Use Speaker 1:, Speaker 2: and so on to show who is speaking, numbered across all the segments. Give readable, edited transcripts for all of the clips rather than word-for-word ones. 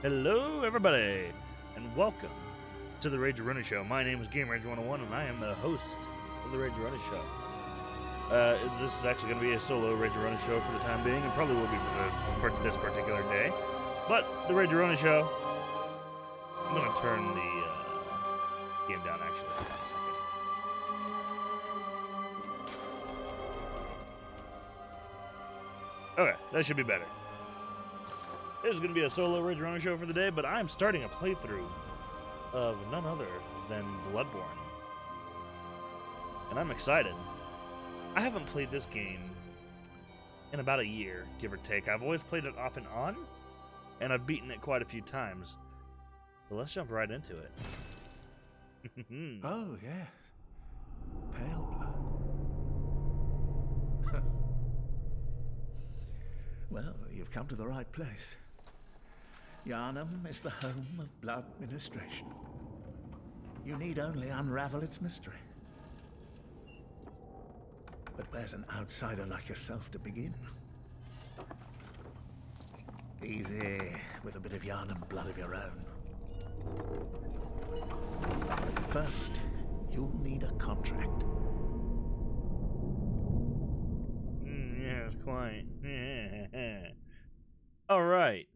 Speaker 1: Hello, everybody, and welcome to the Rageroni Show. My name is Game Ranger 101, and I am the host of the Rageroni Show. This is actually going to be a solo Rageroni Show for the time being, and probably will be for this particular day. But the Rageroni Show, I'm going to turn the game down, actually. Hold on a second. Okay, that should be better. This is going to be a solo Rageroni Show for the day, but I'm starting a playthrough of none other than BloodBorne. And I'm excited. I haven't played this game in about a year, give or take. I've always played it off and on, and I've beaten it quite a few times. So let's jump right into it.
Speaker 2: Oh, yeah. Pale blood. Well, you've come to the right place. Yharnam is the home of blood ministration. You need only unravel its mystery. But where's an outsider like yourself to begin? Easy, with a bit of Yharnam blood of your own. But first, you'll need a contract.
Speaker 1: Yes, quite. All right.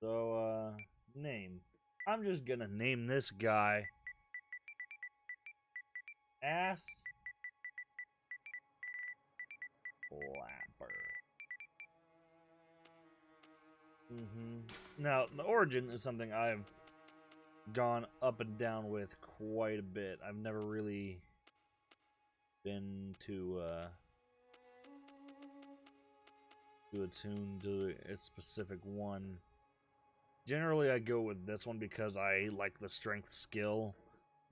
Speaker 1: So, name. I'm just gonna name this guy Ass Flapper. Now, the origin is something I've gone up and down with quite a bit. I've never really been too attuned to a specific one. Generally, I go with this one because I like the strength skill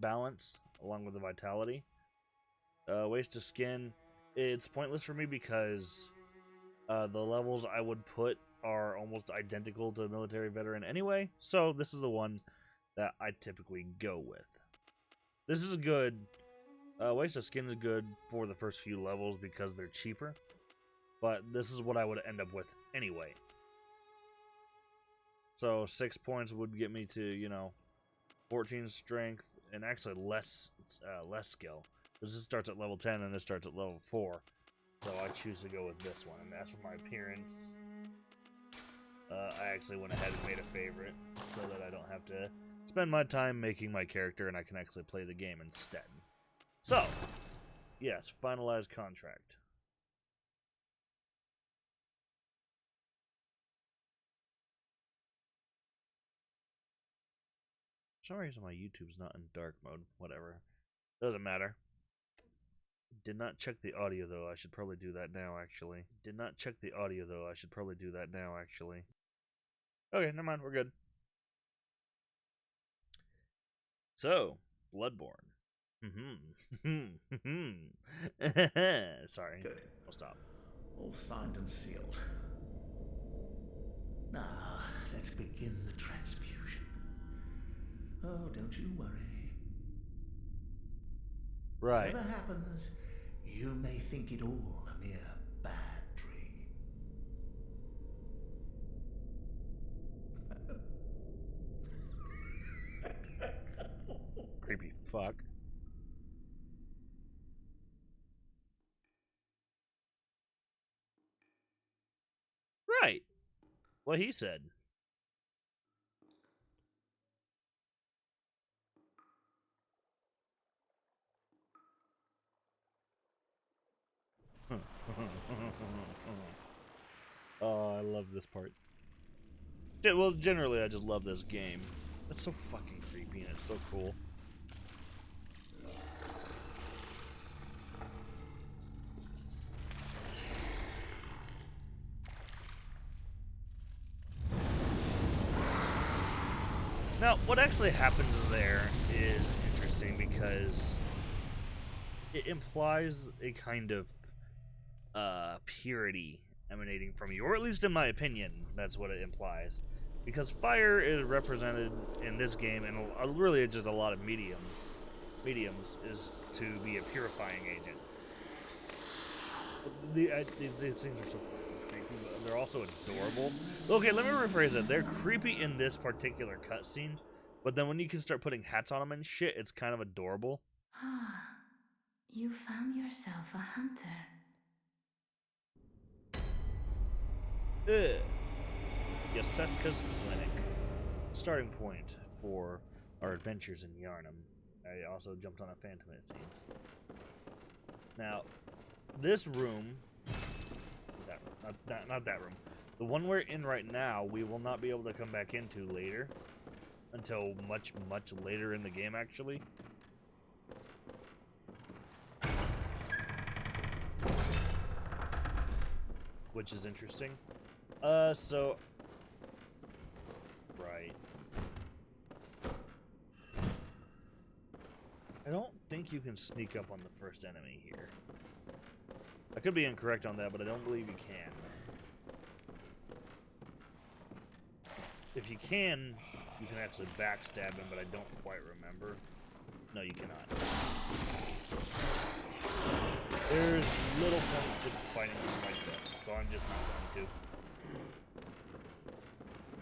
Speaker 1: balance along with the vitality. Waste of skin, it's pointless for me because the levels I would put are almost identical to a military veteran anyway, so this is the one that I typically go with. This is good. Waste of skin is good for the first few levels because they're cheaper, but this is what I would end up with anyway. So 6 points would get me to, 14 strength and actually less skill. This starts at level 10 and this starts at level 4. So I choose to go with this one. And as for my appearance, I actually went ahead and made a favorite so that I don't have to spend my time making my character and I can actually play the game instead. So, yes, finalize contract. For some reason my YouTube's not in dark mode. Whatever. Doesn't matter. Did not check the audio though. I should probably do that now, actually. Okay, never mind. We're good. So, BloodBorne. Sorry.
Speaker 2: Good.
Speaker 1: I'll stop.
Speaker 2: All signed and sealed. Now, let's begin the transfusion. Oh, don't you worry.
Speaker 1: Right.
Speaker 2: Whatever happens, you may think it all a mere bad dream.
Speaker 1: Creepy fuck. Right. What he said. Oh, I love this part. Yeah, well, generally, I just love this game. It's so fucking creepy and it's so cool. Now, what actually happens there is interesting because it implies a kind of purity emanating from you, or at least in my opinion, that's what it implies. Because fire is represented in this game, and really just a lot of mediums, is to be a purifying agent. These things are so fucking creepy, but they're also adorable. Okay, let me rephrase it. They're creepy in this particular cutscene, but then when you can start putting hats on them and shit, it's kind of adorable.
Speaker 3: Ah, you found yourself a hunter.
Speaker 1: Ugh. Yosefka's Clinic. Starting point for our adventures in Yarnum. I also jumped on a phantom, it seems. Now, this room, not that room, the one we're in right now, we will not be able to come back into later, until much, much later in the game, actually. Which is interesting. So... Right. I don't think you can sneak up on the first enemy here. I could be incorrect on that, but I don't believe you can. If you can actually backstab him, but I don't quite remember. No, you cannot. There's little point to fighting him like this, so I'm just not going to.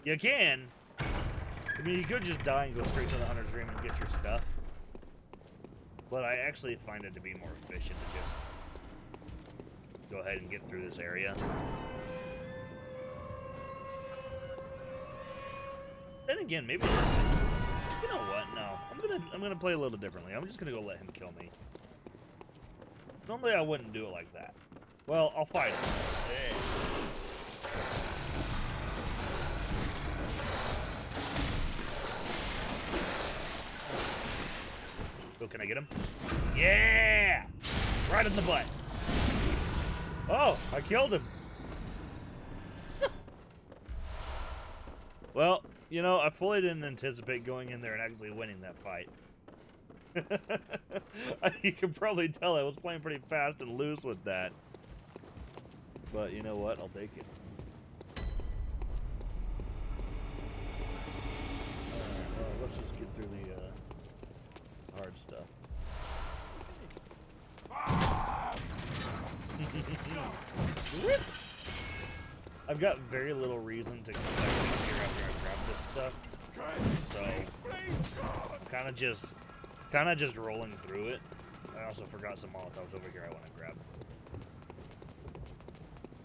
Speaker 1: You can! I mean, you could just die and go straight to the Hunter's Dream and get your stuff. But I actually find it to be more efficient to just go ahead and get through this area. Then again, maybe you know what? No, I'm gonna play a little differently. I'm just gonna go let him kill me. Normally I wouldn't do it like that. Well, I'll fight him. Yeah. Oh, can I get him? Yeah! Right in the butt. Oh, I killed him. Well, you know, I fully didn't anticipate going in there and actually winning that fight. You can probably tell I was playing pretty fast and loose with that. But you know what? I'll take it. Alright, well, let's just get through the hard stuff. I've got very little reason to come back in here after I grab this stuff, so I'm kind of just rolling through it. I also forgot some Molotovs over here I want to grab.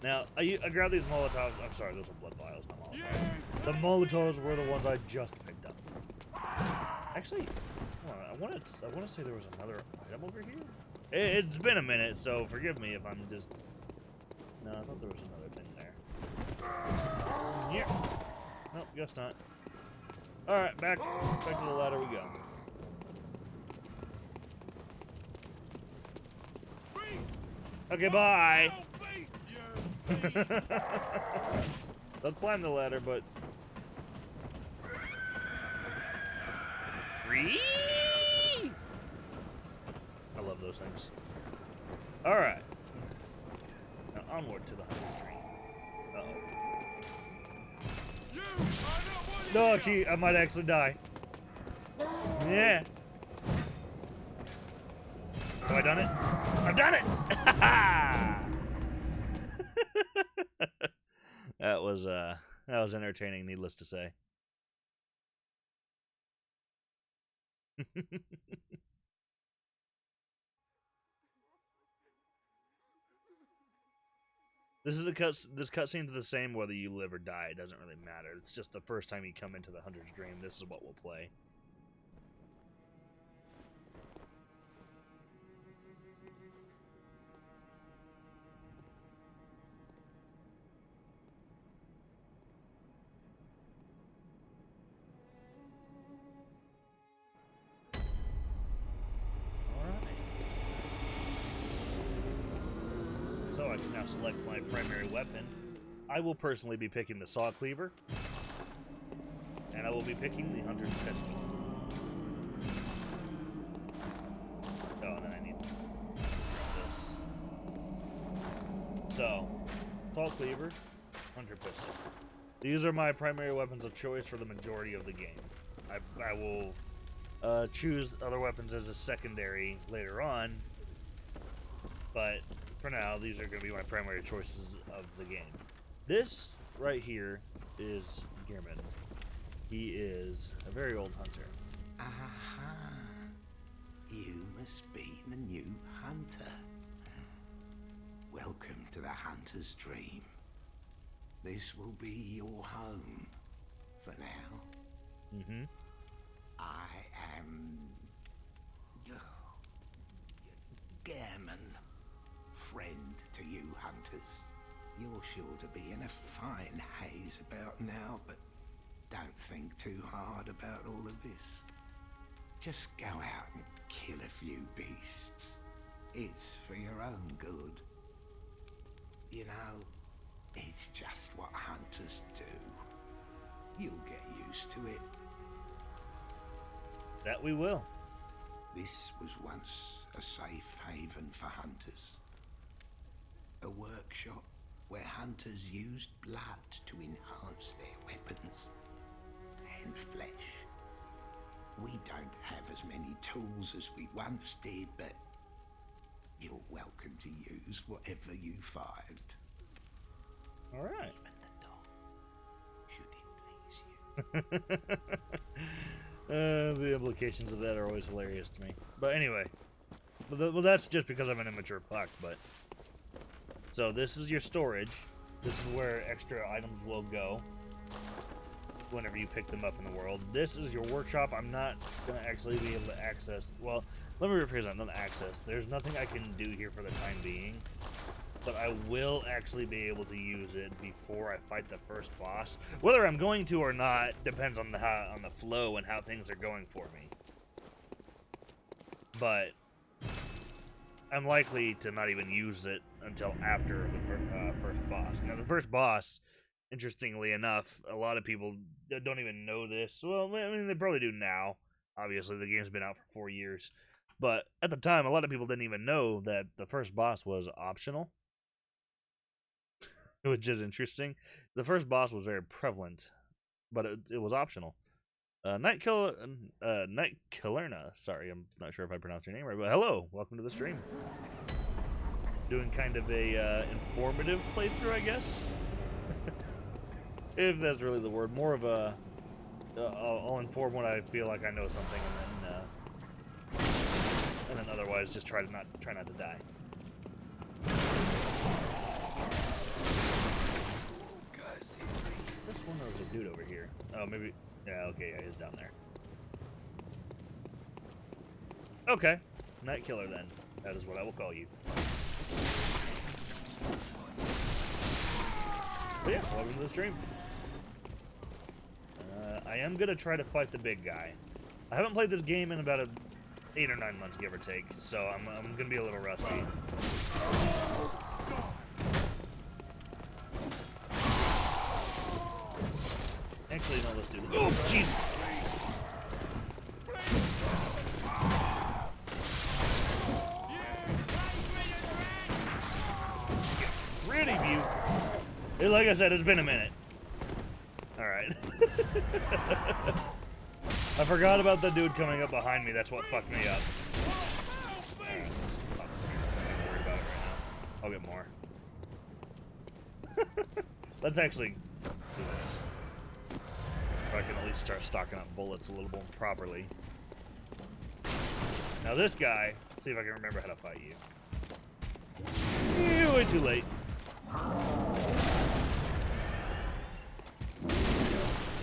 Speaker 1: Now, I grabbed these Molotovs. I'm sorry, those are blood vials, not Molotovs. The Molotovs were the ones I just picked up. Actually, hold on, I want to say there was another item over here. It's been a minute, so forgive me if I'm just. No, I thought there was another thing there. Yeah. Nope, guess not. Alright, back to the ladder we go. Okay, bye! They'll climb the ladder, but... I love those things. Alright. Now onward to the Hunter's Dream. Uh-oh. No, I might actually die. Yeah. Have I done it? I've done it! That was entertaining, needless to say. This cutscene's the same whether you live or die. It doesn't really matter. It's just the first time you come into the Hunter's Dream, this is what we'll play. So I can now select my primary weapon. I will personally be picking the Saw Cleaver. And I will be picking the Hunter's Pistol. Oh, and then I need to grab this. So, Saw Cleaver, Hunter Pistol. These are my primary weapons of choice for the majority of the game. I will choose other weapons as a secondary later on, but for now, these are going to be my primary choices of the game. This right here is Gearman. He is a very old hunter.
Speaker 4: Aha! You must be the new hunter. Welcome to the hunter's dream. This will be your home for now.
Speaker 1: Mm-hmm.
Speaker 4: I am Gearman, friend to you hunters. You're sure to be in a fine haze about now, but don't think too hard about all of this. Just go out and kill a few beasts. It's for your own good. You know, it's just what hunters do. You'll get used to it.
Speaker 1: That we will.
Speaker 4: This was once a safe haven for hunters. A workshop where hunters used blood to enhance their weapons and flesh. We don't have as many tools as we once did, but you're welcome to use whatever you find.
Speaker 1: All right.
Speaker 4: Even the dog, should it please you.
Speaker 1: The implications of that are always hilarious to me. But anyway, well, that's just because I'm an immature puck. But so this is your storage. This is where extra items will go whenever you pick them up in the world. This is your workshop. I'm not gonna actually be able to access. Well, let me rephrase that. Not access. There's nothing I can do here for the time being. But I will actually be able to use it before I fight the first boss. Whether I'm going to or not depends on the flow and how things are going for me. But I'm likely to not even use it until after the first boss. Now, the first boss, interestingly enough, a lot of people don't even know this. Well, I mean, they probably do now. Obviously, the game's been out for 4 years. But at the time, a lot of people didn't even know that the first boss was optional. Which is interesting. The first boss was very prevalent, but it was optional. Night Killerna. Sorry, I'm not sure if I pronounced your name right, but hello, welcome to the stream. Doing kind of a informative playthrough, I guess, if that's really the word. More of a I'll inform when I feel like I know something, and then otherwise just try not to die. This one, there was a dude over here. Oh, maybe. Yeah, okay, yeah, he's down there. Okay. Night Killer, then. That is what I will call you. But yeah, welcome to the stream. I am going to try to fight the big guy. I haven't played this game in about 8 or 9 months, give or take, so I'm going to be a little rusty. Actually, no, let's do this. Oh, jeez! Rid of you. Like I said, it's been a minute. Alright. I forgot about the dude coming up behind me. That's what fucked me up. Alright, let's not worry about it right now. I'll get more. Let's actually do this. I can at least start stocking up bullets a little more properly. Now this guy, see if I can remember how to fight you. Way too late.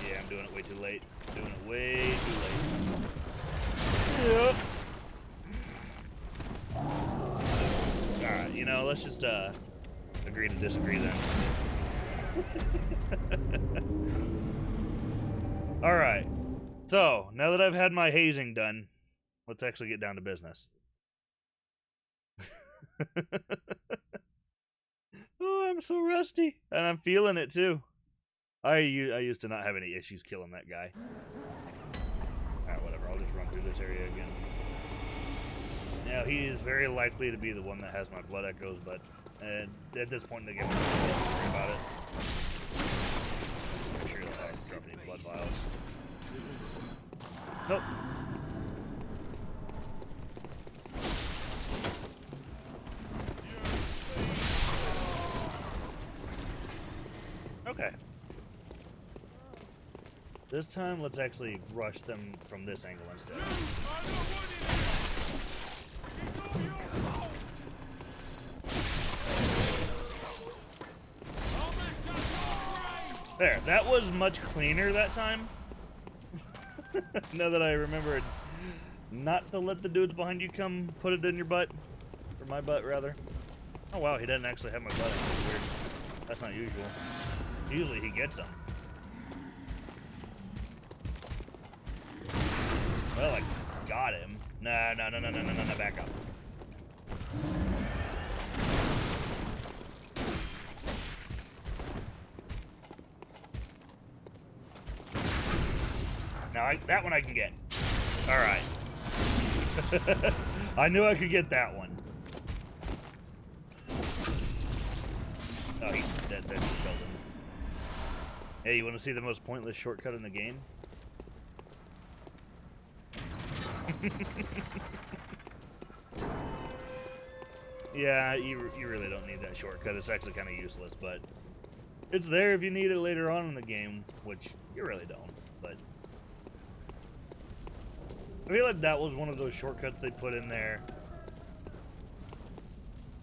Speaker 1: Yeah, I'm doing it way too late. Doing it way too late. Yep. Alright, you know, let's just agree to disagree then. Alright, so now that I've had my hazing done, let's actually get down to business. Oh, I'm so rusty, and I'm feeling it too. I used to not have any issues killing that guy. Alright, whatever, I'll just run through this area again. Now, he is very likely to be the one that has my blood echoes, but at this point in the game, I don't worry about it. Make sure that I don't drop any blood vials. Nope. Okay. This time, let's actually rush them from this angle instead. There, that was much cleaner that time. Now that I remembered not to let the dudes behind you come put it in your butt. Or my butt, rather. Oh wow, he didn't actually have my butt. That's weird. That's not usual. Usually he gets them. Well, I got him. No, back up. Now, that one I can get. Alright. I knew I could get that one. Oh, he's dead. That just killed him. Hey, you want to see the most pointless shortcut in the game? Yeah, you really don't need that shortcut. It's actually kind of useless, but it's there if you need it later on in the game, which you really don't, but I feel like that was one of those shortcuts they put in there.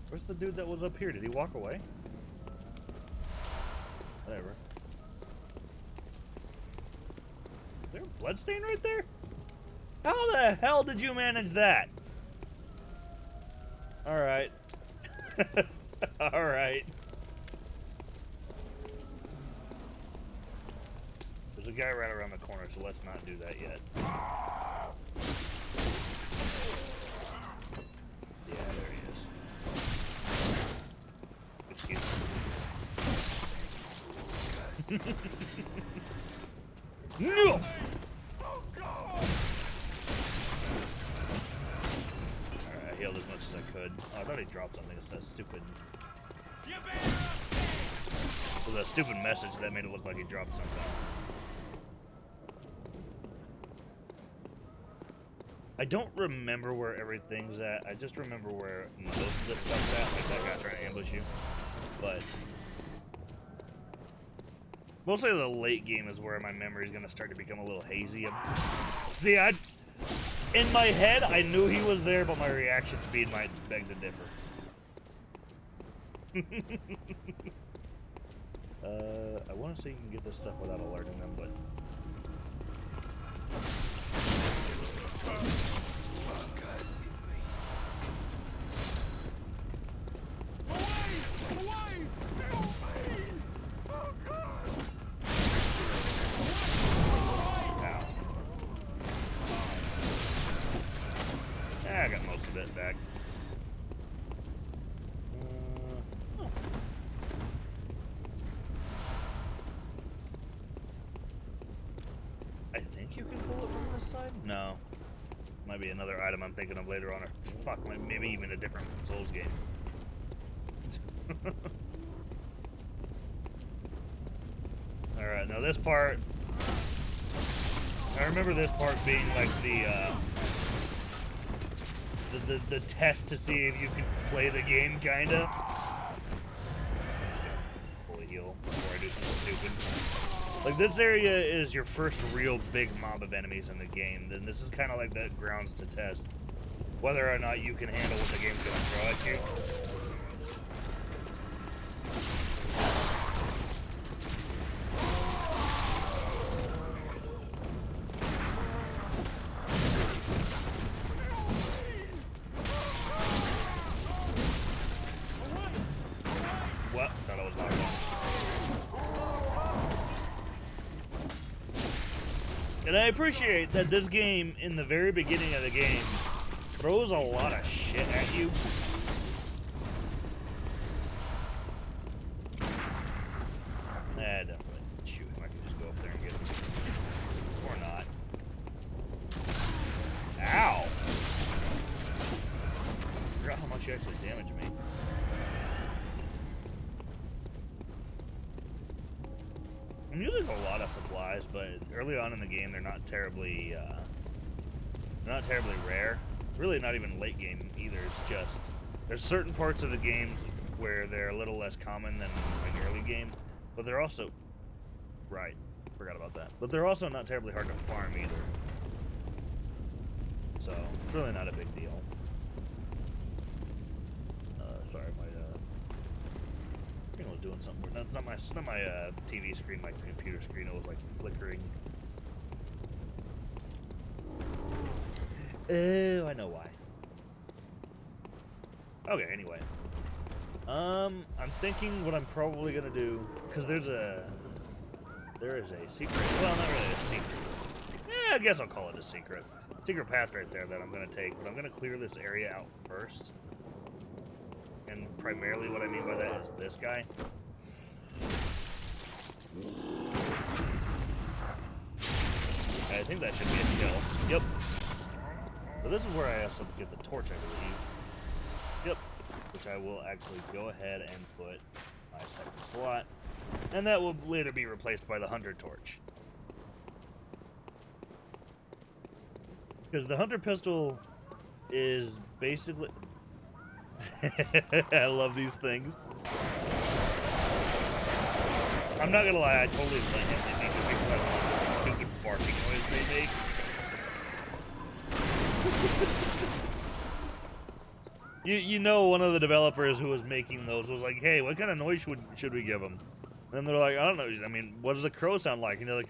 Speaker 1: Where's the dude that was up here? Did he walk away? Whatever. Is there a bloodstain right there? How the hell did you manage that? Alright. Alright. There's a guy right around the corner, so let's not do that yet. Yeah, there he is. Excuse me. No! Alright, I healed as much as I could. Oh, I thought he dropped something. It's that stupid... It was a stupid message that made it look like he dropped something. I don't remember where everything's at. I just remember where most of this stuff's at. Like that guy trying to ambush you. But... mostly the late game is where my memory is going to start to become a little hazy. See, in my head, I knew he was there, but my reaction speed might beg to differ. I want to say you can get this stuff without alerting them, but... I got most of it back. Oh. I think you can pull it from this side? No. Might be another item I'm thinking of later on, or fuck, maybe even a different Souls game. Alright, now this part... I remember this part being like the test to see if you can play the game, kinda. Fully heal before I do something stupid. Like, this area is your first real big mob of enemies in the game. Then this is kind of like the grounds to test whether or not you can handle what the game's gonna throw at you. And I appreciate that this game, in the very beginning of the game, throws a lot of shit at you. Definitely. Shoot, I can just go up there and get him. Or not. Ow! I forgot how much you actually damaged me. I'm using a lot of supplies, but early on in the game, they're not terribly rare. Really, not even late game either. It's just there's certain parts of the game where they're a little less common than like early game, But they're also... Right. Forgot about that. But they're also not terribly hard to farm either. So, it's really not a big deal. Sorry, my screen was doing something weird. No, it's not my TV screen, my computer screen. It was like flickering. Oh, I know why. Okay, anyway. I'm thinking what I'm probably gonna do, because there is a secret. Well, not really a secret. Yeah, I guess I'll call it a secret. Secret path right there that I'm gonna take, but I'm gonna clear this area out first. And primarily what I mean by that is this guy. I think that should be a kill. Yep. So this is where I also get the torch, I believe. Yep. Which I will actually go ahead and put my second slot. And that will later be replaced by the Hunter torch. Because the Hunter pistol is basically... I love these things. I'm not gonna lie, I totally let him make it because I love the stupid barking noise they make. You know, one of the developers who was making those was like, hey, what kind of noise should we give them? And they're like, I don't know, I mean, what does a crow sound like? And they're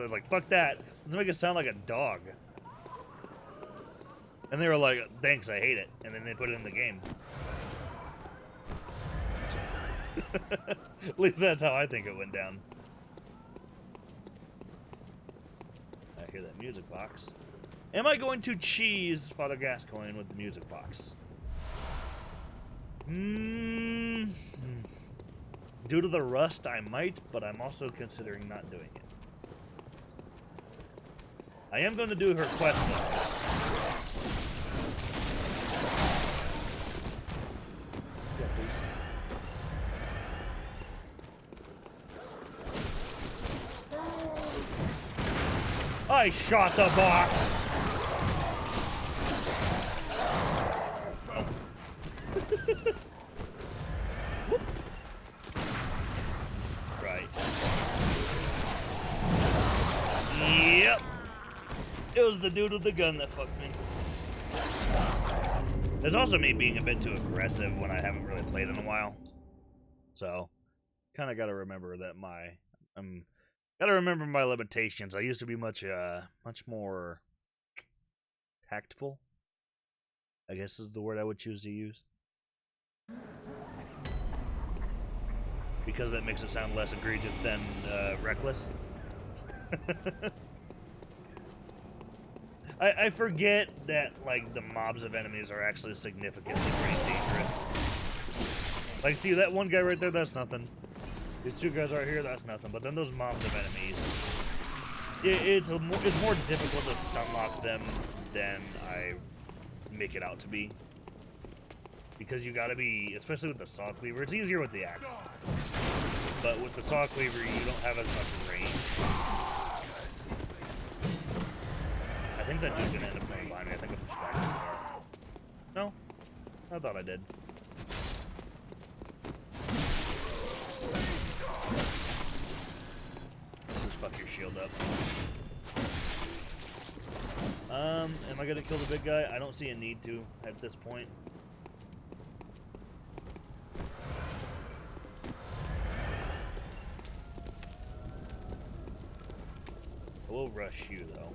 Speaker 1: like, fuck that, let's make it sound like a dog. And they were like, thanks, I hate it. And then they put it in the game. At least that's how I think it went down. I hear that music box. Am I going to cheese Father Gascoigne with the music box? Due to the rust, I might, but I'm also considering not doing it. I am going to do her quest though. I shot the box! Oh. Right. Yep. It was the dude with the gun that fucked me. There's also me being a bit too aggressive when I haven't really played in a while. So, kind of got to remember that gotta remember my limitations. I used to be much more tactful, I guess is the word I would choose to use. Because that makes it sound less egregious than reckless. I forget that, like, the mobs of enemies are actually significantly pretty dangerous. Like, see, that one guy right there, that's nothing. These two guys right here, that's nothing. But then those mobs of enemies, it's more difficult to stun lock them than I make it out to be. Because you gotta be, especially with the saw cleaver, it's easier with the axe. But with the saw cleaver, you don't have as much range. I think that dude's gonna end up playing behind me. I think I'm just back in the car. No? I thought I did. Let's just fuck your shield up. Am I gonna kill the big guy? I don't see a need to at this point. I will rush you though.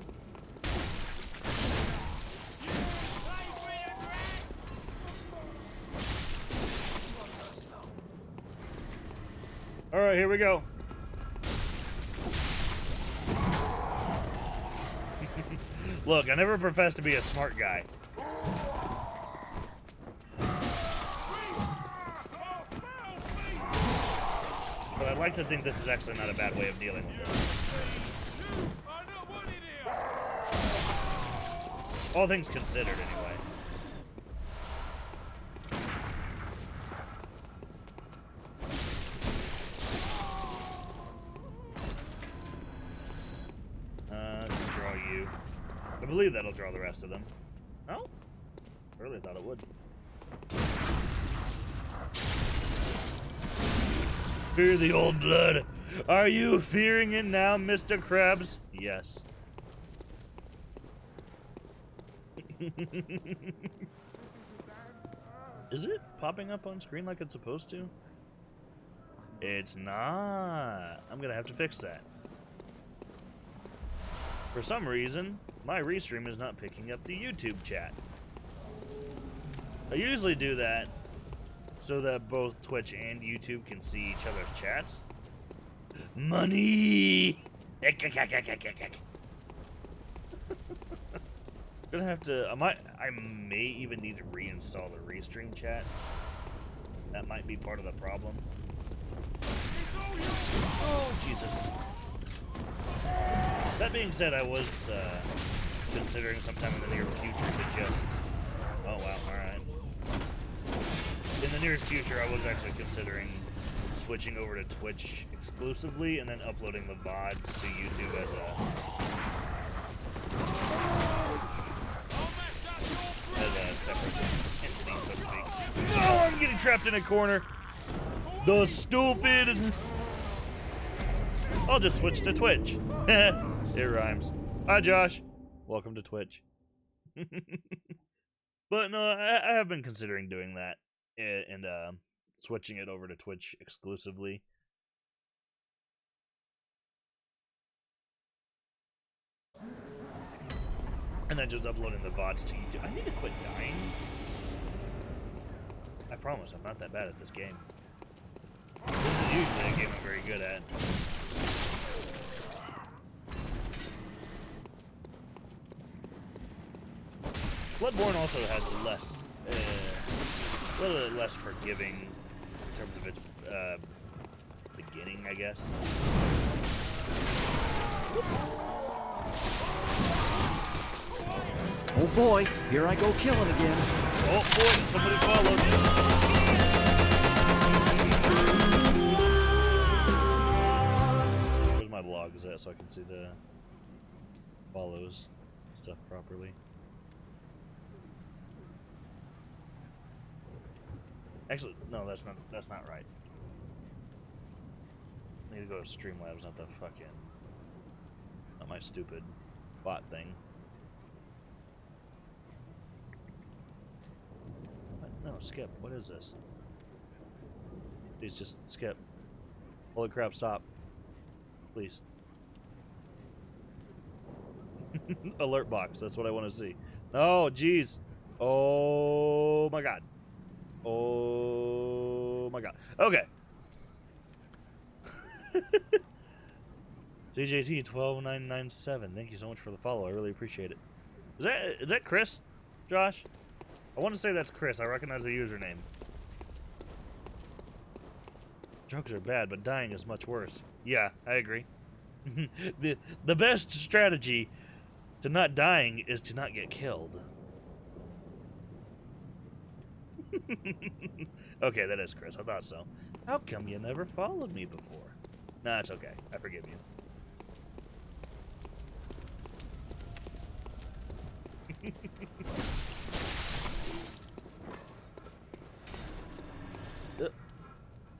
Speaker 1: Alright, here we go. Look, I never professed to be a smart guy. But I'd like to think this is actually not a bad way of dealing with this. All things considered, anyway. Let's just draw you. I believe that'll draw the rest of them. No? I really thought it would. Fear the old blood. Are you fearing it now, Mr. Krabs? Yes. Is it popping up on screen like it's supposed to? It's not. I'm gonna have to fix that. For some reason, my restream is not picking up the YouTube chat. I usually do that so that both Twitch and YouTube can see each other's chats. Money! Gonna have to. I may even need to reinstall the restream chat. That might be part of the problem. Oh Jesus! That being said, I was considering sometime in the near future to just. Oh wow! All right. In the near future, I was actually considering switching over to Twitch exclusively and then uploading the VODs to YouTube as a separate entity, so to speak. Oh, I'm getting trapped in a corner. The stupid. I'll just switch to Twitch. It rhymes. Hi, Josh. Welcome to Twitch. But no, I have been considering doing that and switching it over to Twitch exclusively. And then just uploading the VODs to YouTube. I need to quit dying. I promise, I'm not that bad at this game. This is usually a game I'm very good at. BloodBorne also has less, a little bit less forgiving in terms of its beginning, I guess.
Speaker 5: Oh boy, here I go killing again.
Speaker 1: Oh boy, somebody followed me. Where's my logs at so I can see the follows stuff properly? Actually, no, that's not right. I need to go to Streamlabs, not the fucking, not my stupid bot thing. What? No, skip. What is this? Please just skip. Holy crap! Stop, please. Alert box. That's what I want to see. Oh, jeez. Oh my god. Oh my god. Okay. CJT 12997. Thank you so much for the follow. I really appreciate it. Is that Chris? Josh? I want to say that's Chris. I recognize the username. Drugs are bad, but dying is much worse. Yeah, I agree. The best strategy to not dying is to not get killed. Okay, that is Chris. I thought so. How come you never followed me before? Nah, it's okay. I forgive you.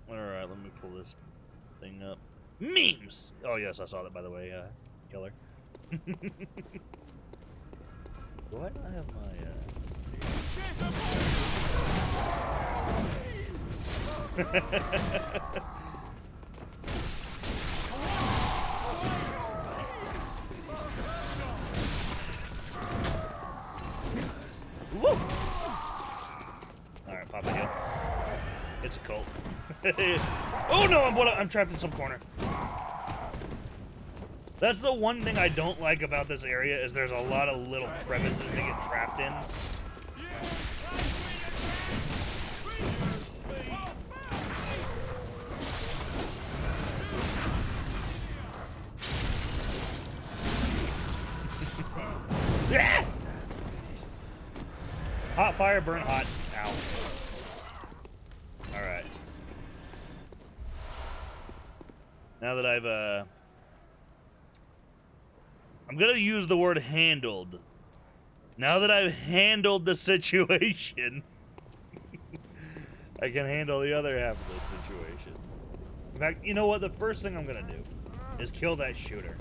Speaker 1: Alright, let me pull this thing up. Memes! Oh, yes, I saw that, by the way, killer. Do I not have my, Woo! Alright, pop it in. It's a cult. Oh no, I'm trapped in some corner. That's the one thing I don't like about this area is there's a lot of little crevices to get trapped in. Yeah! Hot fire, burn hot. Ow. Alright. Now that I'm gonna use the word handled. Now that I've handled the situation, I can handle the other half of the situation. In fact, you know what? The first thing I'm gonna do is kill that shooter.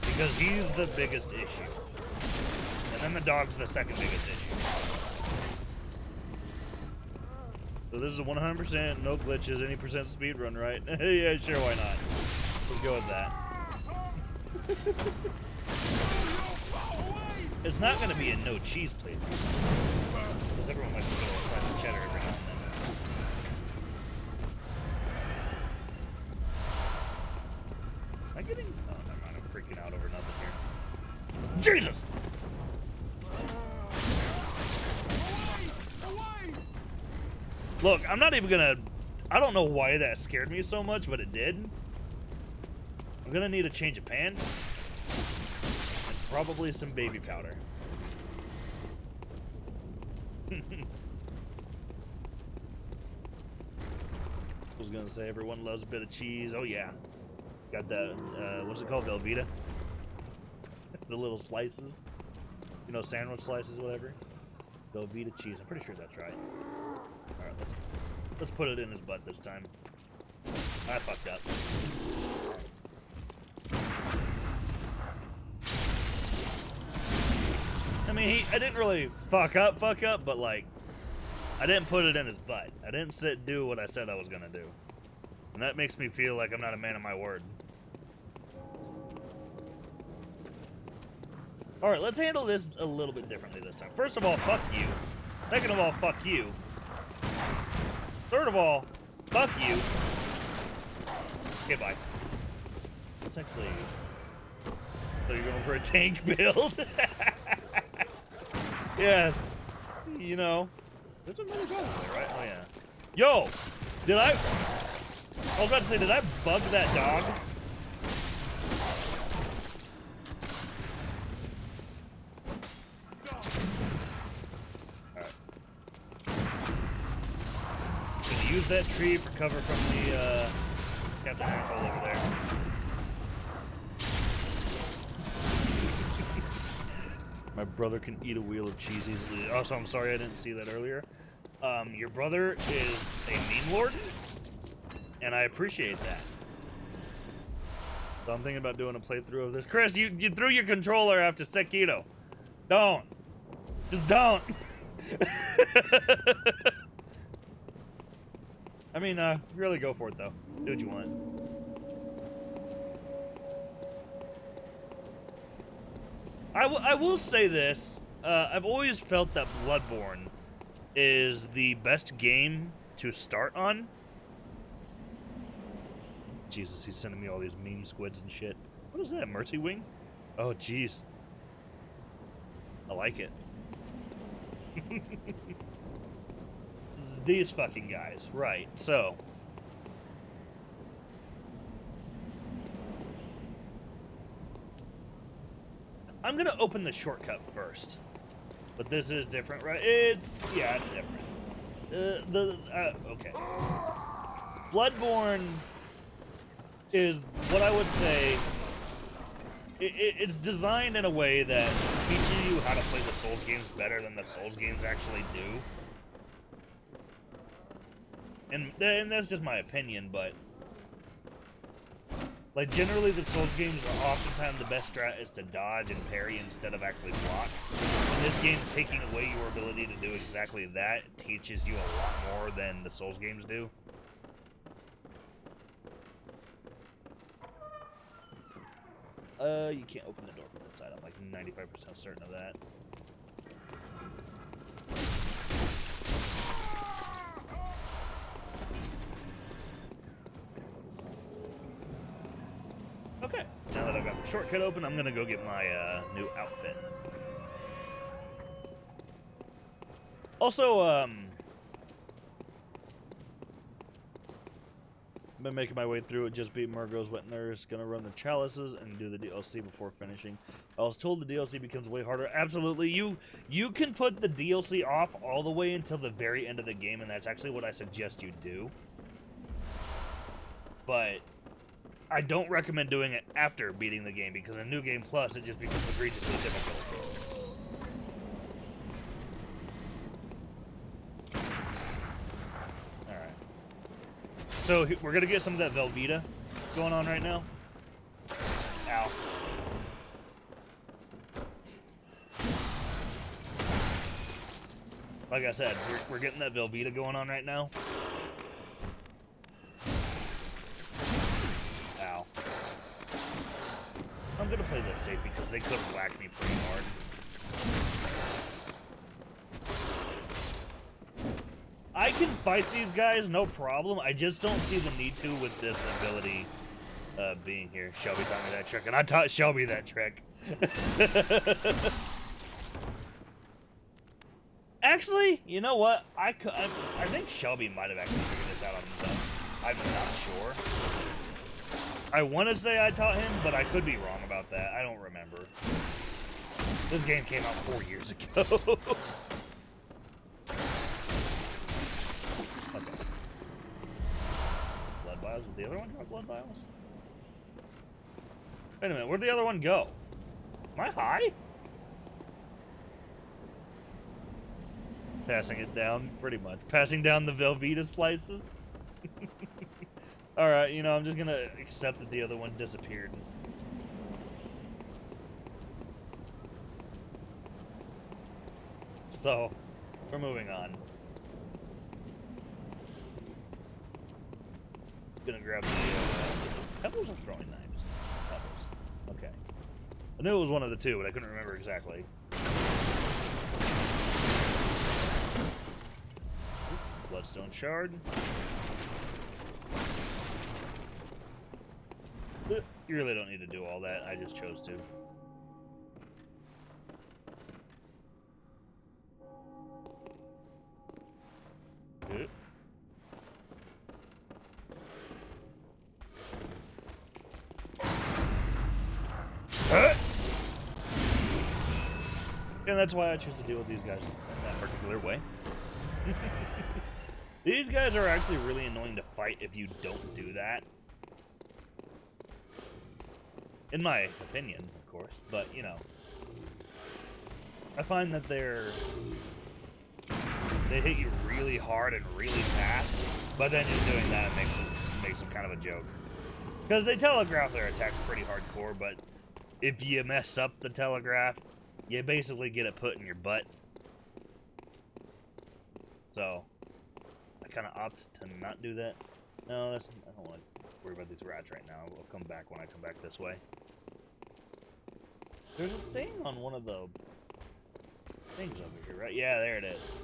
Speaker 1: Because he's the biggest issue. And then the dog's the second biggest issue. So this is a 100%, no glitches, any percent speed run, right? Yeah, sure, why not? Let's go with that. It's not going to be a no cheese playthrough. Because everyone likes to get a little slice of cheddar every now and then. Am I getting... Oh, never mind, I'm freaking out over nothing here. Jesus! Look, I'm not even gonna... I don't know why that scared me so much, but it did. I'm gonna need a change of pants. And probably some baby powder. I was gonna say everyone loves a bit of cheese. Oh yeah. Got the, what's it called? Velveeta? The little slices. You know, sandwich slices, whatever. Velveeta cheese. I'm pretty sure that's right. Alright, let's put it in his butt this time. I fucked up. I mean, I didn't really fuck up, but like, I didn't put it in his butt. I didn't do what I said I was gonna do. And that makes me feel like I'm not a man of my word. Alright, let's handle this a little bit differently this time. First of all, fuck you. Second of all, fuck you. Third of all, fuck you. Okay, bye. Let's actually... So you're going for a tank build? Yes. You know. There's another guy there, right? Oh, yeah. Yo! Did I was about to say, did I bug that dog? Use that tree for cover from the Captain Asshole over there. My brother can eat a wheel of cheese easily. Also, I'm sorry I didn't see that earlier. Your brother is a meme lord, and I appreciate that. So I'm thinking about doing a playthrough of this. Chris, you threw your controller after Sekiro. Don't. Just don't. I mean, really go for it, though. Do what you want. I will say this. I've always felt that BloodBorne is the best game to start on. Jesus, he's sending me all these meme squids and shit. What is that, Mercy Wing? Oh, jeez. I like it. These fucking guys, right? So I'm gonna open the shortcut first, but this is different, right? It's different. Okay. BloodBorne is what I would say. It's designed in a way that teaches you how to play the Souls games better than the Souls games actually do. And that's just my opinion, but like generally the Souls games are oftentimes the best strat is to dodge and parry instead of actually block. In this game, taking away your ability to do exactly that teaches you a lot more than the Souls games do. You can't open the door from inside. I'm like 95% certain of that. Okay, now that I've got the shortcut open, I'm gonna go get my new outfit. Also, I've been making my way through it, just beat Murgo's Wet Nurse, gonna run the chalices and do the DLC before finishing. I was told the DLC becomes way harder. Absolutely, you can put the DLC off all the way until the very end of the game, and that's actually what I suggest you do. But I don't recommend doing it after beating the game, because in New Game Plus, it just becomes egregiously difficult. So we're gonna get some of that Velveeta going on right now. Ow. Like I said, we're getting that Velveeta going on right now. Ow. I'm gonna play this safe because they could have whacked me pretty hard. I can fight these guys, no problem. I just don't see the need to with this ability being here. Shelby taught me that trick, and I taught Shelby that trick. Actually, you know what? I think Shelby might have actually figured this out on his own. I'm not sure. I want to say I taught him, but I could be wrong about that. I don't remember. This game came out 4 years ago. Vials. Did the other one have blood vials? Wait a minute, where'd the other one go? Am I high? Passing it down, pretty much. Passing down the Velveeta slices. Alright, you know, I'm just gonna accept that the other one disappeared. So, we're moving on. Gonna grab the pebbles or throwing knives? Pebbles. Okay. I knew it was one of the two, but I couldn't remember exactly. Bloodstone shard. You really don't need to do all that. I just chose to. Good. And that's why I choose to deal with these guys in that particular way. These guys are actually really annoying to fight if you don't do that. In my opinion, of course. But, you know. I find that they hit you really hard and really fast. But then just doing that makes them kind of a joke. Because they telegraph their attacks pretty hardcore, but if you mess up the telegraph, you basically get it put in your butt. So, I kind of opt to not do that. No, I don't want to worry about these rats right now. We'll come back when I come back this way. There's a thing on one of the things over here, right? Yeah, there it is.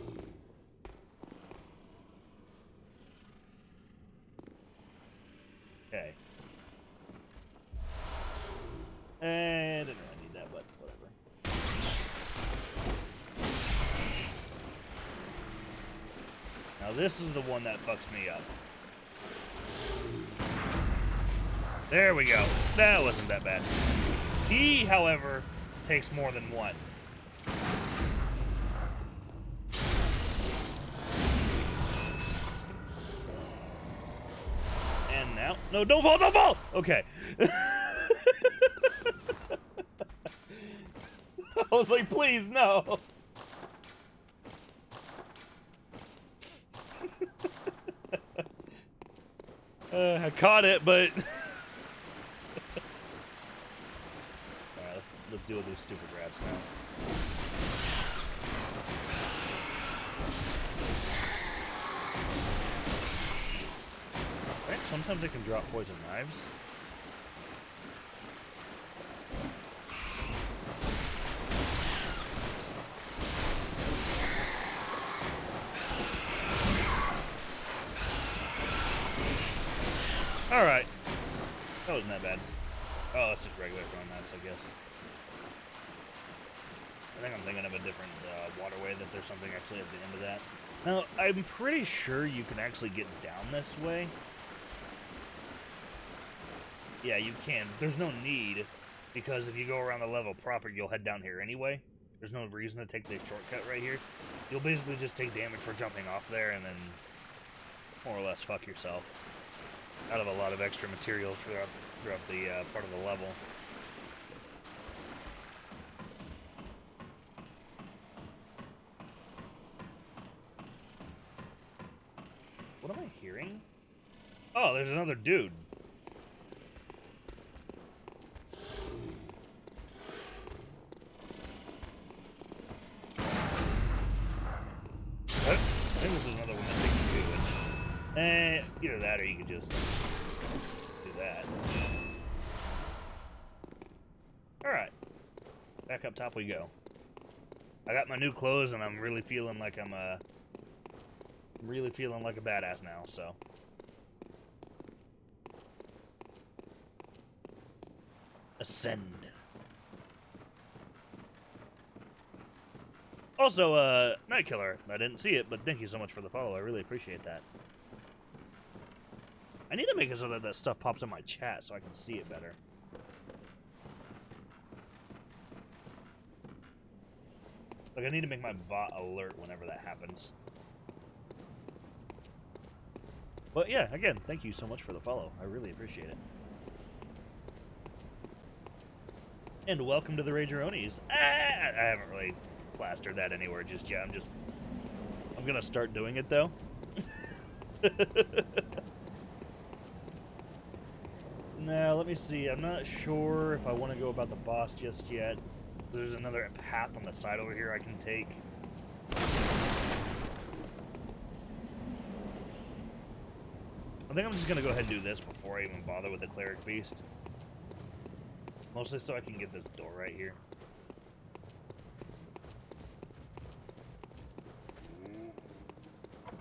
Speaker 1: Okay. I didn't really need that, but whatever. Now this is the one that fucks me up. There we go. That wasn't that bad. He, however, takes more than one. And now... No, don't fall, don't fall! Okay. I was like, please, no. I caught it, but... Alright, let's deal with these stupid rats now. Right, sometimes they can drop poison knives. Alright. That wasn't that bad. Oh, it's just regular throwing knives, I guess. I think I'm thinking of a different waterway, that there's something actually at the end of that. Now, I'm pretty sure you can actually get down this way. Yeah, you can. There's no need, because if you go around the level proper, you'll head down here anyway. There's no reason to take the shortcut right here. You'll basically just take damage for jumping off there, and then more or less fuck yourself out of a lot of extra materials throughout the part of the level. What am I hearing? Oh, there's another dude. I think this is another one that takes two. Either that or you could just do that. Alright. Back up top we go. I got my new clothes and I'm really feeling like I'm really feeling like a badass now, so. Ascend. Also, Night Killer. I didn't see it, but thank you so much for the follow. I really appreciate that. I need to make it so that that stuff pops in my chat so I can see it better. Like, I need to make my bot alert whenever that happens. But yeah, again, thank you so much for the follow. I really appreciate it. And welcome to the Rageronis. I haven't really plastered that anywhere just yet. I'm gonna start doing it though. Now, let me see. I'm not sure if I want to go about the boss just yet. There's another path on the side over here I can take. I think I'm just gonna go ahead and do this before I even bother with the Cleric Beast. Mostly so I can get this door right here.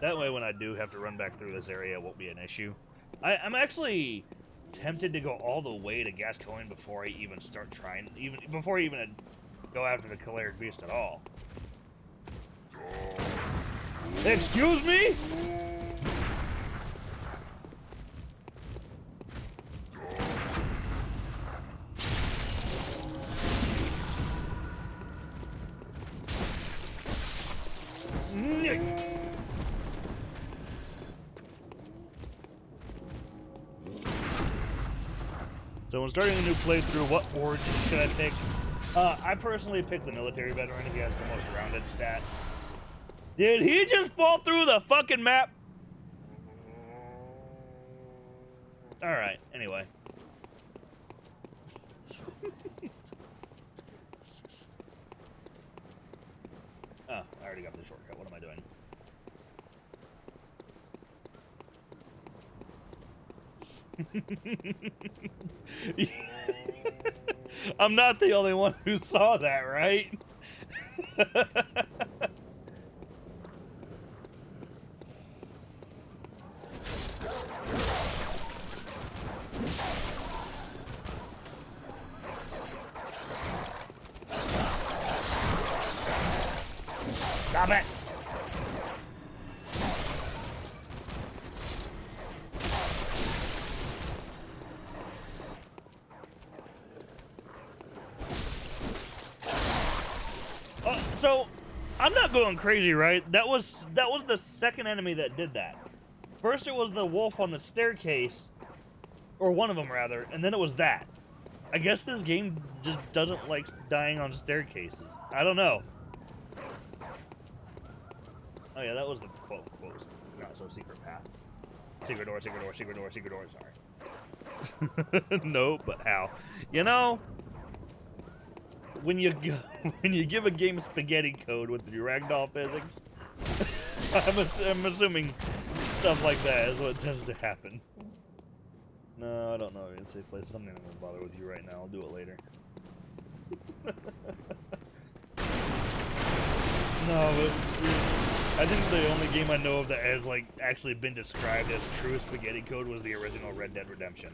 Speaker 1: That way when I do have to run back through this area, it won't be an issue. I'm actually tempted to go all the way to Gascoigne before I even start trying, before I even go after the Cleric Beast at all. Excuse me? So when starting a new playthrough, what origin should I pick? I personally pick the military veteran if he has the most rounded stats. Did he just fall through the fucking map? Alright, anyway. Oh, I already got the shortcut. What am I doing? I'm not the only one who saw that, right? Stop it! So, I'm not going crazy, right? That was the second enemy that did that. First it was the wolf on the staircase, or one of them rather, and then it was that. I guess this game just doesn't like dying on staircases. I don't know. Oh yeah, that was the quote, not so secret path. Secret door, secret door, secret door, secret door, sorry. No, but how? You know, when you give a game spaghetti code with the ragdoll physics, I'm assuming stuff like that is what tends to happen. No, I don't know. It's a safe place. Something I'm gonna bother with you right now. I'll do it later. No, but I think the only game I know of that has like actually been described as true spaghetti code was the original Red Dead Redemption.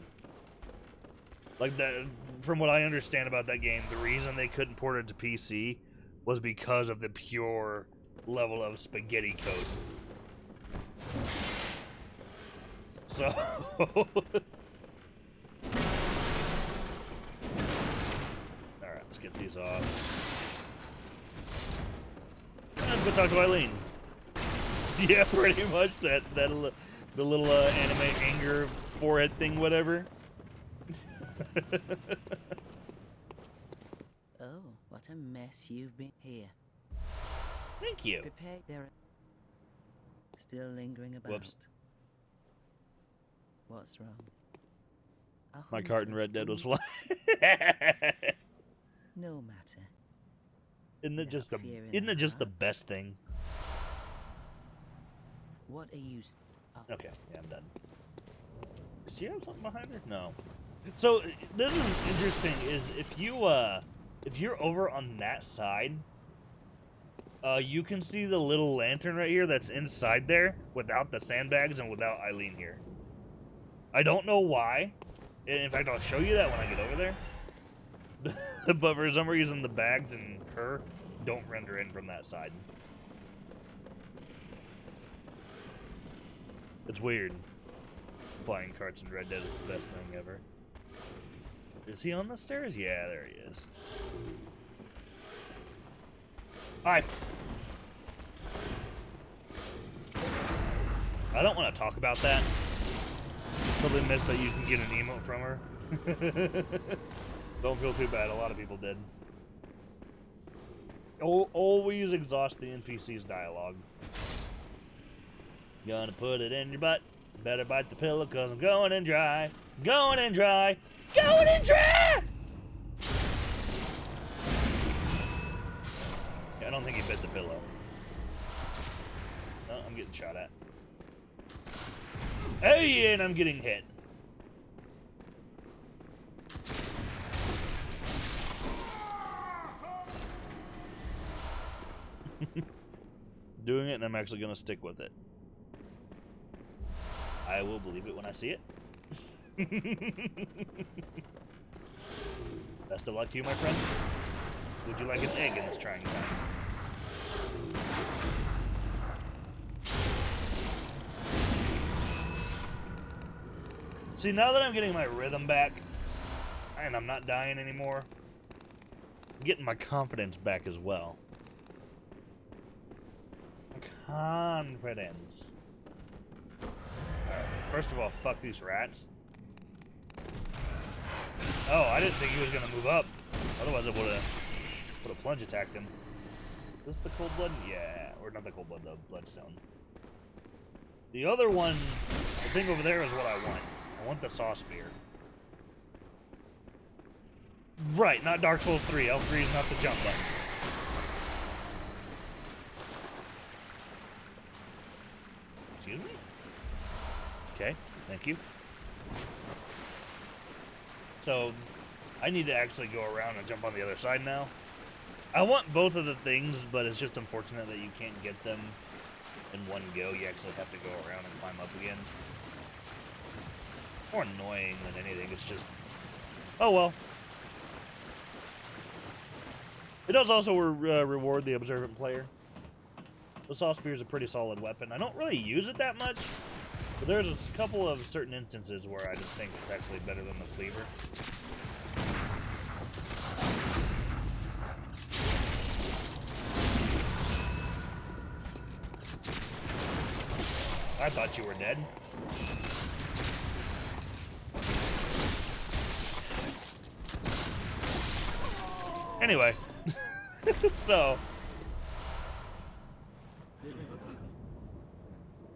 Speaker 1: Like that, from what I understand about that game, the reason they couldn't port it to PC was because of the pure level of spaghetti code. So, all right, let's get these off. Let's go talk to Eileen. Yeah, pretty much the little anime anger forehead thing, whatever.
Speaker 6: Oh, what a mess you've been here.
Speaker 1: Thank you.
Speaker 6: Prepare. They're still lingering about.
Speaker 1: Whoops.
Speaker 6: What's wrong? A
Speaker 1: My cart in
Speaker 6: hunter
Speaker 1: Red Dead was
Speaker 6: who-
Speaker 1: flying.
Speaker 6: No matter.
Speaker 1: Isn't it
Speaker 6: Without
Speaker 1: just the
Speaker 6: fear in
Speaker 1: isn't
Speaker 6: our
Speaker 1: it just the
Speaker 6: hearts.
Speaker 1: best thing?
Speaker 6: What are you?
Speaker 1: Okay, yeah, I'm done. Does she have something behind her? No. So this is interesting. Is if you're over on that side, you can see the little lantern right here that's inside there without the sandbags and without Eileen here. I don't know why. In fact, I'll show you that when I get over there. But for some reason, the bags and her don't render in from that side. It's weird. Flying carts in Red Dead is the best thing ever. Is he on the stairs? Yeah, there he is. Hi. I don't want to talk about that. Totally missed that you can get an emote from her. Don't feel too bad. A lot of people did. Always exhaust the NPC's dialogue. Gonna put it in your butt. Better bite the pillow, cause I'm going in dry. Going in dry. Going in dry! Yeah, I don't think he bit the pillow. No, I'm getting shot at. Hey, and I'm getting hit. Doing it, and I'm actually gonna stick with it. I will believe it when I see it. Best of luck to you, my friend. Would you like an egg in this trying time? See, now that I'm getting my rhythm back, and I'm not dying anymore, I'm getting my confidence back as well. Confidence. First of all, fuck these rats. Oh, I didn't think he was gonna move up. Otherwise, I would have plunge attacked him. Is this the cold blood? Yeah, or not the cold blood, the bloodstone. The other one, the thing over there is what I want. I want the saw spear. Right, not Dark Souls 3. L3 is not the jump button. Excuse me? Okay, thank you. So, I need to actually go around and jump on the other side now. I want both of the things, but it's just unfortunate that you can't get them in one go. You actually have to go around and climb up again. More annoying than anything. It's just... oh well. It does also reward the observant player. The saw spear is a pretty solid weapon. I don't really use it that much, but there's a couple of certain instances where I just think it's actually better than the cleaver. I thought you were dead. Anyway, so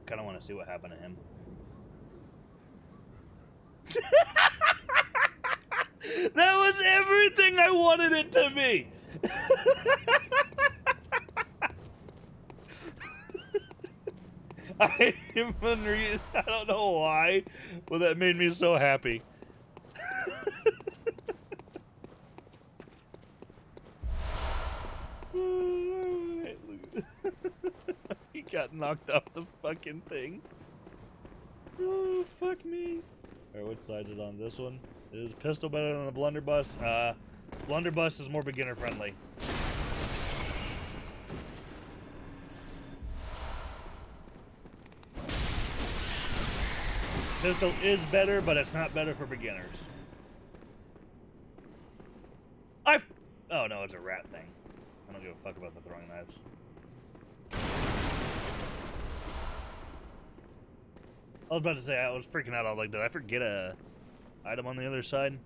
Speaker 1: kind of want to see what happened to him. That was everything I wanted it to be. I don't know why, but that made me so happy. He got knocked off the fucking thing. Oh, fuck me. Alright, which side's it on? This one? Is pistol better than the blunderbuss? Blunderbuss is more beginner friendly. Pistol is better, but it's not better for beginners. Oh no, it's a rat thing. I don't give a fuck about the throwing knives. I was about to say, I was freaking out. I was like, did I forget a item on the other side?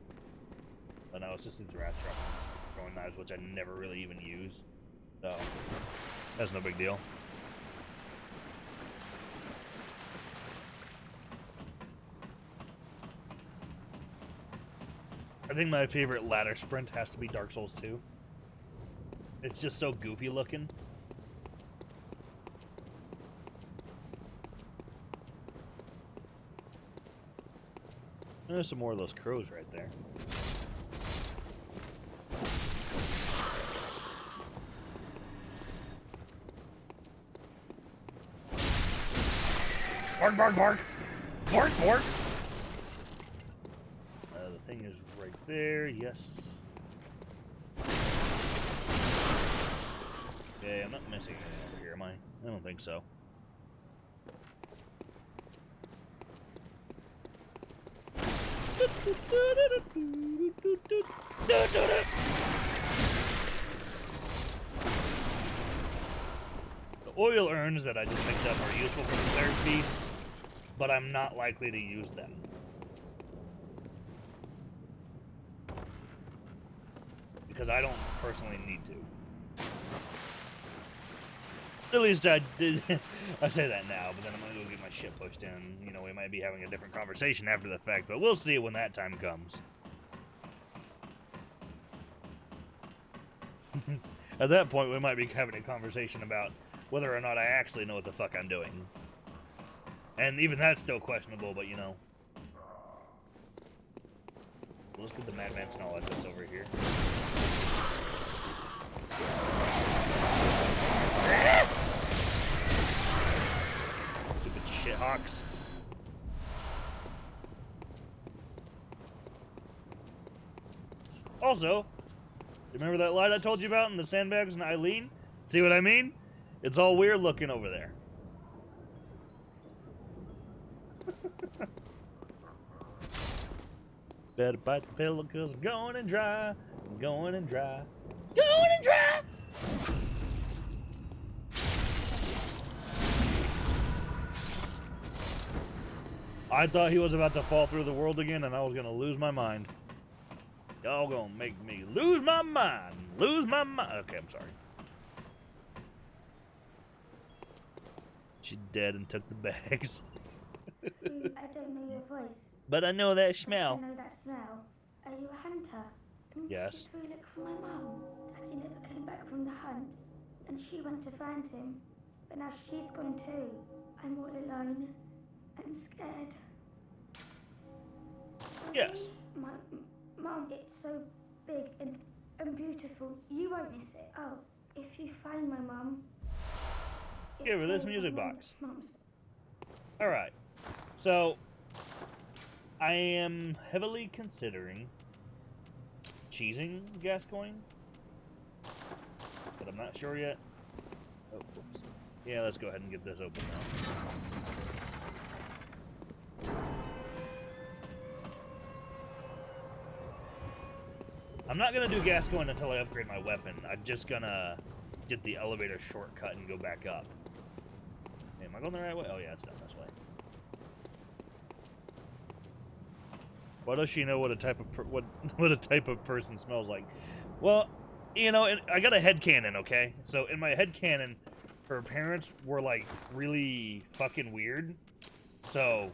Speaker 1: But no, it's just these rat throwing knives, which I never really even use. So, that's no big deal. I think my favorite ladder sprint has to be Dark Souls 2. It's just so goofy looking. And there's some more of those crows right there. Bark, bark, bark! Bark, bark! The thing is right there, yes. Okay, I'm not missing anything over here, am I? I don't think so. The oil urns that I just picked up are useful for the third beast, but I'm not likely to use them. Because I don't personally need to. At least I did. I say that now, but then I'm gonna go get my shit pushed in. You know, we might be having a different conversation after the fact, but we'll see when that time comes. At that point, we might be having a conversation about whether or not I actually know what the fuck I'm doing. And even that's still questionable, but you know. Let's get the Madman's knowledge that's over here. Stupid shithawks. Also, remember that light I told you about in the sandbags and Eileen? See what I mean? It's all weird looking over there. Better bite the pillow because I'm going and dry. I'm going and dry. Going and dry! I thought he was about to fall through the world again and I was going to lose my mind. Y'all gonna make me lose my mind. Lose my mind. Okay, I'm sorry. She's dead and took the bags.
Speaker 7: I don't know your voice.
Speaker 1: But I know that smell.
Speaker 7: I know that smell. Are you a hunter?
Speaker 1: Yes.
Speaker 7: Did we look for my mum? Daddy never came back from the hunt, and she went to find him. But now she's gone too. I'm all alone and scared.
Speaker 1: Yes.
Speaker 7: My mum, it's so big and beautiful. You won't miss it. Oh, if you find my mum,
Speaker 1: Give her this music box.
Speaker 7: Mum's.
Speaker 1: Alright. So, I am heavily considering cheesing Gascoigne, but I'm not sure yet. Oh, whoops. Yeah, let's go ahead and get this open now. I'm not gonna do Gascoigne until I upgrade my weapon. I'm just gonna get the elevator shortcut and go back up. Hey, am I going the right way? Oh yeah, it's down this way. Why does she know what a type of what a type of person smells like? Well, you know, I got a headcanon, okay? So in my headcanon, her parents were like really fucking weird. So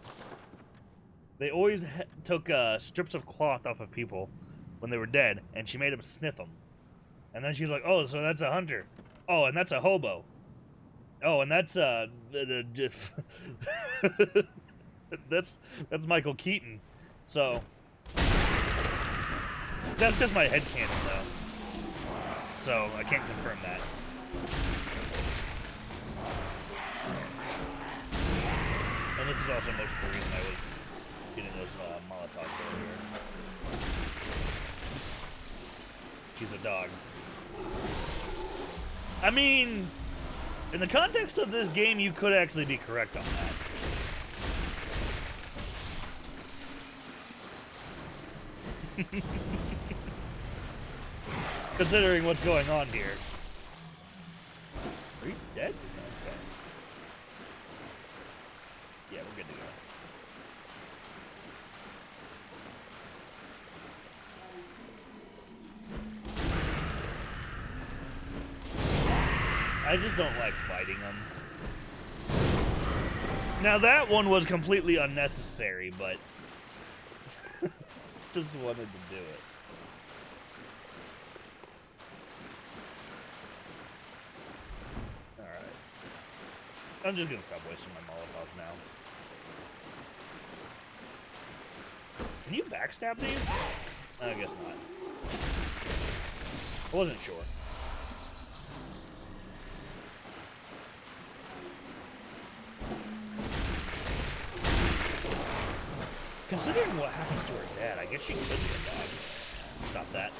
Speaker 1: they always took strips of cloth off of people when they were dead, and she made them sniff them. And then she's like, "Oh, so that's a hunter. Oh, and that's a hobo. Oh, and that's that's Michael Keaton." So that's just my headcanon, though. So I can't confirm that. And this is also most of the reason I was getting those Molotovs earlier. She's a dog. I mean, in the context of this game, you could actually be correct on that. Considering what's going on here. Are you dead? Okay. Yeah, we're good to go. I just don't like fighting them. Now that one was completely unnecessary, but just wanted to do it. Alright. I'm just gonna stop wasting my Molotovs now. Can you backstab these? I guess not. I wasn't sure. Considering what happens to her dad, I guess she could be a dog. Stop that.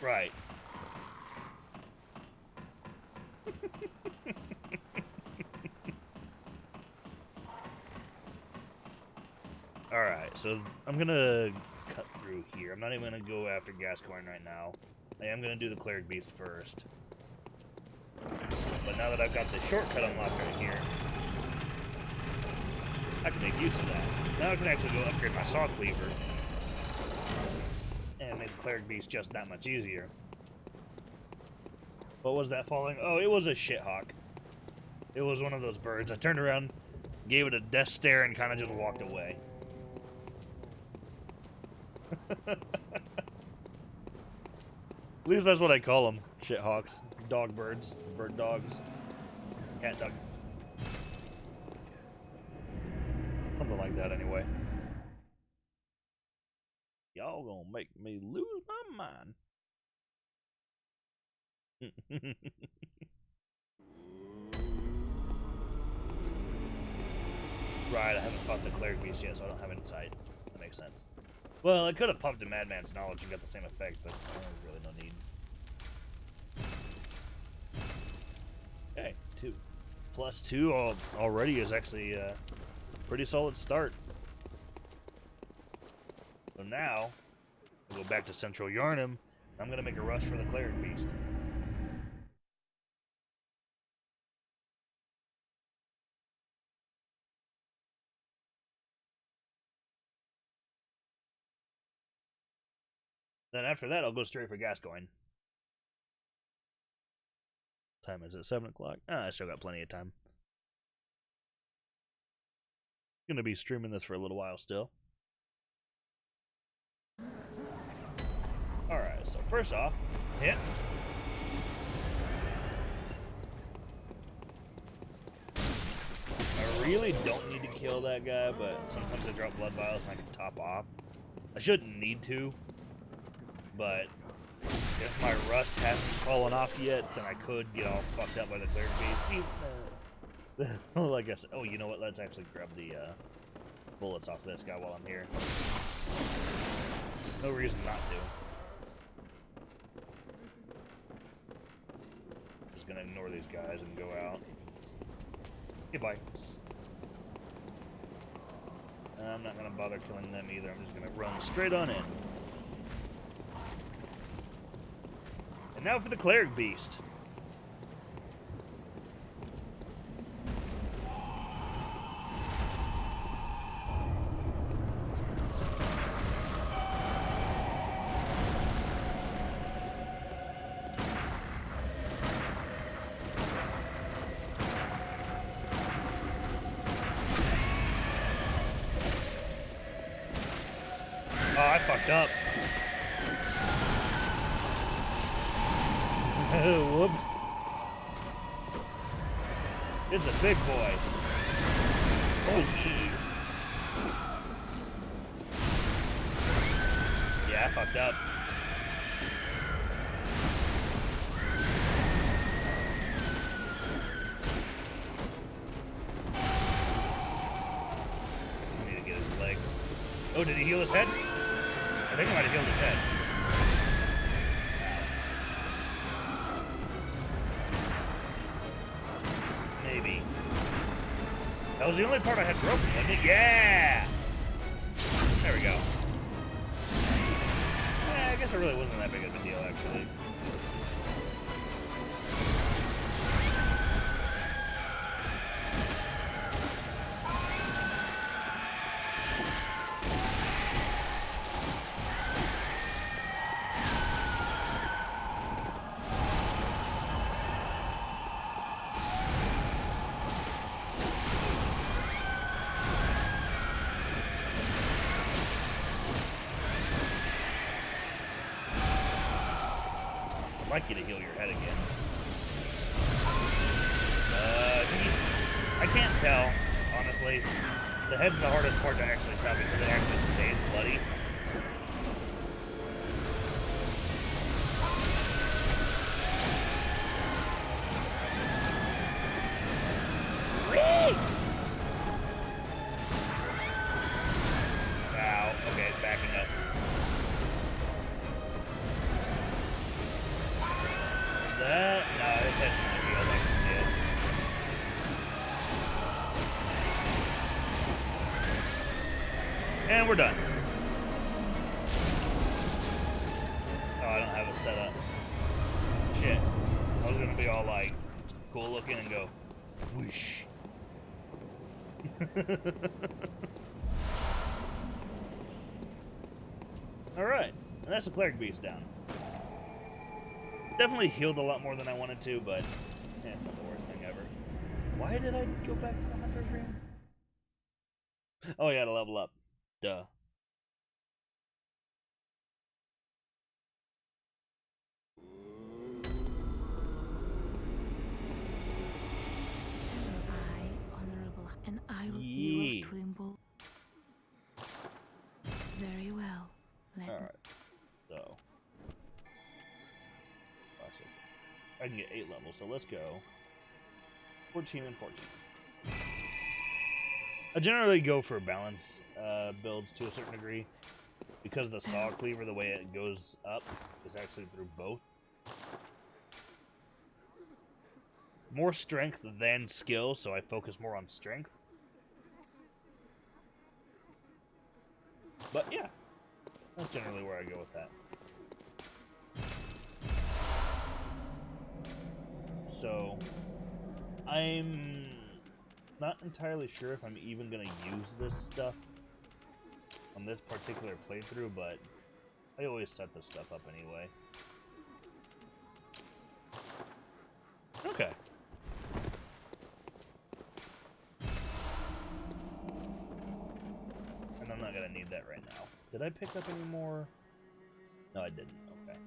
Speaker 1: Right. Alright, so I'm gonna cut through here. I'm not even gonna go after Gascoigne right now. I am gonna do the Cleric Beast first. But now that I've got the shortcut unlocked right here, I can make use of that. Now I can actually go upgrade my Saw Cleaver and make the Cleric Beast just that much easier. What was that falling? Oh, it was a shithawk. It was one of those birds. I turned around, gave it a death stare, and kind of just walked away. At least that's what I call them. Shithawks. Dog birds. Bird dogs. Cat dog. Something like that anyway. Y'all gonna make me lose my mind. Right, I haven't fought the Cleric Beast yet, so I don't have insight. That makes sense. Well, I could have pumped a Madman's Knowledge and got the same effect, but there's really no need. Okay, 2. Plus 2 already is actually a pretty solid start. So now, we'll go back to Central Yharnam. I'm going to make a rush for the Cleric Beast. Then after that, I'll go straight for Gascoigne. Time is it? 7 o'clock? I still got plenty of time. Gonna be streaming this for a little while still. Alright, so first off, hit. I really don't need to kill that guy, but sometimes I drop blood vials and I can top off. I shouldn't need to, but if my rust hasn't fallen off yet, then I could get all fucked up by the Cleric Beast. See, like I said, oh, you know what? Let's actually grab the bullets off this guy while I'm here. No reason not to. Just gonna ignore these guys and go out. Goodbye. I'm not gonna bother killing them either. I'm just gonna run straight on in. And now for the Cleric Beast. Oh, I fucked up. Whoops. It's a big boy. Oh, yeah, I fucked up. I need to get his legs. Oh, did he heal his head? I think he might have healed his head. Maybe. That was the only part I had broken, wasn't it? Yeah! There we go. I guess it really wasn't that big of a deal, actually. like you to heal your head again. I can't tell, honestly. The head's the hardest part to actually tell because it actually stays bloody. Wow, okay, backing up. That? No, his head's not healed, I can see it. And we're done. Oh, I don't have it set up. Shit. I was gonna be all like, cool looking and go, whoosh. Alright, and that's the Cleric Beast down. Definitely healed a lot more than I wanted to, but yeah, it's not the worst thing ever. Why did I go back to the Hunter's Ring? Oh yeah, to level up. Duh.
Speaker 3: And I will be of Twimble. Very well.
Speaker 1: Alright, so I can get 8 levels, so let's go 14 and 14. I generally go for balance builds to a certain degree because the saw cleaver, the way it goes up, is actually through both. More strength than skill, so I focus more on strength. But yeah, that's generally where I go with that. So, I'm not entirely sure if I'm even going to use this stuff on this particular playthrough, but I always set this stuff up anyway. Okay. And I'm not going to need that right now. Did I pick up any more? No, I didn't. Okay.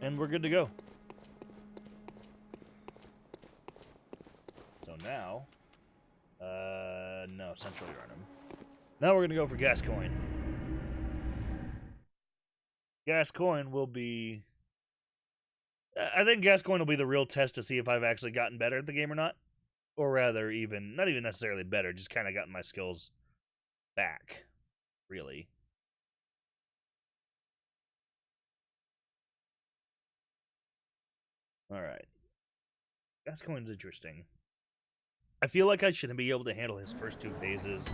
Speaker 1: And we're good to go. So now, no, Central Yarnum. Now we're gonna go for Gas Coin. Gas Coin will be... I think Gas Coin will be the real test to see if I've actually gotten better at the game or not. Or rather, not even necessarily better, just kind of gotten my skills back, really. Alright. Gas Coin's interesting. I feel like I shouldn't be able to handle his first 2 phases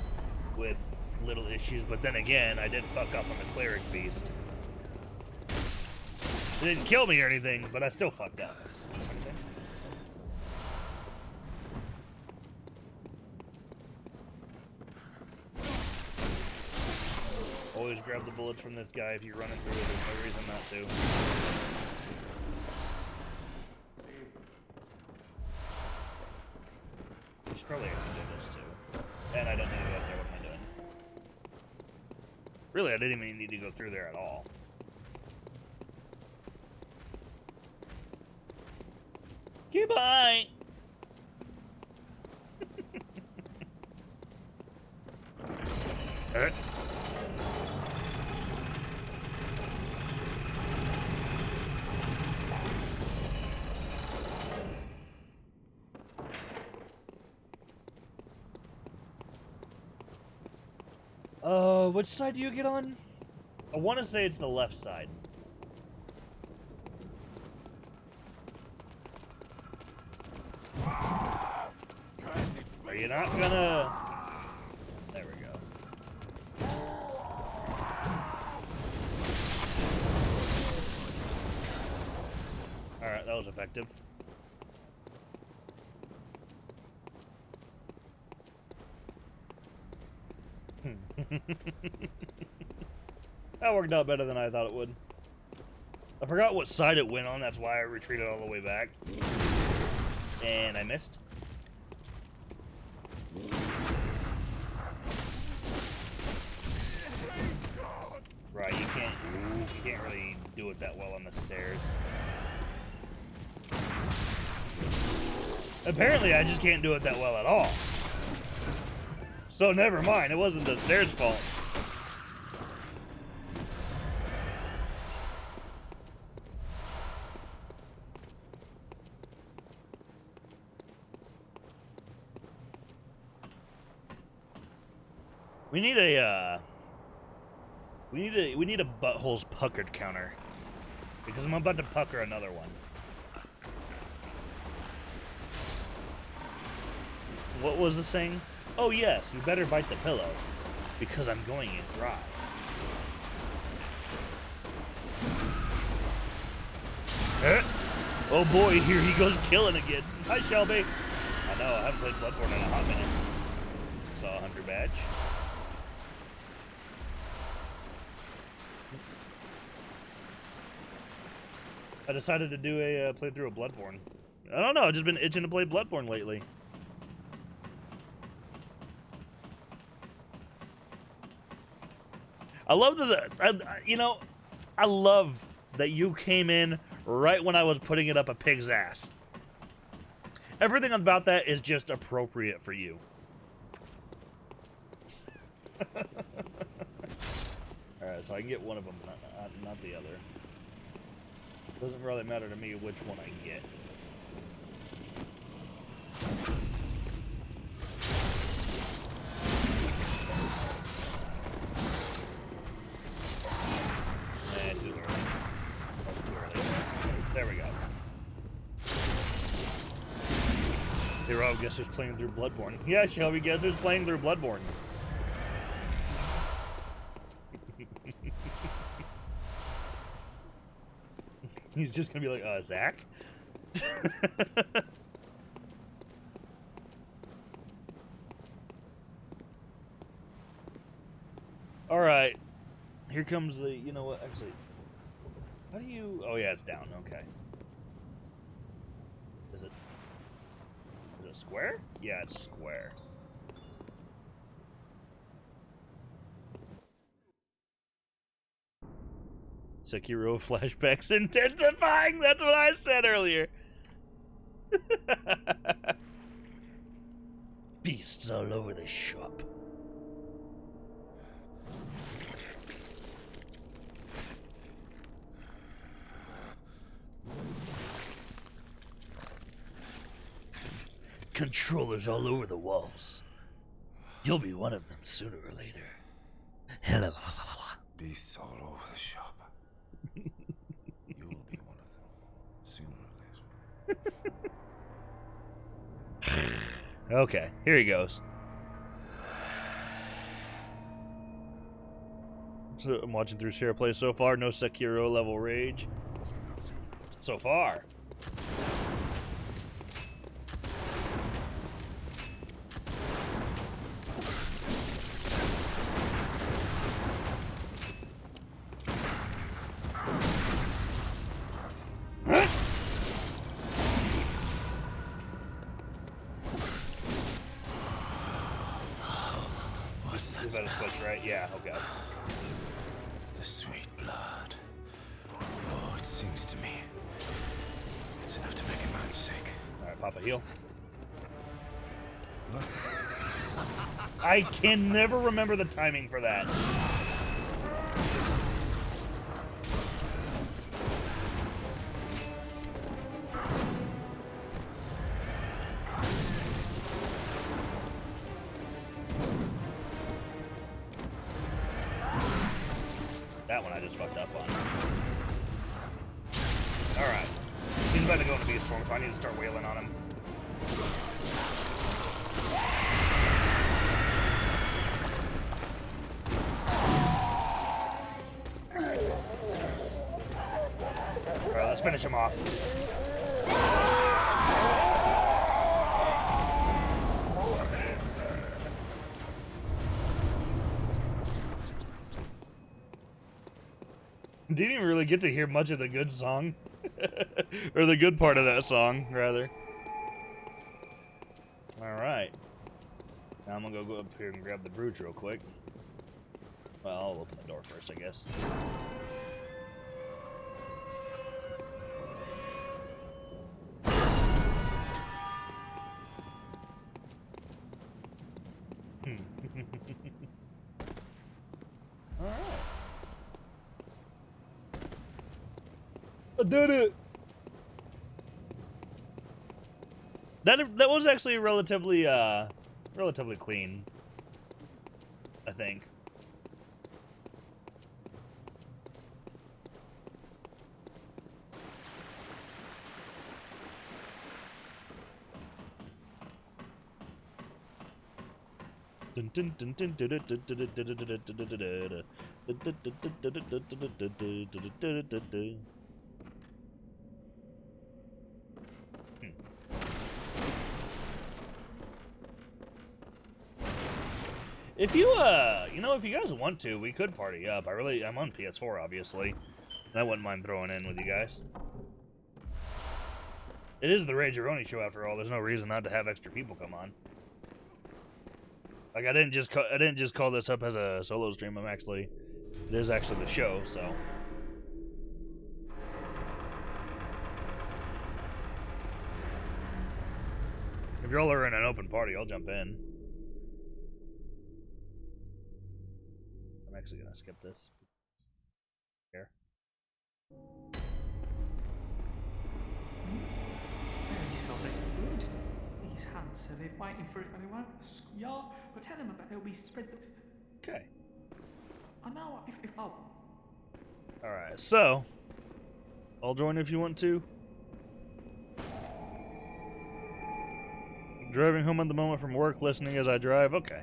Speaker 1: with little issues, but then again, I did fuck up on the Cleric Beast. It didn't kill me or anything, but I still fucked up. Always grab the bullets from this guy if you're running through it. There's no reason not to. I should probably actually do this too. And I don't need to go up there. What am I doing? Really, I didn't even need to go through there at all. Goodbye! Which side do you get on? I want to say it's the left side. Are you not gonna... There we go. Alright, that was effective. That worked out better than I thought it would. I forgot what side it went on, that's why I retreated all the way back. And I missed. Right, you can't really do it that well on the stairs. Apparently, I just can't do it that well at all. So never mind, it wasn't the stairs' fault. We need a we need a buttholes puckered counter, because I'm about to pucker another one. What was the saying? Oh yes, you better bite the pillow, because I'm going in dry. Oh boy, here he goes killing again. Hi Shelby. I know, I haven't played BloodBorne in a hot minute. Saw a hunter badge. I decided to do a playthrough of BloodBorne. I don't know, I've just been itching to play BloodBorne lately. I love that, you know, I love that you came in right when I was putting it up a pig's ass. Everything about that is just appropriate for you. Alright, so I can get one of them, not the other. Doesn't really matter to me which one I get. Too early. That's too early. There we go. Hero, guess who's playing through BloodBorne? Yeah, Shelby, guess who's playing through BloodBorne? He's just gonna be like, Zach? Alright. Here comes the, you know what, actually. How do you, oh yeah, it's down, okay. Is it square? Yeah, it's square. Sekiro flashbacks intensifying. That's what I said earlier. Beasts all over the shop. Controllers all over the walls. You'll be one of them sooner or later.
Speaker 4: Beasts all over the shop. You will be one of them, sooner or later.
Speaker 1: Okay, here he goes. So I'm watching through share play so far. No Sekiro level rage. So far. You better switch, right? Yeah, okay.
Speaker 4: The sweet blood. Oh, it sings to me. It's enough to make a man sick.
Speaker 1: Alright, pop a heal. I can never remember the timing for that. That one I just fucked up on. Alright. He's about to go into beast form, so I need to start wailing on him. Alright, let's finish him off. Didn't even really get to hear much of the good song. Or the good part of that song, rather. Alright. Now I'm gonna go up here and grab the brooch real quick. Well, I'll open the door first, I guess. Alright. I did it! That was actually relatively clean, I think. If you, you know, if you guys want to, we could party up. I'm on PS4, obviously. And I wouldn't mind throwing in with you guys. It is the Rageroni show, after all. There's no reason not to have extra people come on. Like, I didn't just call this up as a solo stream. It is actually the show, so. If y'all are in an open party, I'll jump in. I'm actually gonna skip this. Here.
Speaker 8: Very sorry. Good. These hunts, so they're waiting for it, but they won't. Yeah, but tell them about they'll be spread.
Speaker 1: Okay.
Speaker 8: I know if oh.
Speaker 1: Alright, so I'll join if you want to. Driving home at the moment from work, listening as I drive. Okay.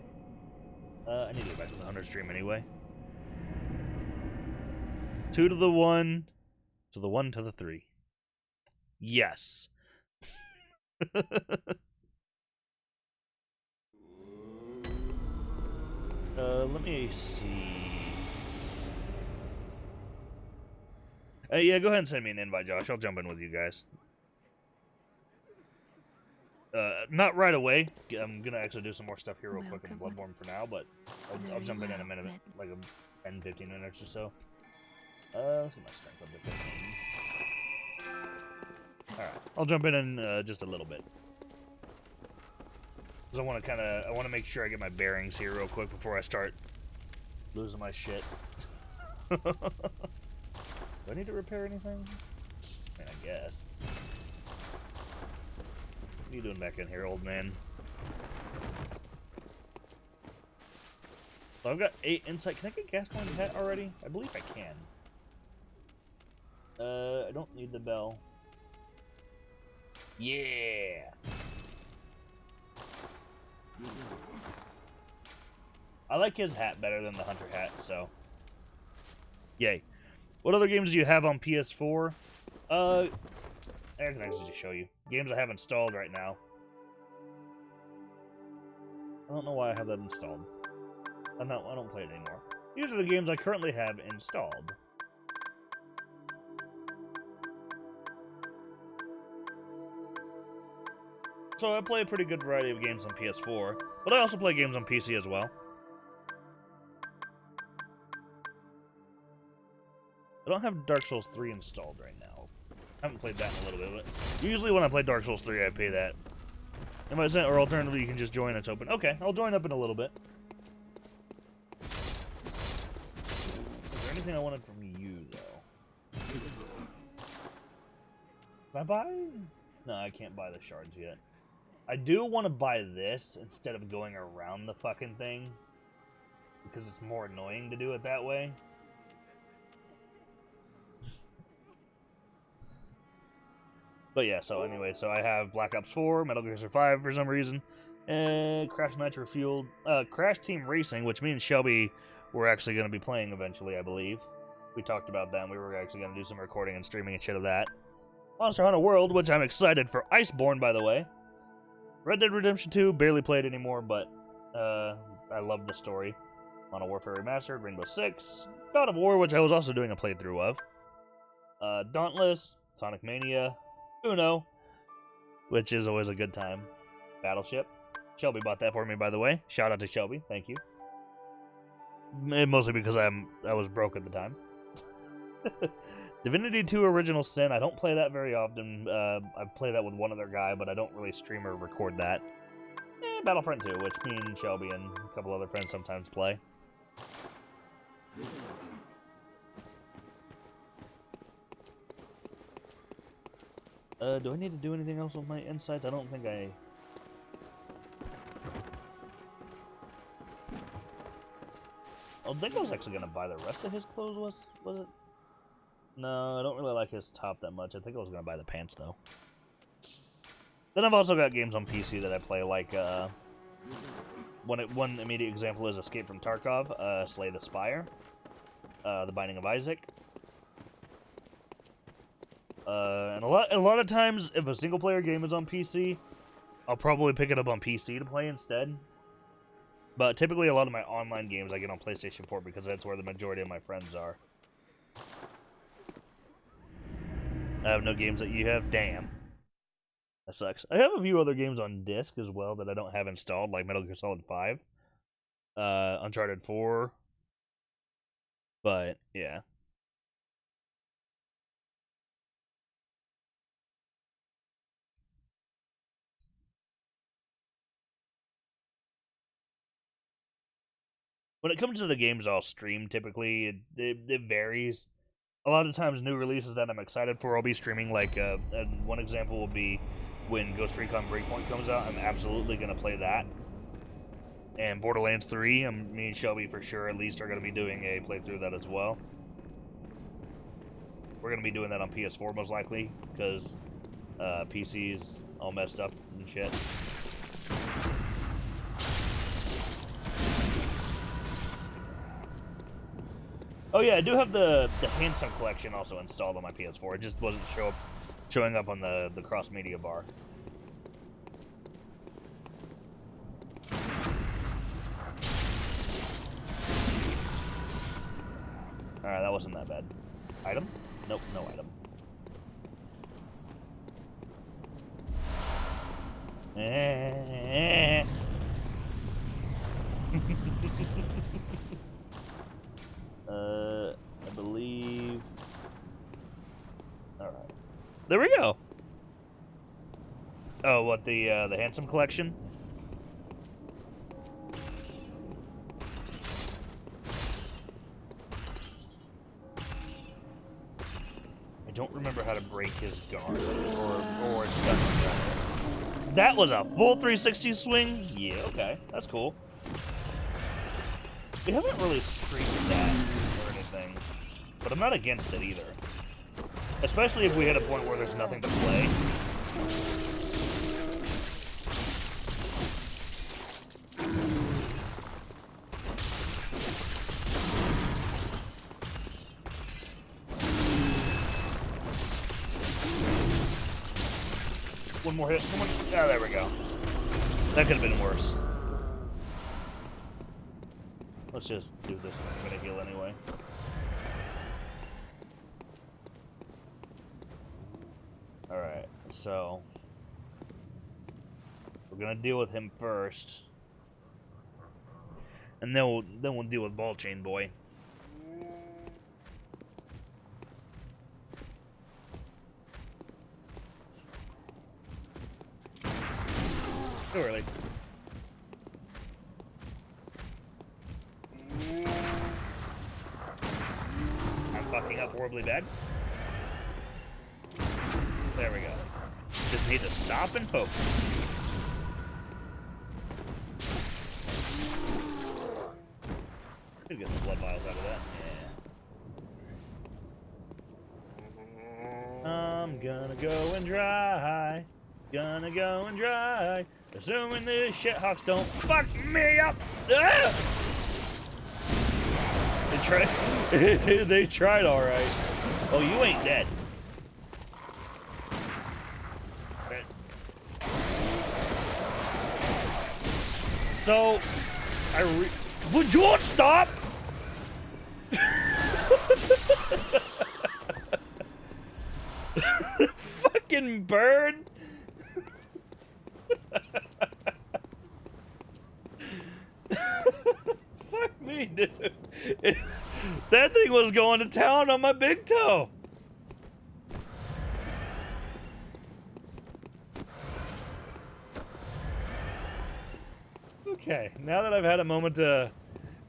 Speaker 1: I need to go back to the Hunter stream anyway. 2 to the 1, to the 1 to the 3. Yes. Let me see. Yeah, go ahead and send me an invite, Josh. I'll jump in with you guys. Not right away. I'm gonna actually do some more stuff here real quick in BloodBorne for now, but I'll jump in a minute, like a 10-15 minutes or so. Let's get my strength up to 15. Alright, I'll jump in just a little bit. Because I want to make sure I get my bearings here real quick before I start losing my shit. Do I need to repair anything? I mean, I guess. What are you doing back in here, old man? So I've got 8 insight. Can I get gas going hat already? I believe I can. I don't need the bell. Yeah! I like his hat better than the Hunter hat, so. Yay. What other games do you have on PS4? I can actually just show you. Games I have installed right now. I don't know why I have that installed. I don't play it anymore. These are the games I currently have installed. So I play a pretty good variety of games on PS4, but I also play games on PC as well. I don't have Dark Souls 3 installed right now. I haven't played that in a little bit, but usually when I play Dark Souls 3, I pay that. Or alternatively, you can just join, it's open. Okay, I'll join up in a little bit. Is there anything I wanted from you, though? Can I buy? No, I can't buy the shards yet. I do want to buy this instead of going around the fucking thing, because it's more annoying to do it that way. But yeah, so anyway, so I have Black Ops 4, Metal Gear Solid 5 for some reason, Crash Nitro Fueled, Crash Team Racing, which me and Shelby were actually going to be playing eventually, I believe. We talked about that, and we were actually going to do some recording and streaming and shit of that. Monster Hunter World, which I'm excited for. Iceborne, by the way. Red Dead Redemption 2, barely played anymore, but I love the story. Modern Warfare Remastered, Rainbow Six, God of War, which I was also doing a playthrough of. Dauntless, Sonic Mania, Uno, which is always a good time. Battleship. Shelby bought that for me, by the way. Shout out to Shelby. Thank you. Mostly because I was broke at the time. Divinity 2 Original Sin, I don't play that very often. I play that with one other guy, but I don't really stream or record that. Battlefront 2, which me and Shelby and a couple other friends sometimes play. Do I need to do anything else with my insights? I don't think I... I think I was actually going to buy the rest of his clothes, was it? No, I don't really like his top that much. I think I was going to buy the pants, though. Then I've also got games on PC that I play, like, one immediate example is Escape from Tarkov, Slay the Spire, The Binding of Isaac. And a lot of times, if a single-player game is on PC, I'll probably pick it up on PC to play instead. But typically, a lot of my online games I get on PlayStation 4 because that's where the majority of my friends are. I have no games that you have? Damn. That sucks. I have a few other games on disc as well that I don't have installed, like Metal Gear Solid 5, Uncharted 4, but, yeah. When it comes to the games I'll stream, typically, it varies. A lot of times, new releases that I'm excited for, I'll be streaming, like, and one example will be when Ghost Recon Breakpoint comes out. I'm absolutely going to play that. And Borderlands 3, me and Shelby for sure at least are going to be doing a playthrough of that as well. We're going to be doing that on PS4 most likely, because PC's all messed up and shit. Oh yeah, I do have the Handsome Collection also installed on my PS4. It just wasn't showing up on the cross-media bar. Alright, that wasn't that bad. Item? Nope, no item. I believe... Alright. There we go! Oh, what, the Handsome Collection? I don't remember how to break his guard, or stuff like that. That was a full 360 swing? Yeah, okay. That's cool. We haven't really streamed that or anything, but I'm not against it either. Especially if we hit a point where there's nothing to play. One more hit. Come on. Ah, there we go. That could have been worse. Let's just do this since I'm gonna heal anyway. Alright, so we're gonna deal with him first. And then we'll deal with Ball Chain Boy. Too early. I'm fucking up horribly bad. There we go. Just need to stop and focus. Could get some blood vials out of that. Yeah. I'm gonna go and dry. Gonna go and dry. Assuming the shithawks don't fuck me up. Ah! They tried all right. Oh, you ain't dead. So, would you stop? Fucking bird. Fuck me. me, dude. That thing was going to town on my big toe. Okay, now that I've had a moment to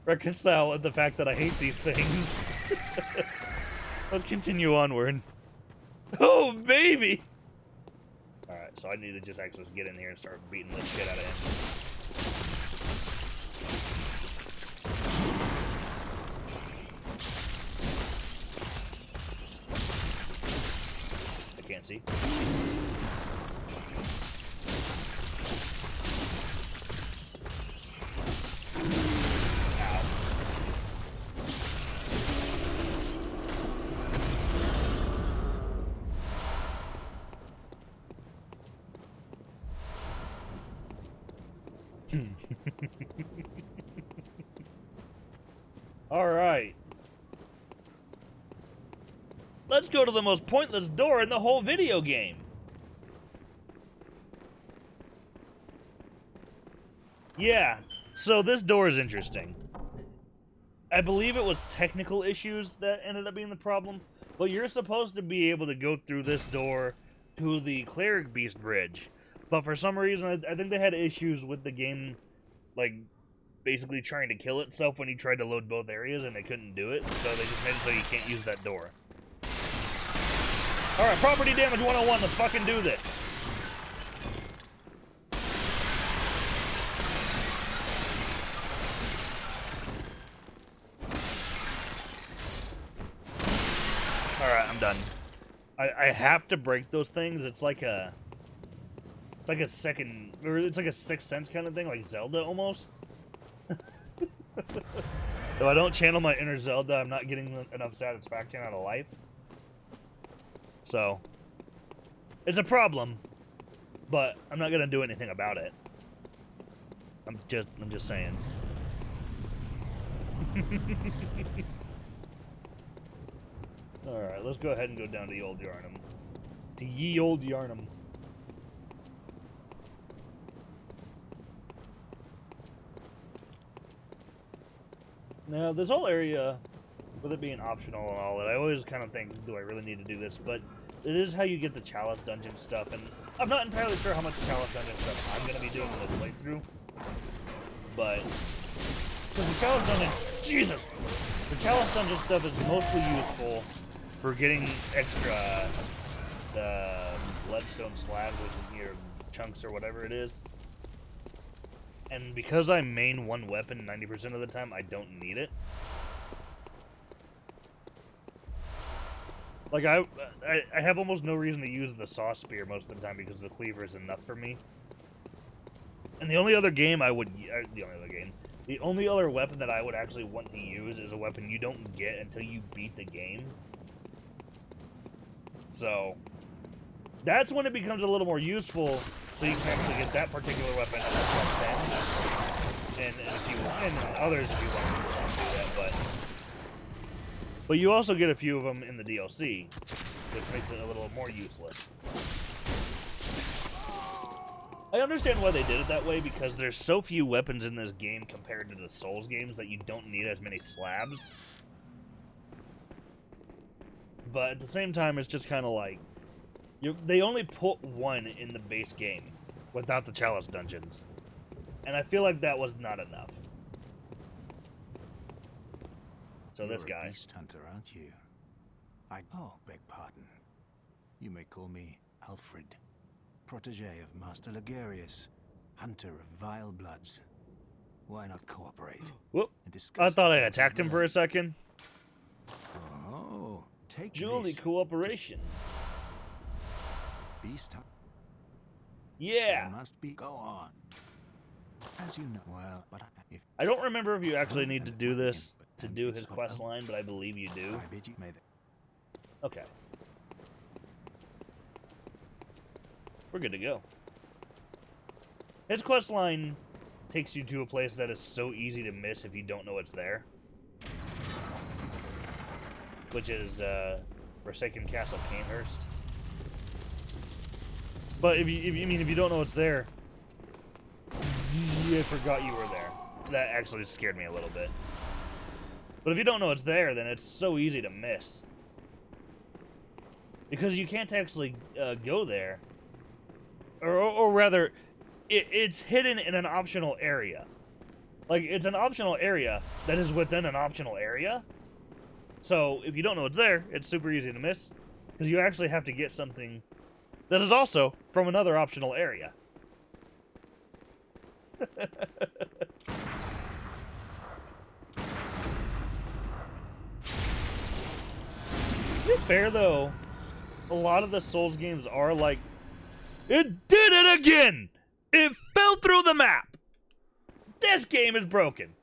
Speaker 1: reconcile with the fact that I hate these things, let's continue onward. Oh, baby! Alright, so I need to just actually get in here and start beating the shit out of him. I can't see. Alright. Let's go to the most pointless door in the whole video game. Yeah, so this door is interesting. I believe it was technical issues that ended up being the problem, but you're supposed to be able to go through this door to the Cleric Beast Bridge. But for some reason, I think they had issues with the game, like, basically trying to kill itself when you tried to load both areas, and they couldn't do it, so they just made it so you can't use that door. Alright, property damage 101, let's fucking do this. Alright, I'm done. I have to break those things. It's like a second, or it's like a Sixth Sense kind of thing, like Zelda almost. If I don't channel my inner Zelda, I'm not getting enough satisfaction out of life. So, it's a problem, but I'm not gonna do anything about it. I'm just saying. Alright, let's go ahead and go down to the old Yarnum. To ye old Yarnum. Now, this whole area, with it being optional and all that, I always kind of think, do I really need to do this? But it is how you get the Chalice Dungeon stuff, and I'm not entirely sure how much Chalice Dungeon stuff I'm going to be doing in this playthrough. But, because the Chalice Dungeon, Jesus! The Chalice Dungeon stuff is mostly useful for getting extra bloodstone slabs, which is your chunks or whatever it is. And because I main one weapon 90% of the time, I don't need it. Like, I have almost no reason to use the Saw Spear most of the time because the Cleaver is enough for me. And the only other game I would... The only other weapon that I would actually want to use is a weapon you don't get until you beat the game. So, that's when it becomes a little more useful, so you can actually get that particular weapon at +10. And if you want, and others if you want to do that, but you also get a few of them in the DLC, which makes it a little more useless. I understand why they did it that way, because there's so few weapons in this game compared to the Souls games that you don't need as many slabs. But at the same time, it's just kind of like, they only put one in the base game without the Chalice Dungeons. And I feel like that was not enough. So this guy.
Speaker 4: You're a beast hunter, aren't you? Oh, beg pardon. You may call me Alfred, protege of Master Ligurius, hunter of vile bloods. Why not cooperate?
Speaker 1: Whoop! I thought I attacked him for a second.
Speaker 4: Oh, take
Speaker 1: Julie,
Speaker 4: this.
Speaker 1: cooperation.
Speaker 4: Beast hunter.
Speaker 1: Yeah.
Speaker 4: There must be. Go on. As you know, well, but if
Speaker 1: I don't remember if you actually need to do this to do his quest line, but I believe you do.
Speaker 4: I bid you may.
Speaker 1: Okay. We're good to go. His quest line takes you to a place that is so easy to miss if you don't know it's there. Which is, Forsaken Castle Canehurst. But if you don't know it's there, I forgot you were there. That actually scared me a little bit. But if you don't know it's there, then it's so easy to miss. Because you can't actually go there. Or rather, it's hidden in an optional area. Like, it's an optional area that is within an optional area. So, if you don't know it's there, it's super easy to miss. Because you actually have to get something that is also from another optional area. To be fair, though, a lot of the Souls games are like, it did it again! It fell through the map! This game is broken!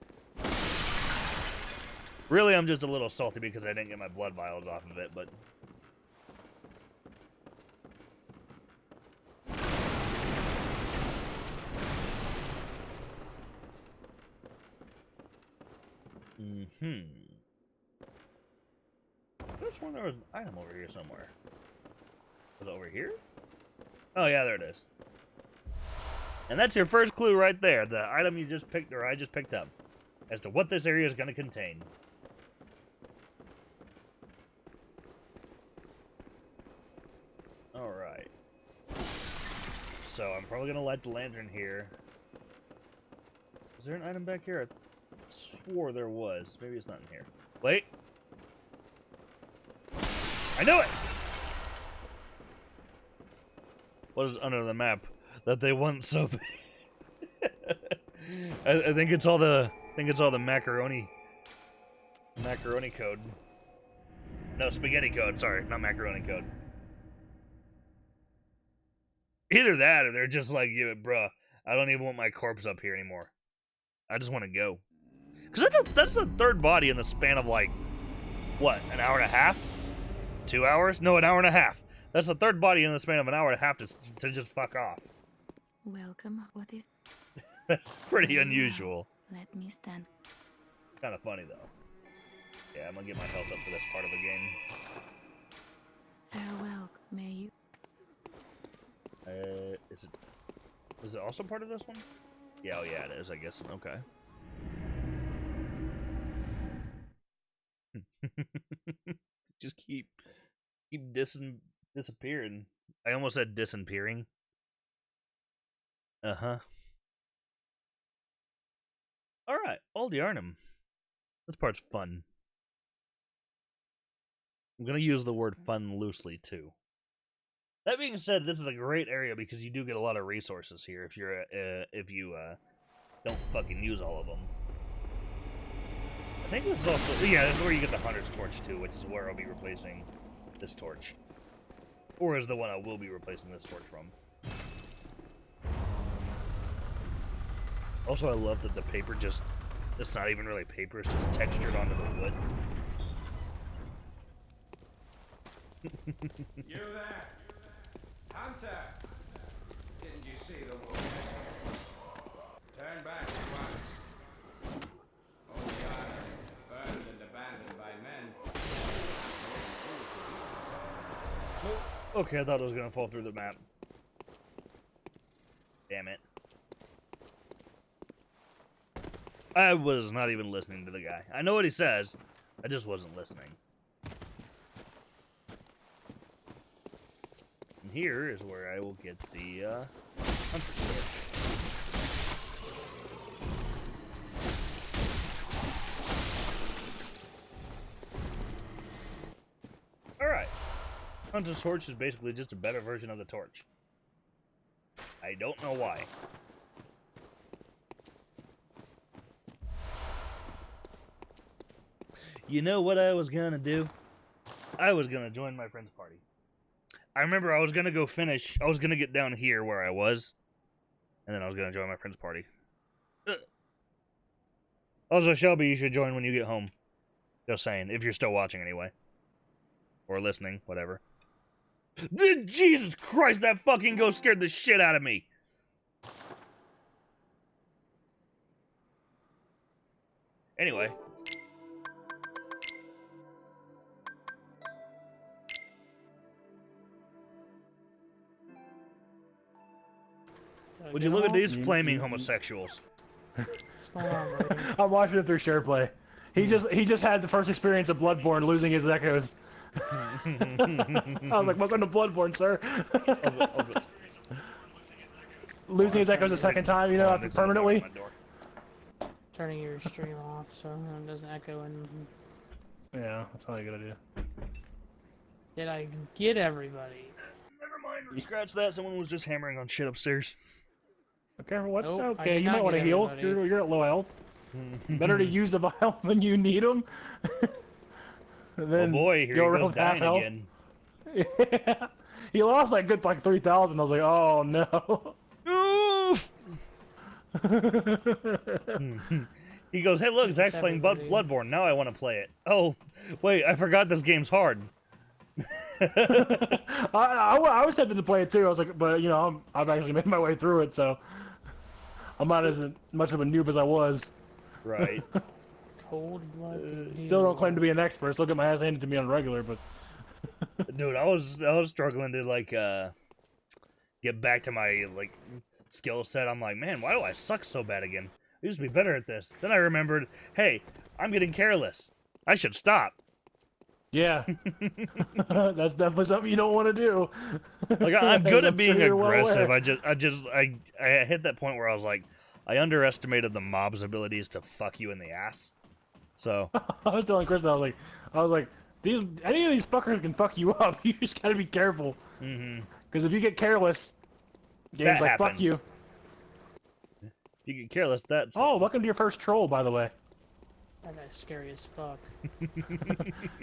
Speaker 1: Really, I'm just a little salty because I didn't get my blood vials off of it, but... I just wonder there was an item over here somewhere. Was it over here? Oh yeah, there it is. And that's your first clue right there. The item you just picked, or I just picked up, as to what this area is going to contain. Alright. So I'm probably going to light the lantern here. Is there an item back here? I swore there was. Maybe it's not in here. Wait. I know it! What is under the map that they want so big? I think it's all the macaroni code. No, spaghetti code. Sorry, not macaroni code. Either that, or they're just like, yeah, bruh, I don't even want my corpse up here anymore. I just want to go. Because that's the third body in the span of, like, what, an hour and a half? 2 hours? No, an hour and a half. That's the third body in the span of an hour and a half to just fuck off.
Speaker 3: Welcome. What is...
Speaker 1: That's pretty unusual.
Speaker 3: Let me stand.
Speaker 1: Kind of funny, though. Yeah, I'm gonna get my health up for this part of the game.
Speaker 3: Farewell. May you...
Speaker 1: Is it also part of this one? Yeah, oh yeah, it is, I guess. Okay. Just keep disappearing. I almost said disappearing. Uh-huh. Alright, Old Yarnum. This part's fun. I'm gonna use the word fun loosely, too. That being said, this is a great area because you do get a lot of resources here if you don't fucking use all of them. I think this is also... Yeah, this is where you get the Hunter's Torch, too, which is where I'll be replacing this torch. Or is the one I will be replacing this torch from. Also, I love that the paper just... It's not even really paper, it's just textured onto the wood.
Speaker 9: You there! Hunter! Didn't you see the wolf? Turn back at once. Old Yarnum, burned and abandoned by men.
Speaker 1: Okay, I thought it was gonna fall through the map. Damn it. I was not even listening to the guy. I know what he says, I just wasn't listening. And here is where I will get the, Hunter's Torch. Alright. Hunter's Torch is basically just a better version of the torch. I don't know why. You know what I was gonna do? I was gonna join my friend's party. I remember I was gonna go finish. I was gonna get down here where I was, and then I was gonna join my friend's party. Also, Shelby, you should join when you get home. Just saying, if you're still watching anyway. Or listening, whatever. Jesus Christ, that fucking ghost scared the shit out of me! Anyway. Would you look at these flaming homosexuals?
Speaker 10: I'm watching it through SharePlay. He just had the first experience of Bloodborne, losing his echoes. I was like, "Welcome to Bloodborne, sir." Losing his echoes a second time, you know, permanently.
Speaker 11: Turning your stream off so it doesn't echo and.
Speaker 10: Yeah, that's probably a good idea.
Speaker 11: Did I get everybody?
Speaker 1: Never mind. Scratch that. Someone was just hammering on shit upstairs.
Speaker 10: Okay, what?
Speaker 11: Nope,
Speaker 10: Okay, you might want to heal. You're at low health. Better to use the vial when you need them.
Speaker 1: Oh boy, here he goes dying again.
Speaker 10: Yeah. He lost like good like 3,000. I was like, oh no.
Speaker 1: Oof. He goes, hey look, Zach's playing Bloodborne. Now I want to play it. Oh, wait, I forgot this game's hard.
Speaker 10: I was tempted to play it too. I was like, but you know, I've actually made my way through it, so I'm not as much of a noob as I was.
Speaker 1: Right.
Speaker 11: Cold blood.
Speaker 10: Still don't claim to be an expert. Still get my ass handed to me on regular, but.
Speaker 1: Dude, I was struggling to like get back to my like skill set. I'm like, man, why do I suck so bad again? I used to be better at this. Then I remembered, hey, I'm getting careless. I should stop.
Speaker 10: Yeah, that's definitely something you don't want to do.
Speaker 1: Like I'm good at being aggressive. I hit that point where I was like, I underestimated the mob's abilities to fuck you in the ass. So
Speaker 10: I was telling Chris, I was like, any of these fuckers can fuck you up. You just gotta be careful. Because if you get careless, games like fuck you.
Speaker 1: If you get careless, that's.
Speaker 10: Oh, welcome to your first troll, by the way.
Speaker 11: That guy's scary as fuck.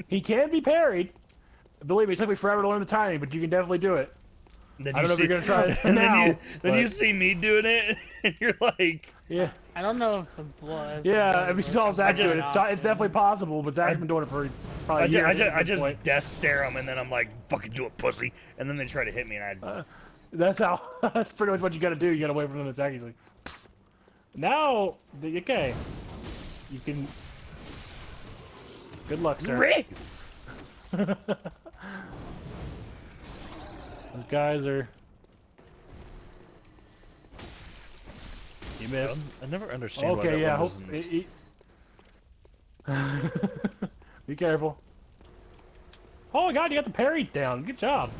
Speaker 10: He can be parried. Believe me, it took me forever to learn the timing, but you can definitely do it.
Speaker 1: Then
Speaker 10: I don't know if you're gonna try it now.
Speaker 1: Then you see me doing it, and you're like,
Speaker 10: yeah.
Speaker 11: I don't know if the blood.
Speaker 10: Yeah, if you saw Zach do it, it's definitely possible. But Zach's been doing it for probably a year.
Speaker 1: I just death stare them, and then I'm like, "Fucking do it, pussy!" And then they try to hit me, and I just.
Speaker 10: That's pretty much what you gotta do. You gotta wait for them to attack. He's like, now, okay, you can. Good luck, sir. Those guys are. You missed.
Speaker 1: I never understand.
Speaker 10: Okay,
Speaker 1: why
Speaker 10: yeah.
Speaker 1: that
Speaker 10: Be careful. Oh my God, you got the parry down. Good job.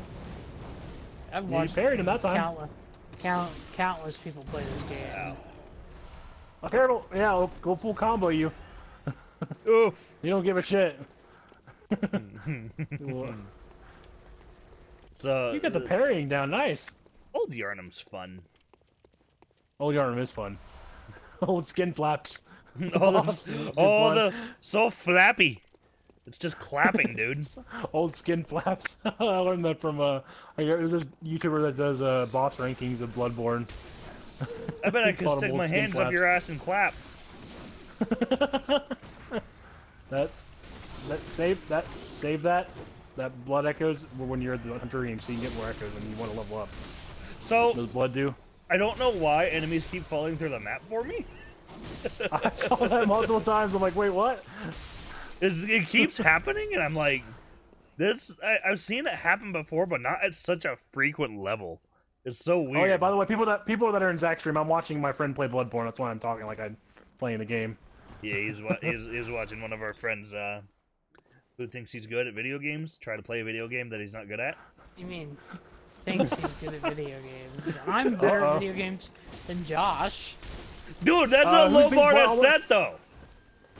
Speaker 11: I've
Speaker 10: You
Speaker 11: watched
Speaker 10: parried him that time.
Speaker 11: Countless people play this game.
Speaker 1: Wow.
Speaker 10: Oh, careful. Yeah, we'll go full combo you.
Speaker 1: Oof.
Speaker 10: You don't give a shit.
Speaker 1: So
Speaker 10: you got the parrying down, nice.
Speaker 1: Old Yarnum's fun.
Speaker 10: Old Yarnum is fun. Old skin flaps.
Speaker 1: The so flappy. It's just clapping, dude.
Speaker 10: Old skin flaps. I learned that from there's this YouTuber that does boss rankings of Bloodborne.
Speaker 1: I bet I could stick my hands up your ass and clap.
Speaker 10: Save that blood echoes when you're at the hunter game, so you can get more echoes when you want to level up.
Speaker 1: So
Speaker 10: does blood do?
Speaker 1: I don't know why enemies keep falling through the map for me.
Speaker 10: I saw that multiple times. I'm like, wait, what?
Speaker 1: It keeps happening, and I'm like, this. I've seen it happen before, but not at such a frequent level. It's so weird.
Speaker 10: Oh yeah. By the way, people that are in Zach's stream, I'm watching my friend play Bloodborne. That's why I'm talking like I'm playing the game.
Speaker 1: Yeah, he's watching one of our friends who thinks he's good at video games try to play a video game that he's not good at.
Speaker 11: You mean thinks he's good at video games? I'm better at video games than Josh.
Speaker 1: Dude, that's a low bar to set, though.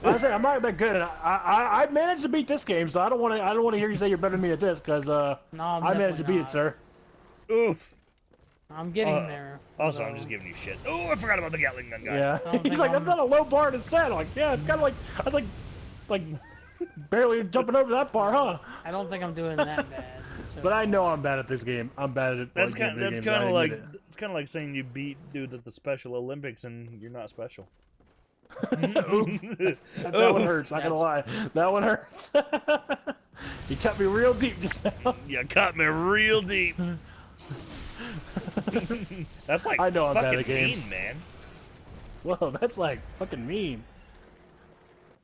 Speaker 10: I'm not that good. I managed to beat this game, so I don't want to hear you say you're better than me at this, because I managed to beat it, sir.
Speaker 1: Oof.
Speaker 11: I'm getting there.
Speaker 1: Also, I'm just giving you shit. Oh, I forgot about the Gatling gun guy.
Speaker 10: Yeah. He's like, that's not a low bar to set. I'm like, yeah, it's kind of like, I was like barely jumping over that bar, huh?
Speaker 11: I don't think I'm doing that bad. So.
Speaker 10: But I know I'm bad at this game. I'm bad at it.
Speaker 1: That's kind of like saying you beat dudes at the Special Olympics and you're not special.
Speaker 10: That one hurts. Not gonna lie, that one hurts. You cut me real deep just now.
Speaker 1: You cut me real deep. That's like
Speaker 10: I know I'm bad at
Speaker 1: fucking
Speaker 10: games.
Speaker 1: mean, man.
Speaker 10: Whoa, that's like fucking mean.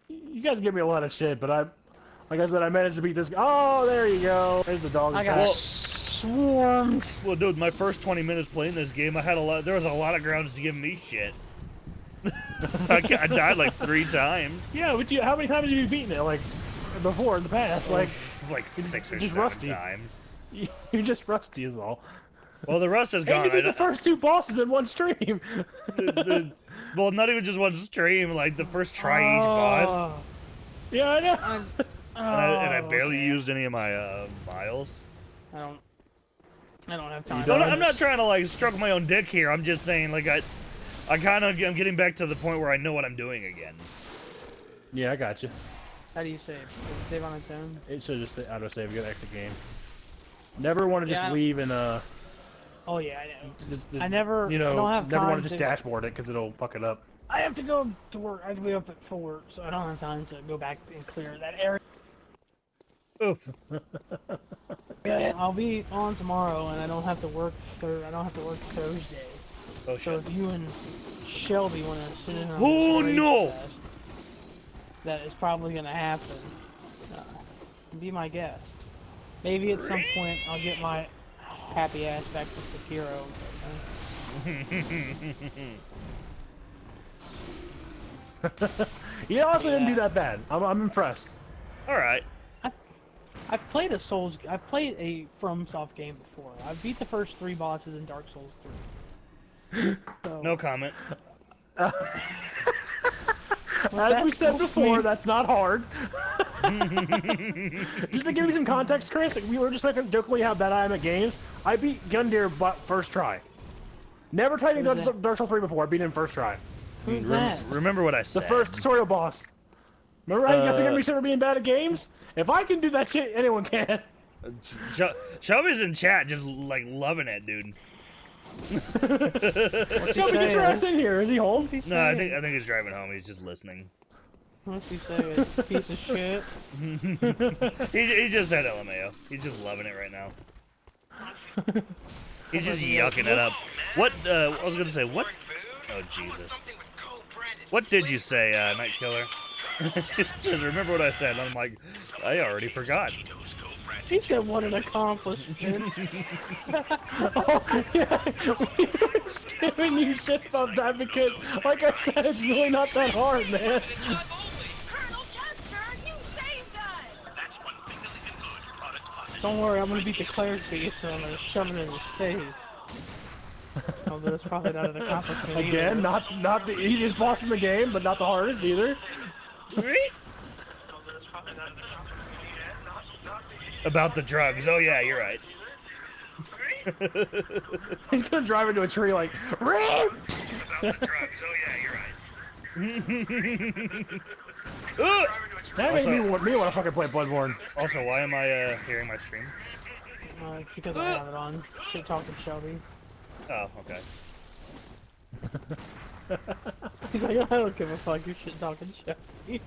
Speaker 10: You guys give me a lot of shit, but like I said, I managed to beat this. Oh, there you go. There's the dog.
Speaker 11: I got swarmed.
Speaker 1: Well, dude, my first 20 minutes playing this game, there was a lot of grounds to give me shit. I died like 3 times.
Speaker 10: Yeah, but how many times have you beaten it? Like before in the past? Like
Speaker 1: 6 or
Speaker 10: just
Speaker 1: 7
Speaker 10: rusty.
Speaker 1: times.
Speaker 10: You're just rusty is all.
Speaker 1: Well, the rust is
Speaker 10: And
Speaker 1: gone.
Speaker 10: you beat the first 2 bosses in one stream.
Speaker 1: Well, not even just one stream. Like the first try each boss.
Speaker 10: Yeah, I know.
Speaker 1: And I barely used any of my vials.
Speaker 11: I don't have time.
Speaker 1: No, I'm not trying to like stroke my own dick here. I'm just saying, like I'm getting back to the point where I know what I'm doing again.
Speaker 10: Yeah, I got you.
Speaker 11: How do you save? Does it save on its own?
Speaker 10: It should just say autosave. Get exit game. Never want to just leave and
Speaker 11: Oh yeah, I know.
Speaker 10: Just,
Speaker 11: I never.
Speaker 10: You know,
Speaker 11: I don't have
Speaker 10: never
Speaker 11: time
Speaker 10: want to just dashboard it because it'll fuck it up.
Speaker 11: I have to go to work. I have to be up at 4, so I don't have time to go back and clear that area.
Speaker 1: Oof.
Speaker 11: Yeah, I'll be on tomorrow, and I don't have to work. I don't have to work Thursday.
Speaker 1: Oh shit.
Speaker 11: So if you and Shelby want to sit in on
Speaker 1: Oh
Speaker 11: the
Speaker 1: no!
Speaker 11: fest, that is probably gonna happen. Be my guest. Maybe at some point I'll get my happy ass back to Sekiro.
Speaker 10: You also didn't do that bad. I'm impressed.
Speaker 1: All right.
Speaker 11: I've played a FromSoft game before. I've beat the first 3 bosses in Dark Souls 3. So.
Speaker 1: No comment.
Speaker 10: As we said before, that's not hard. Just to give you some context, Chris, we were just making jokingly how bad I am at games. I beat Gundyr first try. Never tried Dark Souls 3 before. I beat him first try.
Speaker 11: Who's that?
Speaker 1: Remember what I said.
Speaker 10: The first tutorial boss. Remember how you guys are gonna be sure being bad at games? If I can do that shit, anyone can.
Speaker 1: Shelby's in chat, just like loving it, dude.
Speaker 10: Shelby, get your ass in here. Is he home?
Speaker 1: No, I think he's driving home. He's just listening.
Speaker 11: What's he saying? Piece of shit.
Speaker 1: he just said LMAO. He's just loving it right now. He's just yucking it up. What? I was gonna say what? Oh Jesus! What did you say, Night Killer? It says, "Remember what I said?" And I'm like, I already forgot.
Speaker 11: He said what an accomplishment.
Speaker 10: Oh, yeah. We were just giving you shit about that because, like I said, it's really not that hard, man.
Speaker 11: Don't worry, I'm gonna beat the cleric beast and I'm gonna shove it in his face. Although it's probably not an accomplishment
Speaker 10: Again,
Speaker 11: either.
Speaker 10: not the easiest boss in the game, but not the hardest either.
Speaker 1: About the drugs. Oh yeah, you're right.
Speaker 10: He's gonna drive into a tree like.
Speaker 1: About the drugs. Oh yeah, you're right.
Speaker 10: That makes me want to fucking play Bloodborne.
Speaker 1: Also, why am I hearing my stream?
Speaker 11: It's because I have it on. Shit talking Shelby.
Speaker 1: Oh, okay.
Speaker 11: He's like, I don't give a fuck, you shit talking Shelby.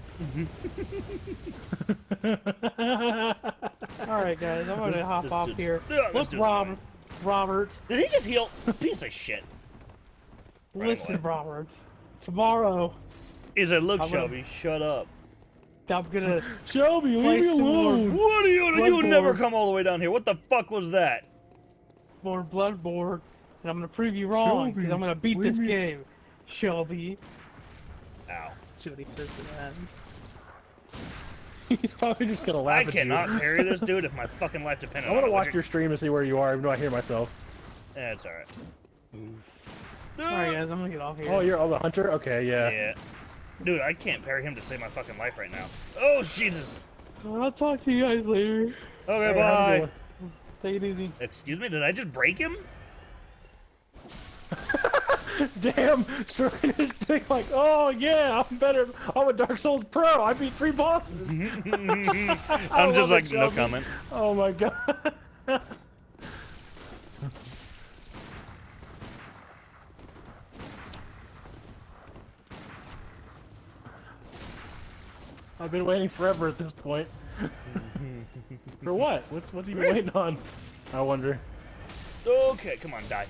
Speaker 11: Alright guys, I'm gonna hop off here. Look, Robert.
Speaker 1: Did he just heal? Piece of shit.
Speaker 11: Listen, Robert. Tomorrow.
Speaker 1: He said, look, Shelby, shut up.
Speaker 11: I'm gonna...
Speaker 10: Shelby, leave me alone.
Speaker 1: What are you doing? You would never come all the way down here. What the fuck was that?
Speaker 11: For BloodBorne. And I'm gonna prove you wrong, because I'm gonna beat this game. Shelby.
Speaker 1: Ow.
Speaker 11: See what he says to that.
Speaker 10: He's probably just gonna laugh at you.
Speaker 1: I cannot parry this dude if my fucking life depended on it.
Speaker 10: I wanna watch your stream and see where you are, even though I hear myself.
Speaker 1: Yeah, it's alright.
Speaker 11: Alright guys, I'm gonna get off here.
Speaker 10: Oh, you're the hunter? Okay, yeah.
Speaker 1: Yeah. Dude, I can't parry him to save my fucking life right now. Oh, Jesus!
Speaker 11: I'll talk to you guys later.
Speaker 1: Okay, bye!
Speaker 11: Take it easy.
Speaker 1: Excuse me, did I just break him?
Speaker 10: Damn, stroking his dick like, oh yeah, I'm better. I'm a Dark Souls pro. I beat 3 bosses.
Speaker 1: I'm just like, no comment.
Speaker 10: Oh my god. I've been waiting forever at this point. For what? What's he been waiting on? I wonder.
Speaker 1: Okay, come on, die.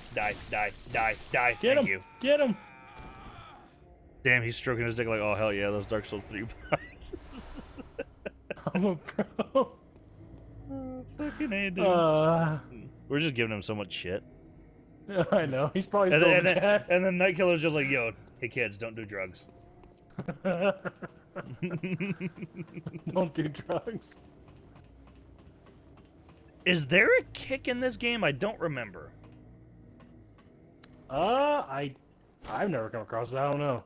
Speaker 10: Get him!
Speaker 1: You.
Speaker 10: Get him!
Speaker 1: Damn, he's stroking his dick like, oh hell yeah, those Dark Souls 3 bosses.
Speaker 10: I'm a pro.
Speaker 1: Oh, fucking A, dude. We're just giving him so much shit.
Speaker 10: I know. He's probably
Speaker 1: And,
Speaker 10: still
Speaker 1: and,
Speaker 10: in
Speaker 1: then,
Speaker 10: chat.
Speaker 1: and then Night Killer's just like, yo, hey kids, don't do drugs.
Speaker 10: Don't do drugs.
Speaker 1: Is there a kick in this game? I don't remember.
Speaker 10: I've never come across it. I don't know.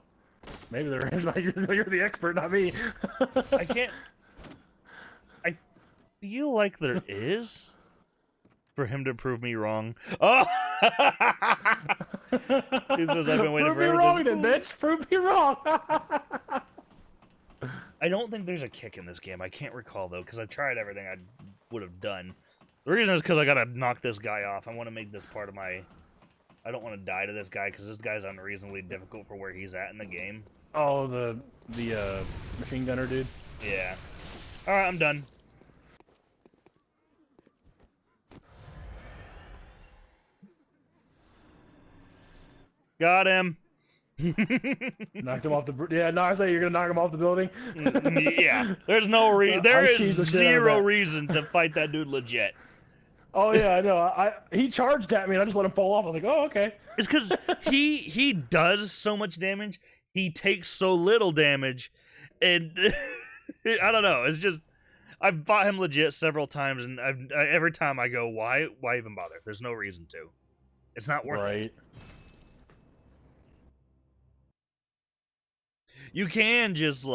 Speaker 10: Maybe there is. You're the expert, not me.
Speaker 1: I can't. I feel like there is. For him to prove me wrong. Oh! He says I've been waiting
Speaker 10: Prove
Speaker 1: forever.
Speaker 10: me wrong, then, bitch. Prove me wrong.
Speaker 1: I don't think there's a kick in this game. I can't recall though, because I tried everything I would have done. The reason is because I gotta knock this guy off. I want to make this part of my. I don't want to die to this guy because this guy's unreasonably difficult for where he's at in the game.
Speaker 10: Oh, the machine gunner dude.
Speaker 1: Yeah. All right, I'm done. Got him.
Speaker 10: Knocked him off the. Yeah, no, I say you're gonna knock him off the building.
Speaker 1: Yeah, there's no reason. There
Speaker 10: I
Speaker 1: is
Speaker 10: cheesed the shit out of
Speaker 1: zero
Speaker 10: that.
Speaker 1: reason to fight that dude legit.
Speaker 10: Oh yeah, I know. He charged at me and I just let him fall off. I was like, oh okay.
Speaker 1: It's because he does so much damage. He takes so little damage, and I don't know. It's just I've fought him legit several times, and every time I go, why even bother? There's no reason to. It's not worth it.
Speaker 10: Right.
Speaker 1: You can just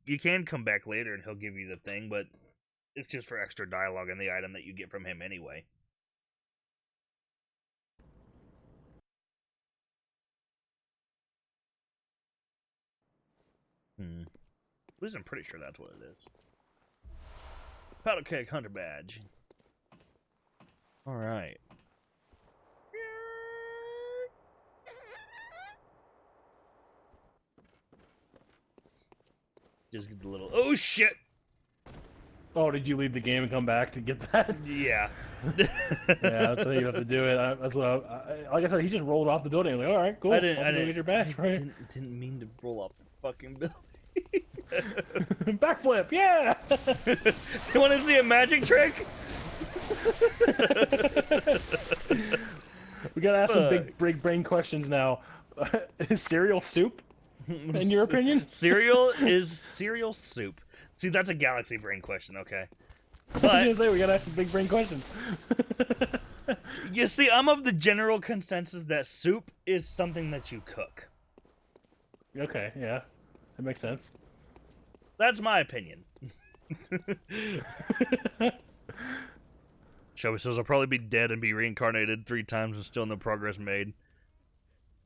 Speaker 1: you can come back later and he'll give you the thing, but it's just for extra dialogue and the item that you get from him anyway. At least I'm pretty sure that's what it is. Powder keg hunter badge. All right. Just get the little. Oh shit!
Speaker 10: Oh, did you leave the game and come back to get that?
Speaker 1: Yeah.
Speaker 10: Yeah, that's how you have to do it. That's what like I said, he just rolled off the building. I was like, all right, cool.
Speaker 1: I didn't
Speaker 10: go get your badge, right?
Speaker 1: Didn't mean to roll off the fucking building.
Speaker 10: Backflip, yeah!
Speaker 1: You want to see a magic trick?
Speaker 10: We gotta ask some big brain questions now. Is cereal soup? In your opinion?
Speaker 1: Cereal is cereal soup. See, that's a galaxy brain question, okay?
Speaker 10: I was
Speaker 1: But
Speaker 10: gonna say, we gotta ask some big brain questions.
Speaker 1: you see, I'm of the general consensus that soup is something that you cook.
Speaker 10: Okay, yeah. That makes sense.
Speaker 1: That's my opinion. Shelby says I'll probably be dead and be reincarnated 3 times and still no progress made.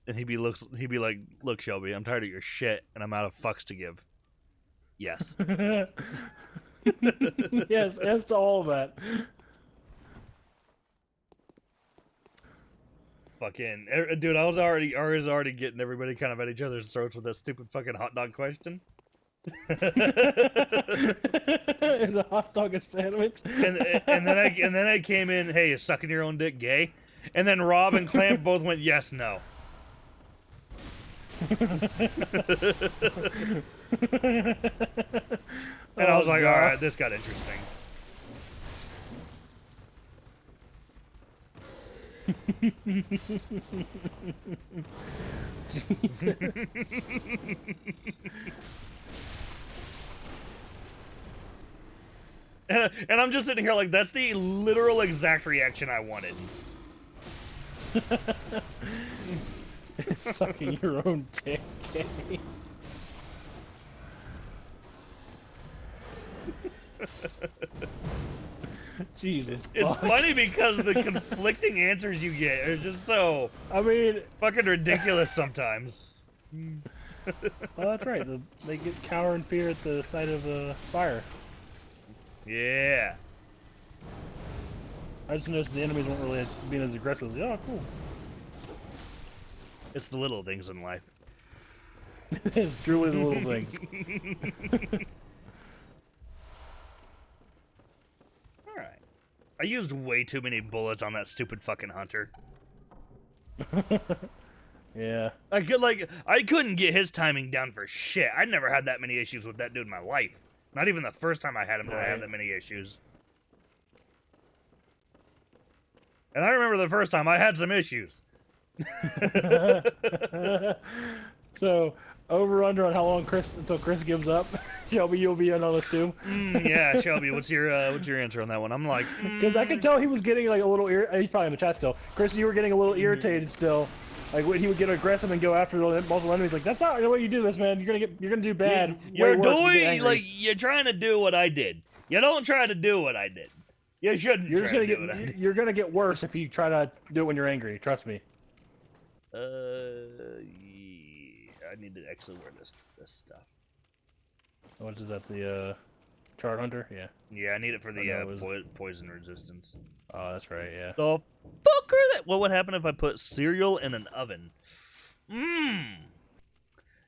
Speaker 1: And he'd be like, look, Shelby, I'm tired of your shit and I'm out of fucks to give. Yes.
Speaker 10: Yes to all of that.
Speaker 1: Fucking dude, I was already getting everybody kind of at each other's throats with that stupid fucking hot dog question.
Speaker 10: Is a hot dog a sandwich?
Speaker 1: and then I came in, hey, is sucking your own dick gay? And then Rob and Clamp both went yes, no. And I was like, all right, this got interesting. And I'm just sitting here like, that's the literal exact reaction I wanted.
Speaker 10: Sucking your own dick. Jesus.
Speaker 1: It's
Speaker 10: fuck.
Speaker 1: funny because the conflicting answers you get are just so,
Speaker 10: I mean,
Speaker 1: fucking ridiculous sometimes.
Speaker 10: well, that's right. They get cower in fear at the sight of fire.
Speaker 1: Yeah.
Speaker 10: I just noticed the enemies weren't really being as aggressive. Oh, cool.
Speaker 1: It's the little things in life.
Speaker 10: It's truly the little things.
Speaker 1: Alright. I used way too many bullets on that stupid fucking hunter.
Speaker 10: Yeah.
Speaker 1: I couldn't get his timing down for shit. I never had that many issues with that dude in my life. Not even the first time I had him did I have that many issues. And I remember the first time I had some issues.
Speaker 10: So, over under on how long until Chris gives up. Shelby, you'll be in on this too.
Speaker 1: Yeah, Shelby, what's your answer on that one? I'm like,
Speaker 10: Because I could tell he was getting like a little he's probably in the chat still. Chris, you were getting a little irritated still. Like when he would get aggressive and go after the multiple enemies. Like that's not the way you do this, man. You're gonna do bad.
Speaker 1: You're doing like you're trying to do what I did. You don't try to do what I did. You shouldn't.
Speaker 10: You're gonna get worse if you try to do it when you're angry. Trust me.
Speaker 1: Yeah, I need to actually wear this stuff.
Speaker 10: What is that? The Chart Hunter? Yeah.
Speaker 1: Yeah, I need it for the poison resistance.
Speaker 10: Oh, that's right. Yeah.
Speaker 1: The fucker that. What would happen if I put cereal in an oven?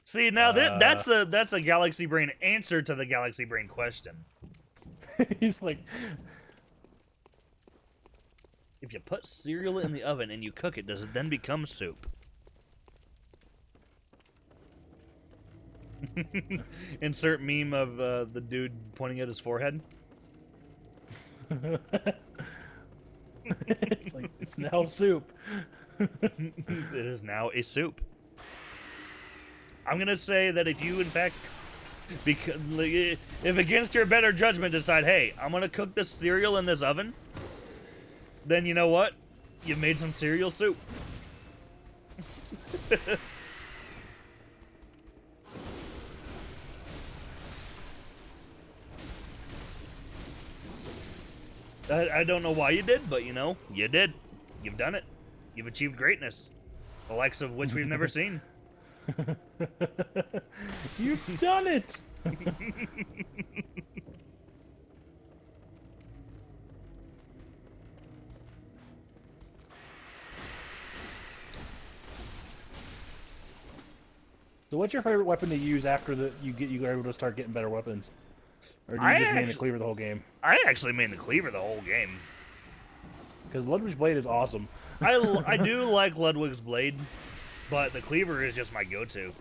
Speaker 1: See, now that's a Galaxy Brain answer to the Galaxy Brain question.
Speaker 10: He's like,
Speaker 1: if you put cereal in the oven and you cook it, does it then become soup? Insert meme of the dude pointing at his forehead.
Speaker 10: It's like, it's now soup.
Speaker 1: It is now a soup. I'm gonna say that if you, in fact, if against your better judgment decide, hey, I'm gonna cook this cereal in this oven, then you know what? You've made some cereal soup. I don't know why you did, but you know, you did. You've done it. You've achieved greatness, the likes of which we've never seen.
Speaker 10: You've done it! So what's your favorite weapon to use after you are able to start getting better weapons? Or do you just main the cleaver the whole game?
Speaker 1: I actually main the cleaver the whole game.
Speaker 10: Because Ludwig's blade is awesome.
Speaker 1: I do like Ludwig's blade, but the cleaver is just my go-to.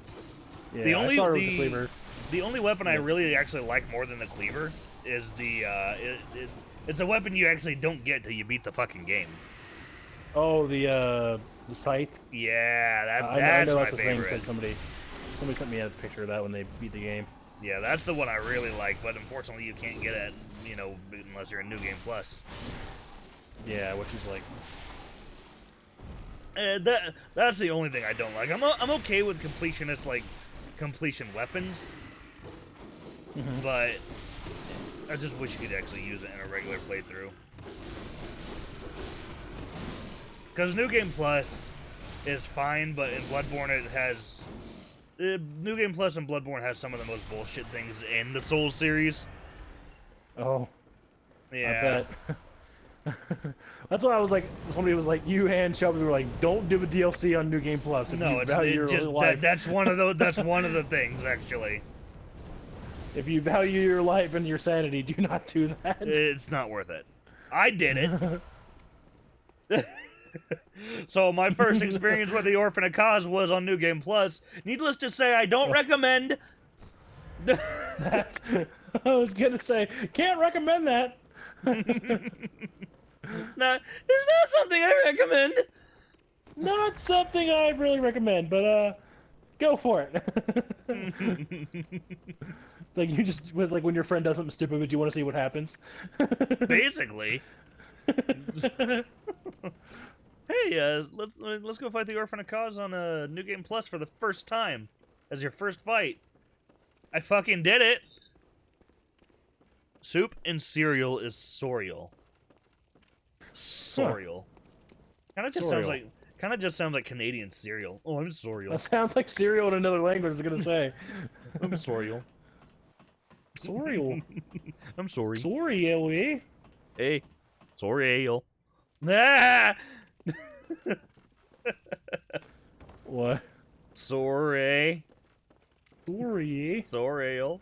Speaker 10: Yeah,
Speaker 1: the only
Speaker 10: I started with the cleaver.
Speaker 1: The only weapon I really actually like more than the cleaver is the it's a weapon you actually don't get till you beat the fucking game.
Speaker 10: Oh, the scythe.
Speaker 1: Yeah, that's
Speaker 10: I know that's
Speaker 1: my
Speaker 10: the
Speaker 1: favorite.
Speaker 10: thing because somebody sent me a picture of that when they beat the game.
Speaker 1: Yeah, that's the one I really like, but unfortunately you can't get it, you know, unless you're in New Game Plus.
Speaker 10: Yeah, which is like
Speaker 1: that's the only thing I don't like. I'm okay with completionists like completion weapons, but I just wish you could actually use it in a regular playthrough. Because New Game Plus is fine, but in Bloodborne it has New Game Plus and Bloodborne has some of the most bullshit things in the Souls series.
Speaker 10: Oh,
Speaker 1: yeah.
Speaker 10: I bet. That's why I was like, somebody was like, you and Shelby were like, don't do a DLC on New Game Plus.
Speaker 1: No, that's one of those. That's one of the things actually.
Speaker 10: If you value your life and your sanity, do not do that.
Speaker 1: It's not worth it. I did it. So my first experience with the Orphan of Kaz was on New Game Plus. Needless to say, I don't recommend.
Speaker 10: I was gonna say, can't recommend that.
Speaker 1: It's not something I recommend.
Speaker 10: Not something I really recommend, but go for it. It's like you just was like when your friend does something stupid, but you want to see what happens.
Speaker 1: Basically. Hey, let's go fight the Orphan of Kaz on a New Game Plus for the first time as your first fight. I fucking did it. Soup and cereal is sorial. Sorial. Kind of just sounds like Canadian cereal. Oh, I'm sorial.
Speaker 10: That sounds like cereal in another language. I was gonna say.
Speaker 1: I'm sorial.
Speaker 10: Sorial.
Speaker 1: I'm sorry.
Speaker 10: Sorial, eh?
Speaker 1: Hey, sorial. Ah!
Speaker 10: What?
Speaker 1: Sorry.
Speaker 10: Sorry.
Speaker 1: Sorial.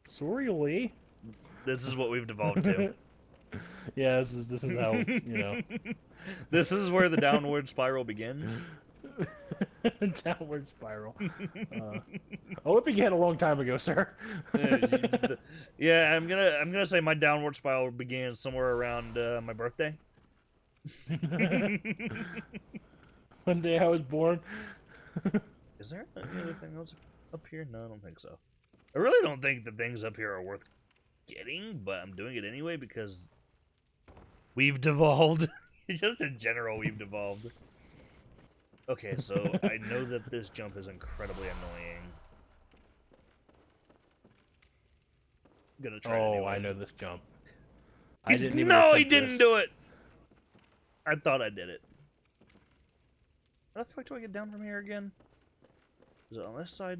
Speaker 10: Sorial, eh?
Speaker 1: This is what we've devolved to.
Speaker 10: Yeah, this is how, you know.
Speaker 1: This is where the downward spiral begins.
Speaker 10: Downward spiral. Oh, it began a long time ago, sir.
Speaker 1: Yeah, I'm gonna say my downward spiral began somewhere around my birthday.
Speaker 10: One day I was born.
Speaker 1: Is there any other thing else up here? No, I don't think so. I really don't think the things up here are worth getting, but I'm doing it anyway because we've devolved. Just in general, we've devolved. Okay, so I know that this jump is incredibly annoying. I'm gonna try it anyway.
Speaker 10: I know this jump.
Speaker 1: He didn't do it! I thought I did it. How the fuck do I get down from here again? Is it on this side?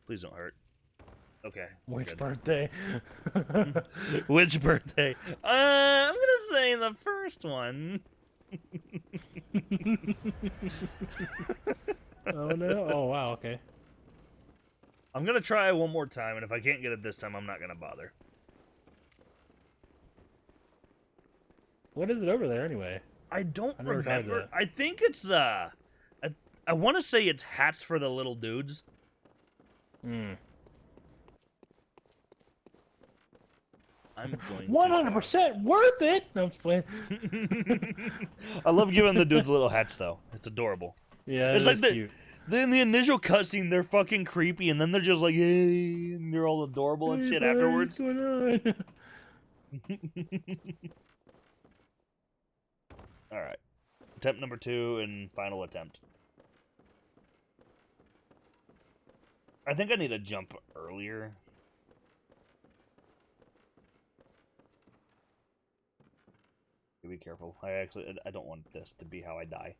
Speaker 1: Please don't hurt. Okay.
Speaker 10: Which birthday?
Speaker 1: Which birthday? I'm gonna say the first one.
Speaker 10: Oh no! Oh wow, okay.
Speaker 1: I'm gonna try one more time, and if I can't get it this time, I'm not gonna bother.
Speaker 10: What is it over there anyway?
Speaker 1: I don't remember. I think it's I want to say it's hats for the little dudes.
Speaker 10: Hmm.
Speaker 1: I'm going
Speaker 10: 100% worth it. No, I'm just playing.
Speaker 1: I love giving the dudes little hats though. It's adorable.
Speaker 10: Yeah,
Speaker 1: it's like
Speaker 10: cute.
Speaker 1: In the initial cutscene, they're fucking creepy, and then they're just like, hey, and they're all adorable and shit afterwards.
Speaker 10: What's going on?
Speaker 1: Alright. Attempt number 2 and final attempt. I think I need to jump earlier. Be careful. I don't want this to be how I die.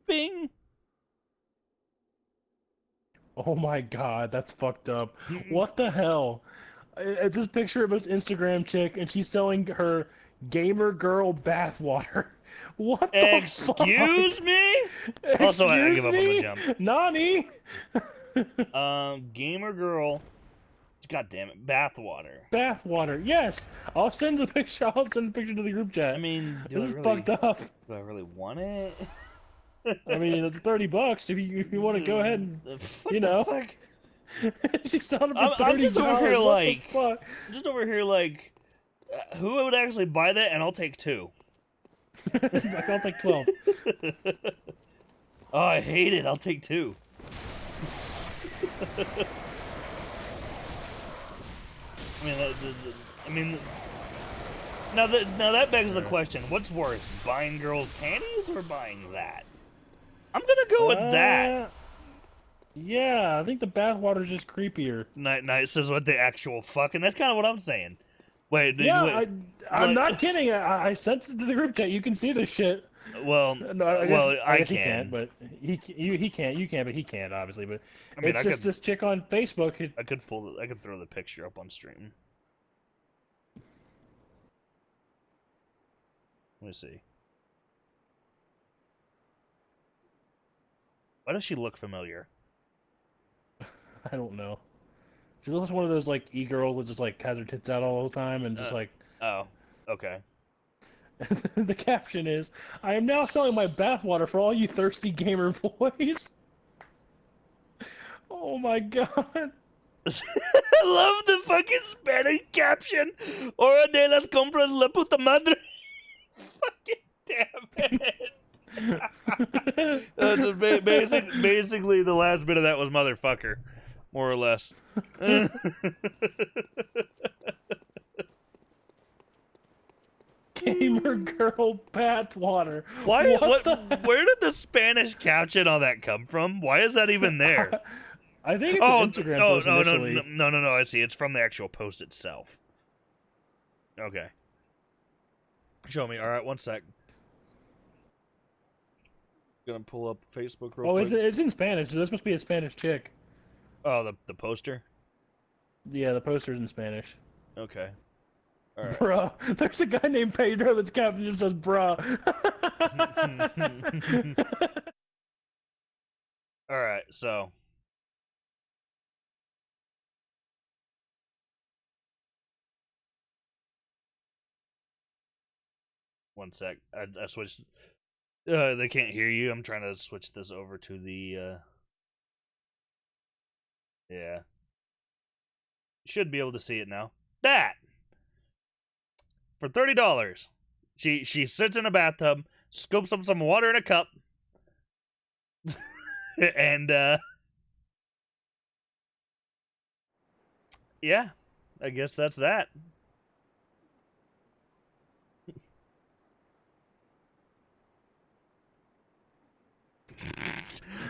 Speaker 1: Bing!
Speaker 10: Oh my god, that's fucked up. What the hell? It's this picture of this Instagram chick, and she's selling her gamer girl bathwater. What the
Speaker 1: Excuse
Speaker 10: fuck?
Speaker 1: me? Also, I give up on the jump.
Speaker 10: Nani?
Speaker 1: Gamer girl. God damn it, bathwater.
Speaker 10: Bathwater, yes! I'll send the picture to the group chat.
Speaker 1: I mean,
Speaker 10: this is fucked up.
Speaker 1: Do I really want it?
Speaker 10: I mean, it's $30 if you want to go ahead and, you know.
Speaker 1: Fuck?
Speaker 10: She's selling it for $30.
Speaker 1: I'm just over here like,
Speaker 10: fuck?
Speaker 1: Who would actually buy that? And I'll take 2.
Speaker 10: Like, I'll take 12.
Speaker 1: Oh, I hate it. I'll take 2. Now that begs the question: what's worse, buying girls' panties or buying that? I'm gonna go with that.
Speaker 10: Yeah, I think the bathwater's just creepier.
Speaker 1: Night says what the actual fuck, and that's kind of what I'm saying. Wait,
Speaker 10: yeah, I'm not kidding. I sent it to the group chat. You can see this shit.
Speaker 1: Well, I
Speaker 10: guess
Speaker 1: can.
Speaker 10: He can't, but he can't. You can, but he can't, obviously. But
Speaker 1: I mean,
Speaker 10: it's just this chick on Facebook.
Speaker 1: I could throw the picture up on stream. Let me see. Why does she look familiar?
Speaker 10: I don't know. She looks like one of those like e-girls that just like has her tits out all the time and just like.
Speaker 1: Oh, okay.
Speaker 10: The caption is, "I am now selling my bathwater for all you thirsty gamer boys." Oh my god.
Speaker 1: I love the fucking Spanish caption. Hora de las compras la puta madre. Fucking damn it. Basically, the last bit of that was motherfucker. More or less.
Speaker 10: Gamer girl bathwater.
Speaker 1: Where did the Spanish caption on that come from? Why is that even there?
Speaker 10: I think it's an Instagram post initially.
Speaker 1: No, I see. It's from the actual post itself. Okay. Show me. Alright, one sec. Gonna pull up Facebook real quick.
Speaker 10: It's in Spanish. This must be a Spanish chick.
Speaker 1: Oh, the poster?
Speaker 10: Yeah, the poster's in Spanish.
Speaker 1: Okay. All right.
Speaker 10: Bruh. There's a guy named Pedro that's captain just says bruh.
Speaker 1: Alright, so. One sec. I switched. They can't hear you. I'm trying to switch this over to the. Yeah. You should be able to see it now. That! for $30. She sits in a bathtub, scoops up some water in a cup, and yeah, I guess that's that.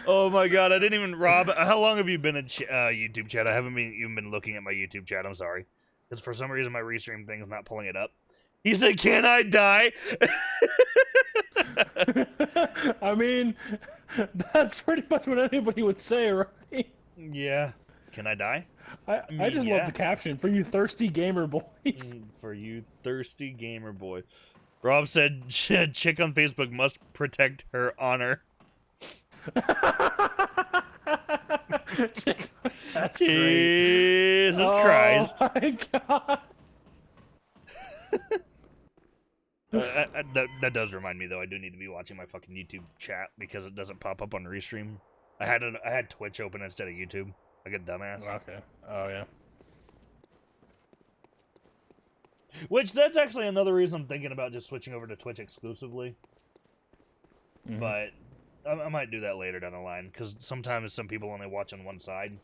Speaker 1: Oh my god, I didn't even... Rob, how long have you been in YouTube chat? I haven't even been looking at my YouTube chat, I'm sorry. Because for some reason my restream thing is not pulling it up. He said, can I die?
Speaker 10: I mean, that's pretty much what anybody would say, right?
Speaker 1: Yeah. Can I die?
Speaker 10: I just love the caption, for you thirsty gamer boys.
Speaker 1: For you thirsty gamer boy. Rob said, chick on Facebook must protect her honor.
Speaker 10: That's
Speaker 1: Jesus
Speaker 10: great.
Speaker 1: Christ.
Speaker 10: Oh my god.
Speaker 1: That does remind me, though. I do need to be watching my fucking YouTube chat because it doesn't pop up on Restream. I had Twitch open instead of YouTube. Like a dumbass.
Speaker 10: Okay. Oh, yeah.
Speaker 1: Which, that's actually another reason I'm thinking about just switching over to Twitch exclusively.
Speaker 10: Mm-hmm.
Speaker 1: But I might do that later down the line, because sometimes some people only watch on one side.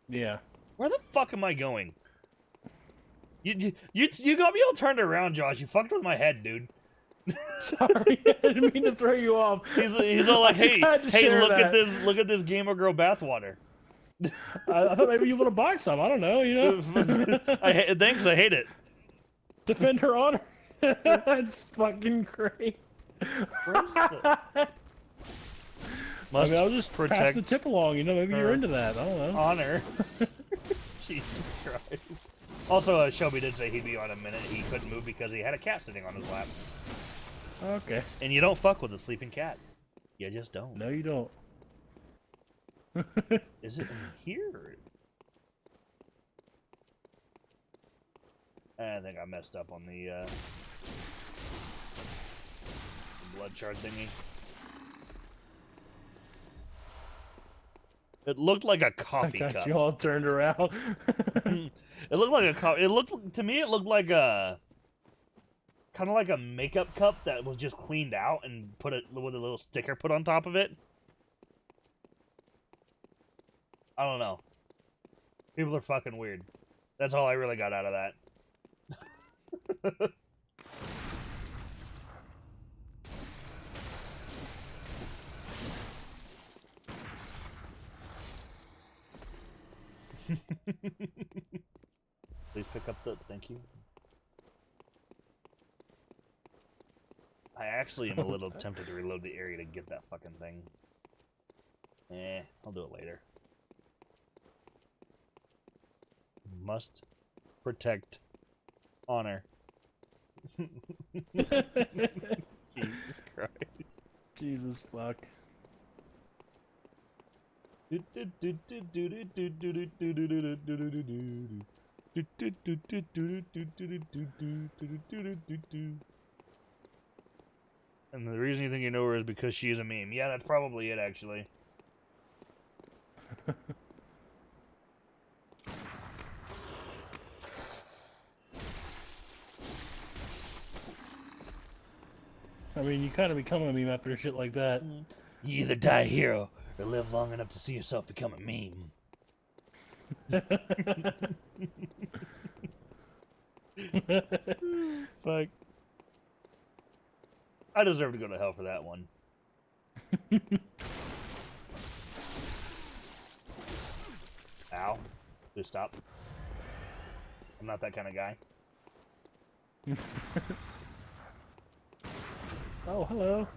Speaker 10: Yeah.
Speaker 1: Where the fuck am I going? You got me all turned around, Josh. You fucked with my head, dude.
Speaker 10: Sorry, I didn't mean to throw you off.
Speaker 1: He's all like, hey, look
Speaker 10: that.
Speaker 1: look at this gamer girl bathwater.
Speaker 10: I thought maybe you want to buy some. I don't know, you know?
Speaker 1: Thanks, I hate it.
Speaker 10: Defend her honor. That's fucking great.
Speaker 1: Must
Speaker 10: I'll just
Speaker 1: protect
Speaker 10: pass the tip along, you know? Maybe you're into that. I don't know.
Speaker 1: Honor. Jesus Christ. Also, Shelby did say he'd be on a minute. He couldn't move because he had a cat sitting on his lap.
Speaker 10: Okay.
Speaker 1: And you don't fuck with a sleeping cat. You just don't.
Speaker 10: No, you don't.
Speaker 1: Is it in here? I think I messed up on the blood shard thingy. It looked like a coffee
Speaker 10: I got
Speaker 1: cup.
Speaker 10: you all turned around.
Speaker 1: It looked like a coffee. It looked to me. It looked like a kind of like a makeup cup that was just cleaned out and put it with a little sticker put on top of it. I don't know. People are fucking weird. That's all I really got out of that. Please pick up the... Thank you. I actually am a little tempted to reload the area to get that fucking thing. I'll do it later. Must protect honor. Jesus Christ.
Speaker 10: Jesus fuck.
Speaker 1: And the reason you think you know her is because she is a meme. Yeah, that's probably it, actually.
Speaker 10: I mean, you kind of become a meme after shit like that.
Speaker 1: You either die a hero or live long enough to see yourself become a meme. Fuck. I deserve to go to hell for that one. Ow. Please stop. I'm not that kind of guy.
Speaker 10: Oh, hello.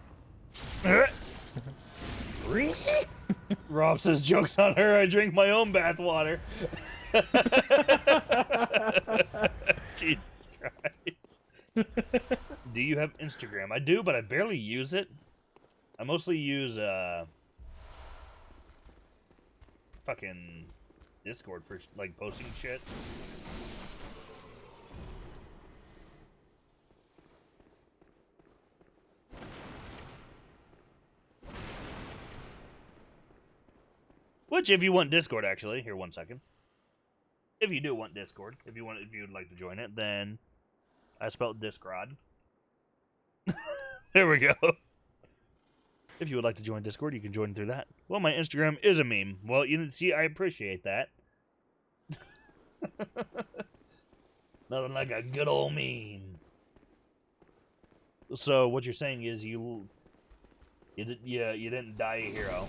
Speaker 1: Rob says, joke's on her, I drink my own bathwater. Jesus Christ. Do you have Instagram? I do, but I barely use it. I mostly use fucking Discord for like posting shit. Which, if you want Discord, actually, here 1 second. If you do want Discord, if you'd like to join it, then I spelled Discord. There we go. If you would like to join Discord, you can join through that. Well, my Instagram is a meme. Well, you see, I appreciate that. Nothing like a good old meme. So what you're saying is you didn't die a hero.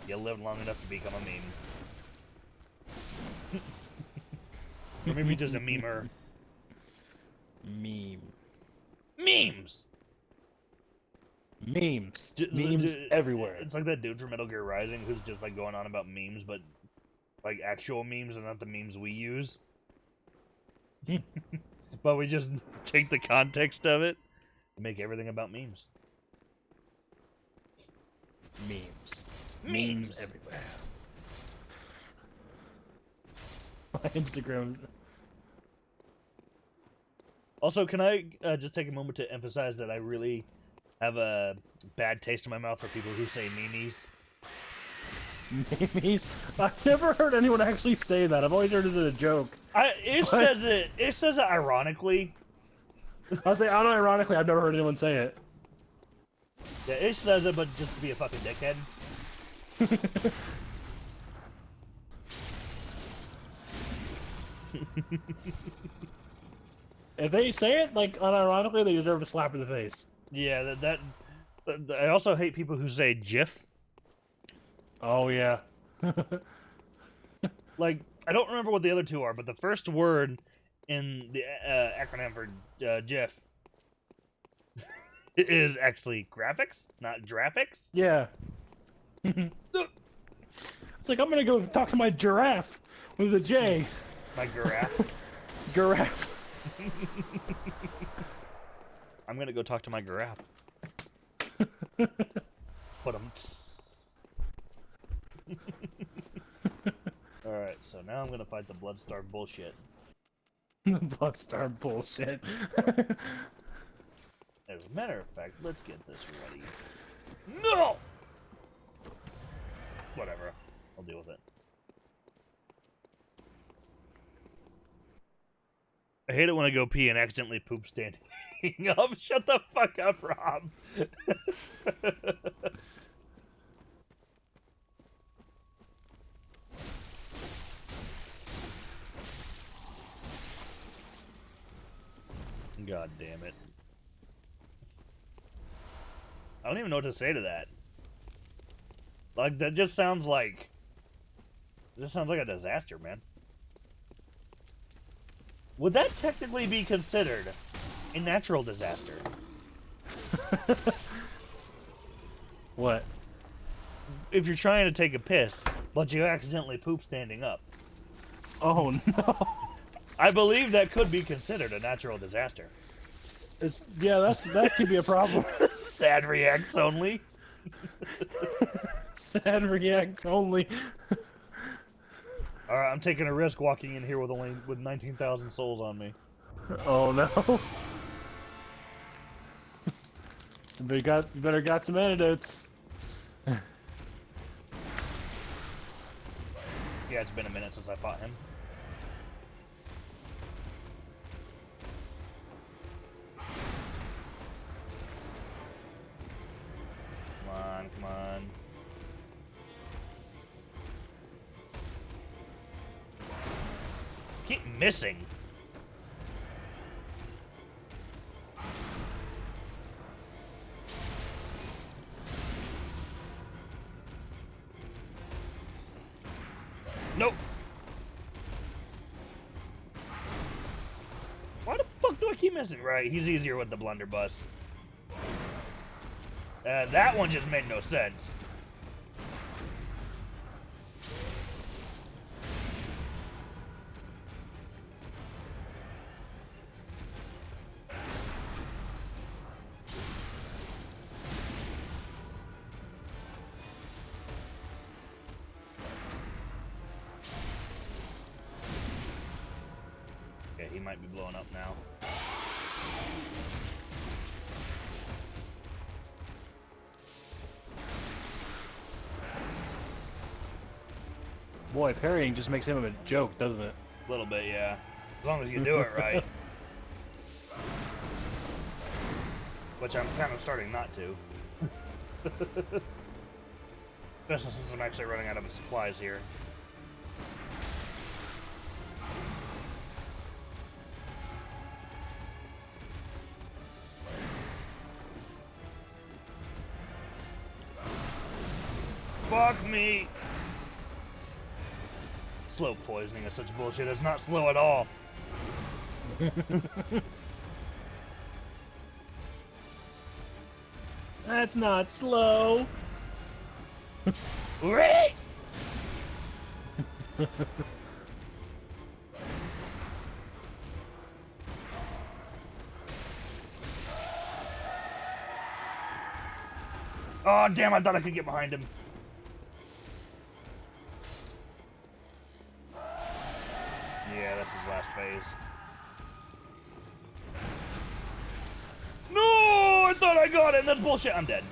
Speaker 1: You lived long enough to become a meme. Or maybe just a memer.
Speaker 10: Meme.
Speaker 1: Memes!
Speaker 10: Memes. Memes everywhere.
Speaker 1: It's like that dude from Metal Gear Rising who's just like going on about memes, but like actual memes and not the memes we use. But we just take the context of it and make everything about memes.
Speaker 10: Memes.
Speaker 1: Memes
Speaker 10: everywhere. My Instagram.
Speaker 1: Also, can I just take a moment to emphasize that I really have a bad taste in my mouth for people who say memes?
Speaker 10: Memes? I've never heard anyone actually say that. I've always heard it as a joke.
Speaker 1: It says it ironically.
Speaker 10: I'll say unironically, I've never heard anyone say it.
Speaker 1: Yeah, it says it, but just to be a fucking dickhead.
Speaker 10: If they say it, like, unironically, they deserve a slap in the face.
Speaker 1: Yeah, I also hate people who say GIF.
Speaker 10: Oh, yeah.
Speaker 1: Like, I don't remember what the other two are, but the first word in the acronym for GIF is actually graphics, not graphics.
Speaker 10: Yeah. It's like, I'm gonna go talk to my giraffe with a J.
Speaker 1: My giraffe.
Speaker 10: Giraffe.
Speaker 1: I'm gonna go talk to my giraffe. Put him. Alright, so now I'm gonna fight the Bloodstar bullshit.
Speaker 10: Bloodstar bullshit.
Speaker 1: As a matter of fact, let's get this ready. No! Whatever. I'll deal with it. I hate it when I go pee and accidentally poop standing up. Shut the fuck up, Rob. God damn it. I don't even know what to say to that. Like, that just sounds like... This sounds like a disaster, man. Would that technically be considered a natural disaster?
Speaker 10: What?
Speaker 1: If you're trying to take a piss, but you accidentally poop standing up.
Speaker 10: Oh, no.
Speaker 1: I believe that could be considered a natural disaster.
Speaker 10: Yeah, that could be a problem.
Speaker 1: Sad reacts only.
Speaker 10: Sad reacts only.
Speaker 1: Alright, I'm taking a risk walking in here with 19,000 souls on me.
Speaker 10: Oh no. You better got some antidotes.
Speaker 1: Yeah, it's been a minute since I fought him. Come on. Keep missing. Nope. Why the fuck do I keep missing? Right, he's easier with the blunderbuss. That one just made no sense. Okay, he might be blowing up now.
Speaker 10: Boy, parrying just makes him a joke, doesn't it?
Speaker 1: A little bit, yeah. As long as you do it right. Which I'm kind of starting not to. Especially since I'm actually running out of supplies here. Fuck me! Slow poisoning is such bullshit. It's not slow at all.
Speaker 10: That's not slow.
Speaker 1: Right? Oh, damn, I thought I could get behind him. Yeah, that's his last phase. No! I thought I got it, and that's bullshit. I'm dead.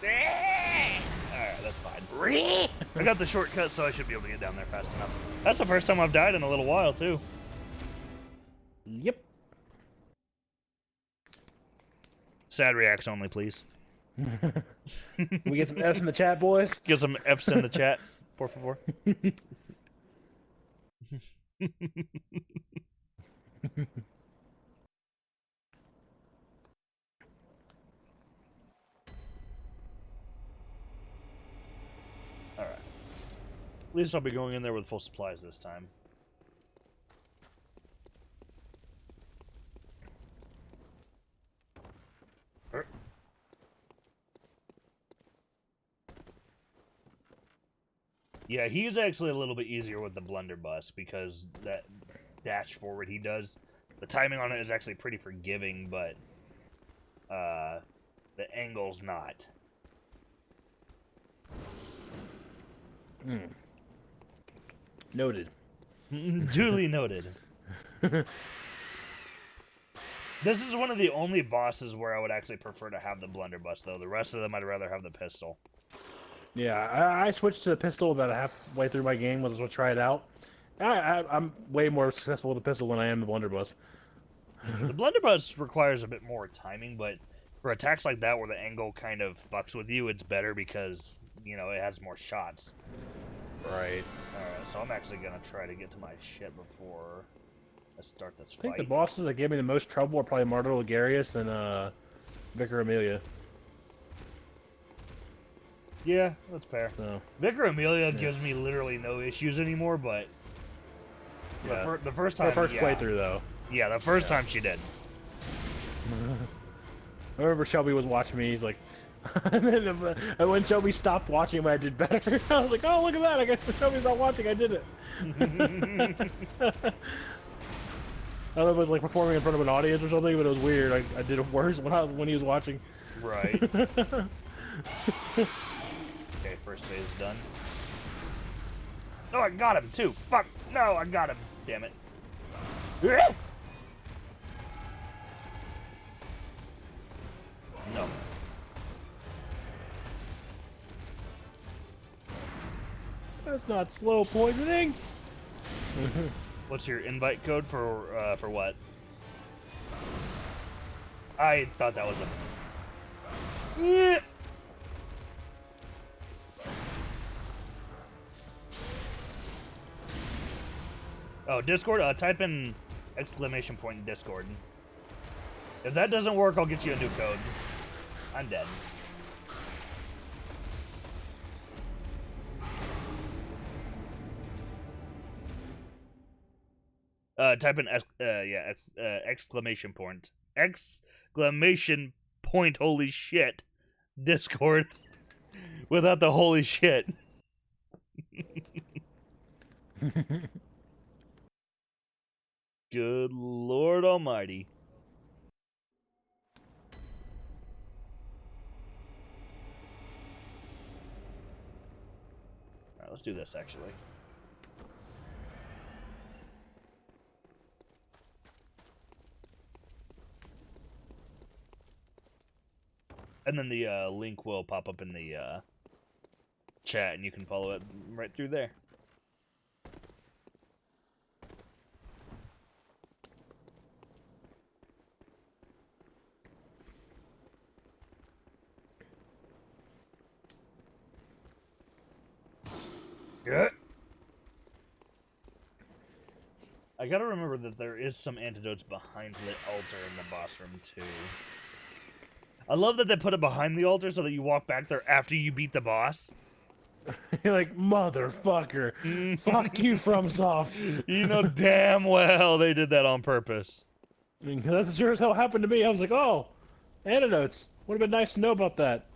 Speaker 1: Alright, that's fine. I got the shortcut, so I should be able to get down there fast enough. That's the first time I've died in a little while, too.
Speaker 10: Yep.
Speaker 1: Sad reacts only, please.
Speaker 10: We get some F's in the chat, boys.
Speaker 1: Get some F's in the chat, por favor. Alright. At least I'll be going in there with full supplies this time. Yeah, he's actually a little bit easier with the blunderbuss because that dash forward he does, the timing on it is actually pretty forgiving, but the angle's not.
Speaker 10: Noted.
Speaker 1: Duly noted. This is one of the only bosses where I would actually prefer to have the blunderbuss, though. The rest of them I'd rather have the pistol.
Speaker 10: Yeah, I switched to the pistol about halfway through my game. Let's try it out. I'm way more successful with the pistol than I am the blunderbuss.
Speaker 1: The blunderbuss requires a bit more timing, but for attacks like that where the angle kind of fucks with you, it's better because, you know, it has more shots.
Speaker 10: Right.
Speaker 1: Alright, so I'm actually going to try to get to my shit before I start this fight.
Speaker 10: I think the bosses that gave me the most trouble are probably Martyr Ligarius and Vicar Amelia.
Speaker 1: Yeah, that's fair.
Speaker 10: So,
Speaker 1: Vicar Amelia gives me literally no issues anymore, but the first time,
Speaker 10: her first playthrough though.
Speaker 1: Yeah, the first time she did.
Speaker 10: I remember Shelby was watching me. He's like, and when Shelby stopped watching, I did better. I was like, oh look at that! I guess Shelby's not watching. I did it. I don't know if it was like performing in front of an audience or something, but it was weird. I did it worse when he was watching.
Speaker 1: Right. Okay, first phase is done. Oh, I got him too. Fuck. No, I got him. Damn it. No.
Speaker 10: That's not slow poisoning.
Speaker 1: What's your invite code for what? I thought that was a... Yeah. Oh, Discord? Type in exclamation point in Discord. If that doesn't work, I'll get you a new code. I'm dead. Type in exclamation point. Exclamation point, holy shit. Discord. Without the holy shit. Good Lord Almighty. Alright, let's do this actually. And then the link will pop up in the chat and you can follow it right through there. I gotta remember that there is some antidotes behind the altar in the boss room, too. I love that they put it behind the altar so that you walk back there after you beat the boss.
Speaker 10: You're like, motherfucker. Fuck you, FromSoft.
Speaker 1: You know damn well they did that on purpose.
Speaker 10: I mean, 'cause that's sure as hell happened to me. I was like, oh, antidotes. Would have been nice to know about that.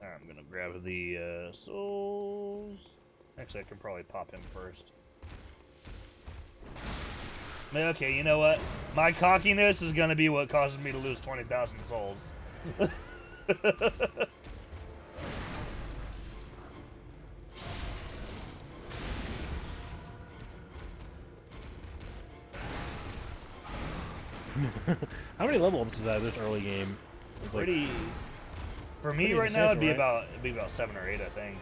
Speaker 1: I'm gonna grab the souls. Actually, I could probably pop him first. Okay, you know what? My cockiness is gonna be what causes me to lose 20,000 souls.
Speaker 10: How many level ups is that this early game? It's
Speaker 1: pretty. For me right now, it'd be about 7 or 8, I think.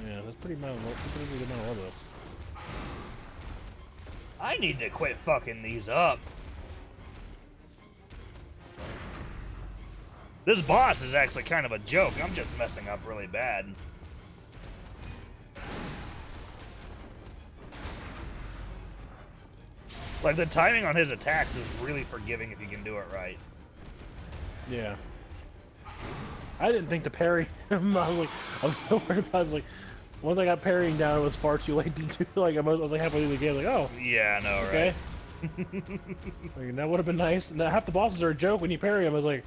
Speaker 10: Yeah, that's pretty good amount of level ups.
Speaker 1: I need to quit fucking these up. This boss is actually kind of a joke. I'm just messing up really bad. Like, the timing on his attacks is really forgiving if you can do it right.
Speaker 10: Yeah. I didn't think to parry him. I was so worried about it. I was like, once I got parrying down, it was far too late to do. Like, I was like halfway through the game, like, oh.
Speaker 1: Yeah, I know,
Speaker 10: okay.
Speaker 1: Right?
Speaker 10: Like, that would have been nice. And half the bosses are a joke when you parry them. I was like,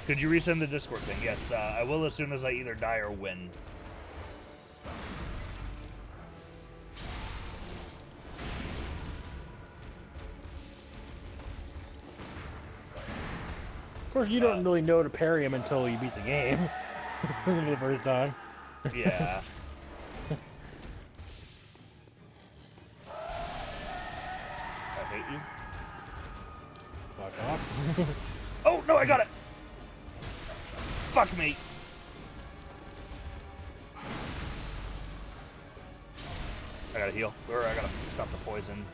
Speaker 1: could you resend the Discord thing? Yes, I will as soon as I either die or win.
Speaker 10: of course, you don't really know to parry him until you beat the game for the first time.
Speaker 1: Yeah. I hate you.
Speaker 10: Fuck off.
Speaker 1: Oh, no, I got it! Fuck me! I gotta heal. Or I gotta stop the poison.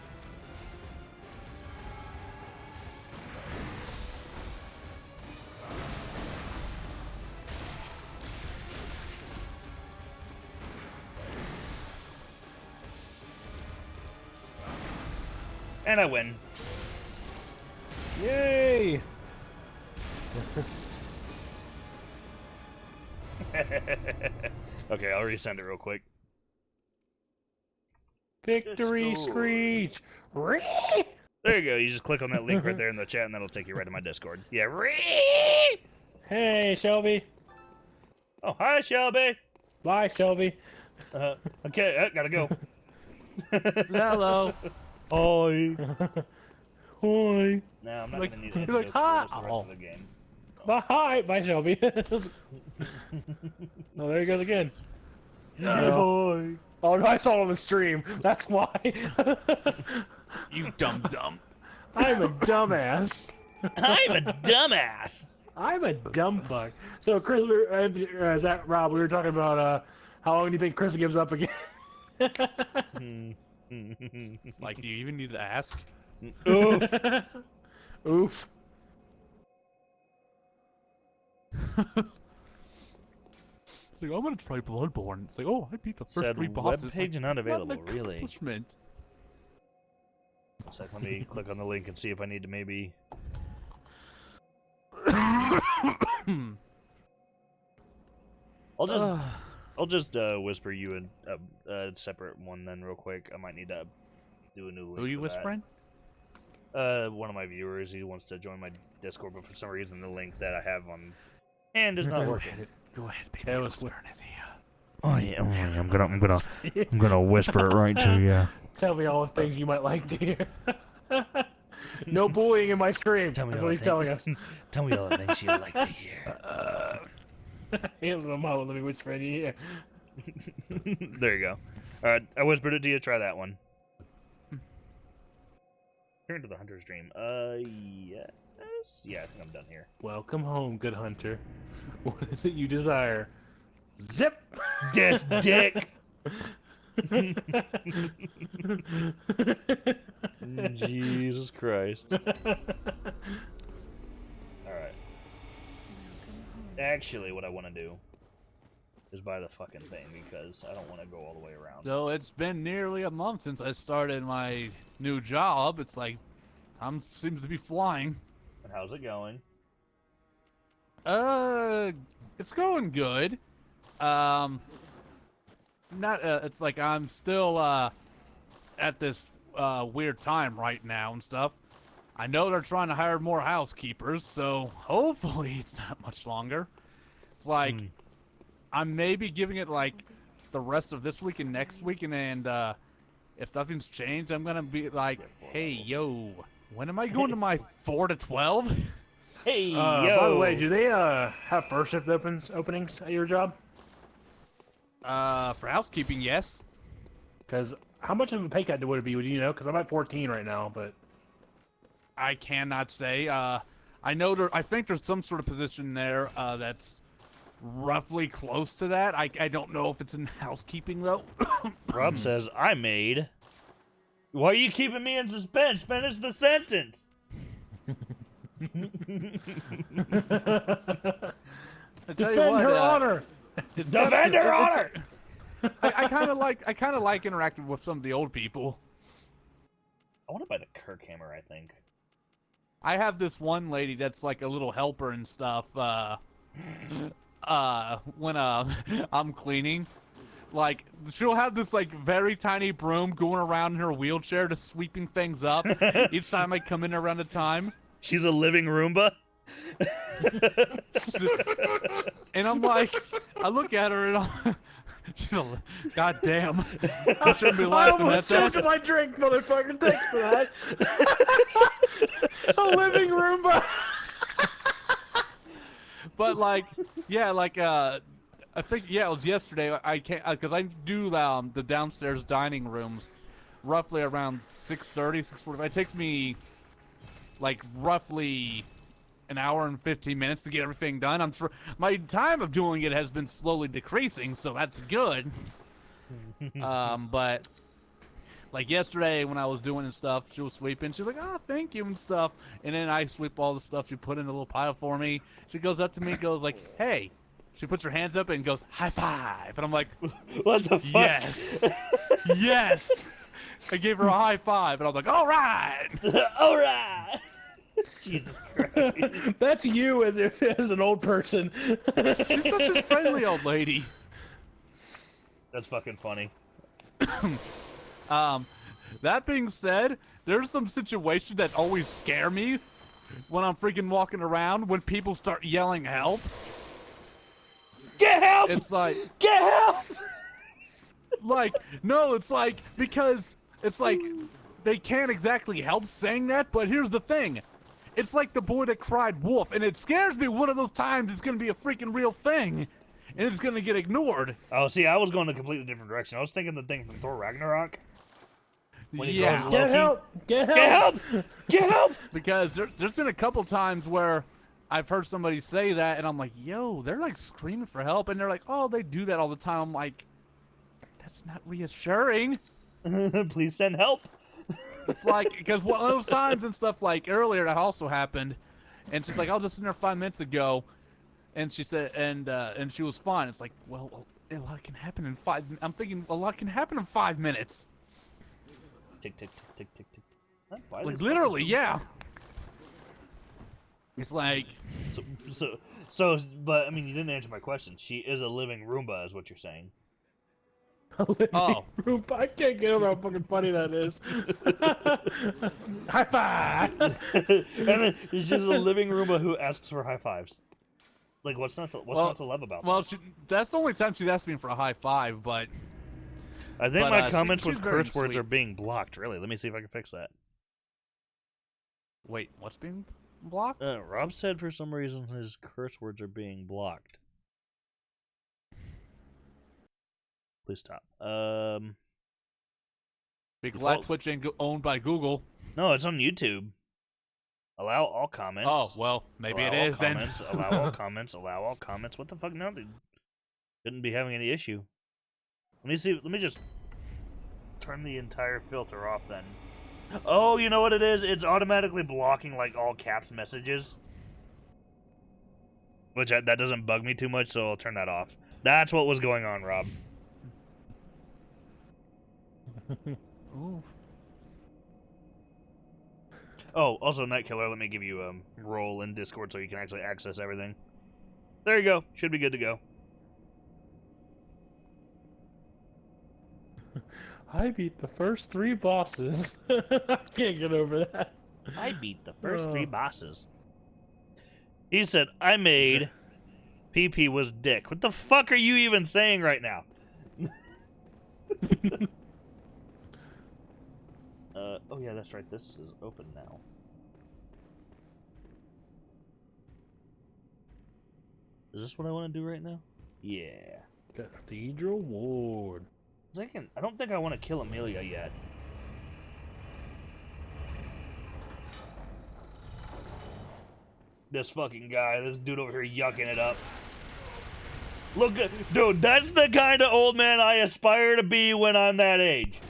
Speaker 1: And I win.
Speaker 10: Yay!
Speaker 1: Okay, I'll resend it real quick.
Speaker 10: Victory screech!
Speaker 1: There you go. You just click on that link right there in the chat, and that'll take you right to my Discord. Yeah.
Speaker 10: Hey, Shelby.
Speaker 1: Oh, hi, Shelby.
Speaker 10: Bye, Shelby.
Speaker 1: Okay, I gotta go.
Speaker 10: Hello.
Speaker 1: Hi.
Speaker 10: Hi.
Speaker 1: No, I'm not gonna need
Speaker 10: you're
Speaker 1: it
Speaker 10: like,
Speaker 1: for the rest of the game.
Speaker 10: Bye, bye, Shelby. Oh, there he goes again.
Speaker 1: Boy.
Speaker 10: Oh no, I saw him on stream. That's why.
Speaker 12: You dumb.
Speaker 10: I'm a dumbass.
Speaker 1: I'm a dumbass.
Speaker 10: I'm a dumb fuck. So, Chris, Zach, Rob, we were talking about how long do you think Chris gives up again?
Speaker 12: Like, do you even need to ask?
Speaker 1: Oof.
Speaker 10: Oof.
Speaker 12: It's like, I'm gonna try BloodBorne. It's like, oh, I beat the first 3 bosses.
Speaker 1: Webpage
Speaker 12: like,
Speaker 1: not available,
Speaker 12: what an
Speaker 1: really.
Speaker 12: accomplishment.
Speaker 1: Looks like, let me click on the link and see if I need to maybe... I'll just whisper you a separate one then real quick. I might need to do a new link.
Speaker 12: Who are you
Speaker 1: for
Speaker 12: whispering?
Speaker 1: That. One of my viewers. He wants to join my Discord, but for some reason the link that I have on hand is not working.
Speaker 12: Go ahead, baby.
Speaker 10: Tell us
Speaker 12: where is he?
Speaker 1: Oh yeah, I'm gonna whisper it right to you.
Speaker 10: Tell me all the things you might like to hear. No bullying in my stream.
Speaker 1: Tell me
Speaker 10: That's
Speaker 1: all
Speaker 10: what he's telling us.
Speaker 1: Tell me all the things you'd like to hear.
Speaker 10: Here's my mom. Let me whisper in your ear.
Speaker 1: There you go. Alright, I whispered it to you. Try that one. Turn to the hunter's dream. Yes. Yeah, I think I'm done here.
Speaker 10: Welcome home, good hunter. What is it you desire? Zip!
Speaker 1: This dick! Jesus Christ. Alright. Actually, what I want to do is buy the fucking thing because I don't want to go all the way around.
Speaker 12: So it's been nearly a month since I started my new job. It's like, time seems to be flying.
Speaker 1: And how's it going?
Speaker 12: It's going good. It's like I'm still, at this, weird time right now and stuff. I know they're trying to hire more housekeepers, so hopefully it's not much longer. It's like, I'm maybe giving it, like, the rest of this week and next week, and if nothing's changed, I'm gonna be like, hey, yo, when am I going to my 4 to 12?
Speaker 1: Hey, yo!
Speaker 10: By the way, do they have first shift openings at your job?
Speaker 12: For housekeeping, yes.
Speaker 10: Because how much of a pay cut would it be? Would you know? Because I'm at 14 right now, but
Speaker 12: I cannot say. I know I think there's some sort of position there that's roughly close to that. I don't know if it's in housekeeping though.
Speaker 1: Rob says I made. Why are you keeping me in suspense? Finish the sentence.
Speaker 10: Defend her honor.
Speaker 1: Defend her honor.
Speaker 12: I kind of like interacting with some of the old people.
Speaker 1: I want to buy the Kirk hammer. I think.
Speaker 12: I have this one lady that's like a little helper and stuff. When I'm cleaning, like she'll have this like very tiny broom going around in her wheelchair, just sweeping things up each time I come in around a time.
Speaker 1: She's a living Roomba.
Speaker 12: And I'm like, I look at her and she's a goddamn. I shouldn't be laughing at that.
Speaker 10: I almost choked my drink, motherfucker. Thanks for that. A living Roomba.
Speaker 12: But like, yeah, like I think it was yesterday. I can't because I do the downstairs dining rooms, roughly around 6:30, 6:45. It takes me like roughly an hour and 15 minutes to get everything done. I'm sure my time of doing it has been slowly decreasing, so that's good. But like yesterday when I was doing and stuff, she was sweeping. She's like, "Oh, thank you" and stuff. And then I sweep all the stuff she put in a little pile for me. She goes up to me and goes like, "Hey." She puts her hands up and goes, "High five." And I'm like,
Speaker 1: what the fuck?
Speaker 12: Yes. Yes. I gave her a high five, and I'm like, all right.
Speaker 1: All right. Jesus Christ.
Speaker 10: That's you as an old person.
Speaker 12: She's such a friendly old lady.
Speaker 1: That's fucking funny.
Speaker 12: That being said, there's some situations that always scare me when I'm freaking walking around when people start yelling help.
Speaker 1: Get help!
Speaker 12: It's like,
Speaker 1: get help!
Speaker 12: Like, no, it's like, because it's like they can't exactly help saying that, but here's the thing. It's like the boy that cried wolf, and it scares me one of those times it's going to be a freaking real thing, and it's going to get ignored.
Speaker 1: Oh, see, I was going a completely different direction. I was thinking the thing from Thor Ragnarok. When he
Speaker 12: Yeah.
Speaker 1: goes
Speaker 10: Get
Speaker 1: Loki.
Speaker 10: help! Get help!
Speaker 1: Get help! Get help!
Speaker 12: Because there's been a couple times where I've heard somebody say that, and I'm like, yo, they're like screaming for help, and they're like, oh, they do that all the time. I'm like, that's not reassuring.
Speaker 1: Please send help.
Speaker 12: It's like, because one of those times and stuff like earlier that also happened, and she's like, I was just in there 5 minutes ago, and she said, and she was fine. It's like, well, a lot can happen in 5. I'm thinking a lot can happen in 5 minutes.
Speaker 1: Tick tick tick tick tick tick.
Speaker 12: Like literally, yeah. It's like,
Speaker 1: so, but I mean, you didn't answer my question. She is a living Roomba, is what you're saying.
Speaker 12: Oh.
Speaker 10: Roomba. I can't get over how fucking funny that is. High five!
Speaker 1: And then she's just a living Roomba who asks for high fives. Like, what's not to love about that?
Speaker 12: Well, that's the only time she's asked me for a high five, but...
Speaker 1: I think my comments with curse words are being blocked. Really, let me see if I can fix that.
Speaker 12: Wait, what's being blocked?
Speaker 1: Rob said for some reason his curse words are being blocked. Please stop.
Speaker 12: Be glad Twitch ain't owned by Google.
Speaker 1: No, it's on YouTube. Allow all comments.
Speaker 12: Oh, well, maybe it is then.
Speaker 1: Allow all comments. Allow all comments. What the fuck? No, they shouldn't be having any issue. Let me see. Let me just turn the entire filter off then. Oh, you know what it is? It's automatically blocking like all caps messages. which that doesn't bug me too much, so I'll turn that off. That's what was going on, Rob.
Speaker 12: Ooh.
Speaker 1: Oh, also, Night Killer, let me give you a role in Discord so you can actually access everything. There you go. Should be good to go.
Speaker 10: I beat the first 3 bosses. I can't get over that.
Speaker 1: I beat the first 3 bosses. He said, I made PP was dick. What the fuck are you even saying right now? Oh yeah, that's right. This is open now. Is this what I want to do right now? Yeah.
Speaker 10: Cathedral Ward.
Speaker 1: I don't think I want to kill Amelia yet. This fucking guy, this dude over here yucking it up. Look at, dude, that's the kind of old man I aspire to be when I'm that age.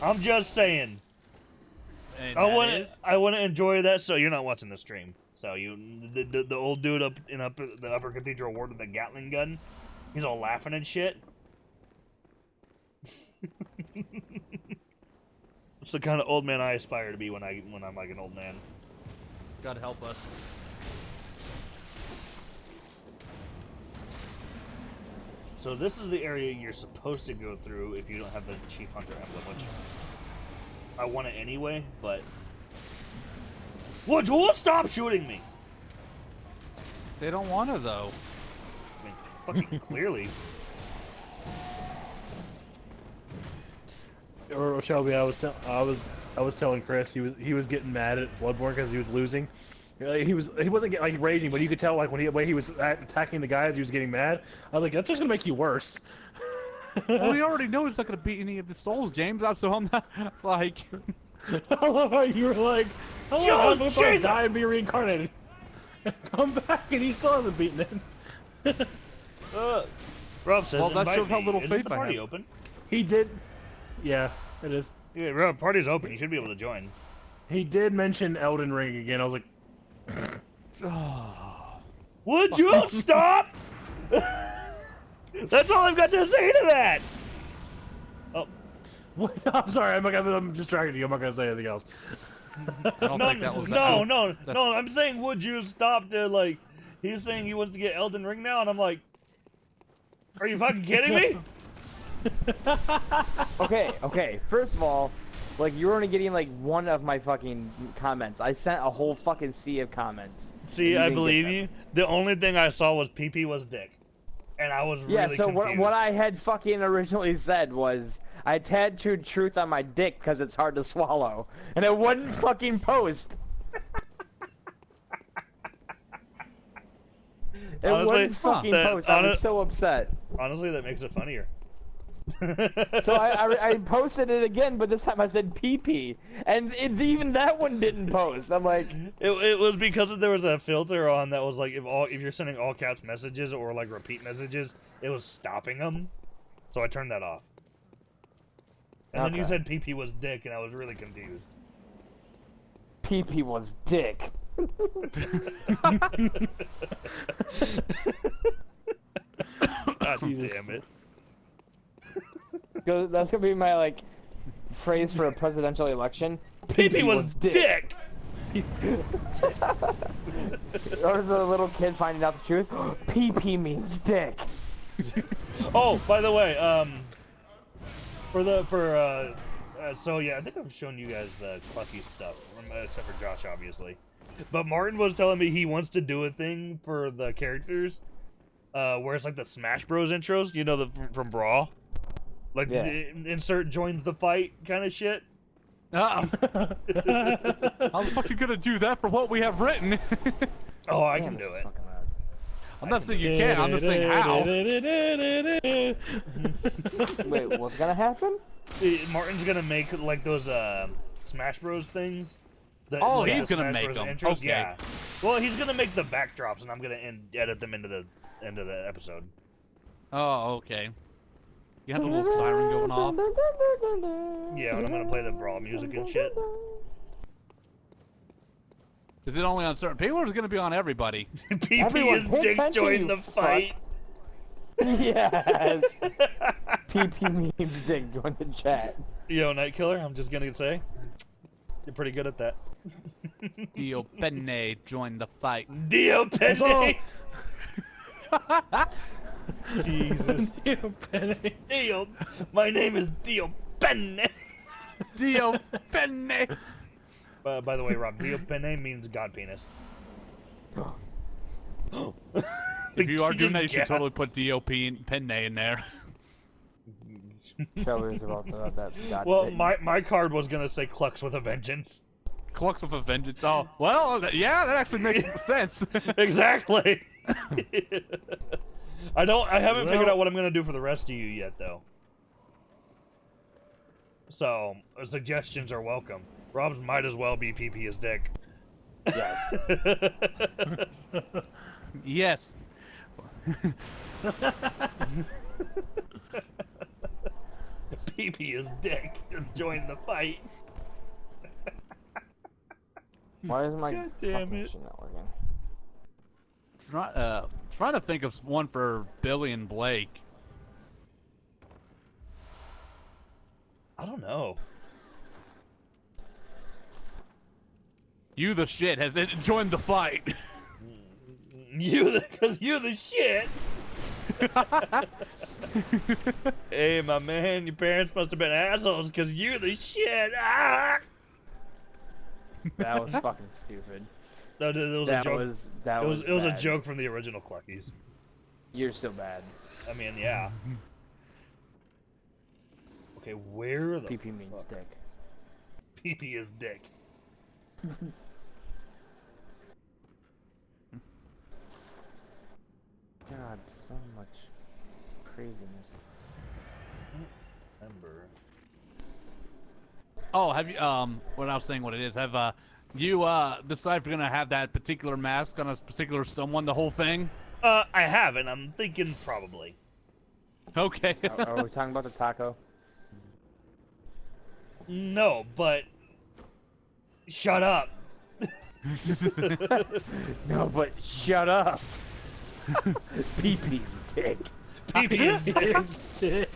Speaker 1: I'm just saying.
Speaker 12: And
Speaker 1: I want to enjoy that. So you're not watching the stream. So the old dude up in the upper cathedral ward with the Gatling gun, he's all laughing and shit. It's the kind of old man I aspire to be when I'm like an old man.
Speaker 12: God help us.
Speaker 1: So this is the area you're supposed to go through if you don't have the Chief Hunter emblem, which I want it anyway, but... Would you stop shooting me?
Speaker 12: They don't want to, though.
Speaker 1: I mean, fucking clearly.
Speaker 10: Or Shelby, I was telling Chris he was getting mad at BloodBorne because he was losing. He wasn't getting like raging, but you could tell like when he was attacking the guys, he was getting mad. I was like, that's just gonna make you worse.
Speaker 12: Well, we already know he's not gonna beat any of the Souls games, so I'm not like.
Speaker 10: I love how you were like, "Oh, I'm gonna die and be reincarnated." Come back, and he still hasn't beaten it.
Speaker 1: Rob says,
Speaker 12: well, that shows how little
Speaker 1: Isn't
Speaker 12: faith
Speaker 1: the
Speaker 12: I
Speaker 1: party
Speaker 12: have.
Speaker 1: open?
Speaker 10: He did. Yeah, it is.
Speaker 1: Yeah, Rob, party's open. You should be able to join.
Speaker 10: He did mention Elden Ring again. I was like,
Speaker 1: would you stop? That's all I've got to say to that. Oh,
Speaker 10: what? I'm sorry. I'm distracted you. I'm not gonna say anything else.
Speaker 12: I don't think that was
Speaker 1: no. I'm saying, would you stop to like? He's saying he wants to get Elden Ring now, and I'm like, are you fucking kidding me?
Speaker 13: Okay. First of all, like, you're only getting like one of my fucking comments. I sent a whole fucking sea of comments.
Speaker 1: See, I believe you. The only thing I saw was PP was dick, and I was really
Speaker 13: so
Speaker 1: confused.
Speaker 13: what I had fucking originally said was I tattooed truth on my dick because it's hard to swallow, and it wouldn't fucking post. It wouldn't fucking post. I was so upset.
Speaker 1: Honestly, that makes it funnier.
Speaker 13: So I posted it again, but this time I said PP, and even that one didn't post. I'm like,
Speaker 1: it was because there was a filter on that was like if you're sending all caps messages or like repeat messages, it was stopping them. So I turned that off. And then you said PP was dick, and I was really confused.
Speaker 13: PP was dick.
Speaker 1: God damn it.
Speaker 13: That's gonna be my like phrase for a presidential election.
Speaker 1: PP was dick.
Speaker 13: Or the little kid finding out the truth. PP means dick.
Speaker 1: Oh, by the way, so yeah, I think I've shown you guys the Clucky stuff, except for Josh, obviously. But Martin was telling me he wants to do a thing for the characters, where it's like the Smash Bros intros, you know, from Brawl. Like, insert joins the fight kind of shit.
Speaker 12: How the fuck you gonna do that for what we have written?
Speaker 1: Oh, I can do it.
Speaker 12: I'm not saying you can't, I'm just saying how.
Speaker 13: Wait, what's gonna happen?
Speaker 1: Martin's gonna make, like, those, Smash Bros things.
Speaker 12: He's gonna make them.
Speaker 1: Intros.
Speaker 12: Okay.
Speaker 1: Yeah. Well, he's gonna make the backdrops, and I'm gonna edit them into the end of the episode.
Speaker 12: Oh, okay. You had a little siren going off.
Speaker 1: Yeah, and I'm gonna play the Brawl music and shit.
Speaker 12: Is it only on certain people, or is it going to be on everybody?
Speaker 1: PP is dick join the fight.
Speaker 13: Yes. PP means dick join the chat.
Speaker 1: Yo, Night Killer, I'm just gonna say, you're pretty good at that.
Speaker 12: Dio Penne join the fight.
Speaker 1: Dio Penne. Jesus.
Speaker 10: Dio Penne.
Speaker 1: Dio. My name is Dio Penne.
Speaker 12: Dio Penne.
Speaker 1: By the way, Rob, Dio Penne means God penis.
Speaker 12: If you are doing that, you should totally put Dio Penne in there.
Speaker 13: Shelby's about that.
Speaker 1: Well, my card was gonna say Clucks with a Vengeance.
Speaker 12: Clucks with a Vengeance. Oh, well, yeah, that actually makes sense.
Speaker 1: Exactly. I haven't figured out what I'm gonna do for the rest of you yet, though. So suggestions are welcome. Rob's might as well be PP as dick.
Speaker 12: Yes. Yes.
Speaker 1: PP is dick. Let's join the fight.
Speaker 13: Why is my
Speaker 1: God damn it.
Speaker 13: machine not working?
Speaker 12: Trying to think of one for Billy and Blake.
Speaker 1: I don't know.
Speaker 12: You the shit has joined the fight.
Speaker 1: Because you the shit. Hey, my man, your parents must have been assholes because you're the shit. Ah!
Speaker 13: That was fucking stupid.
Speaker 1: No, it was a joke. It was a
Speaker 13: bad.
Speaker 1: joke from the original Cluckies.
Speaker 13: You're still bad.
Speaker 1: I mean, yeah. Okay, where the
Speaker 13: PP means dick.
Speaker 1: PP is dick.
Speaker 13: God, so much craziness.
Speaker 1: Ember.
Speaker 12: Oh, have you what I was saying, what it is? Have you decided if you're gonna have that particular mask on a particular someone the whole thing?
Speaker 1: I haven't. I'm thinking probably.
Speaker 12: Okay.
Speaker 13: Are we talking about the taco?
Speaker 1: No, but shut up.
Speaker 13: No, but shut up. PP dick.
Speaker 1: PP is dick.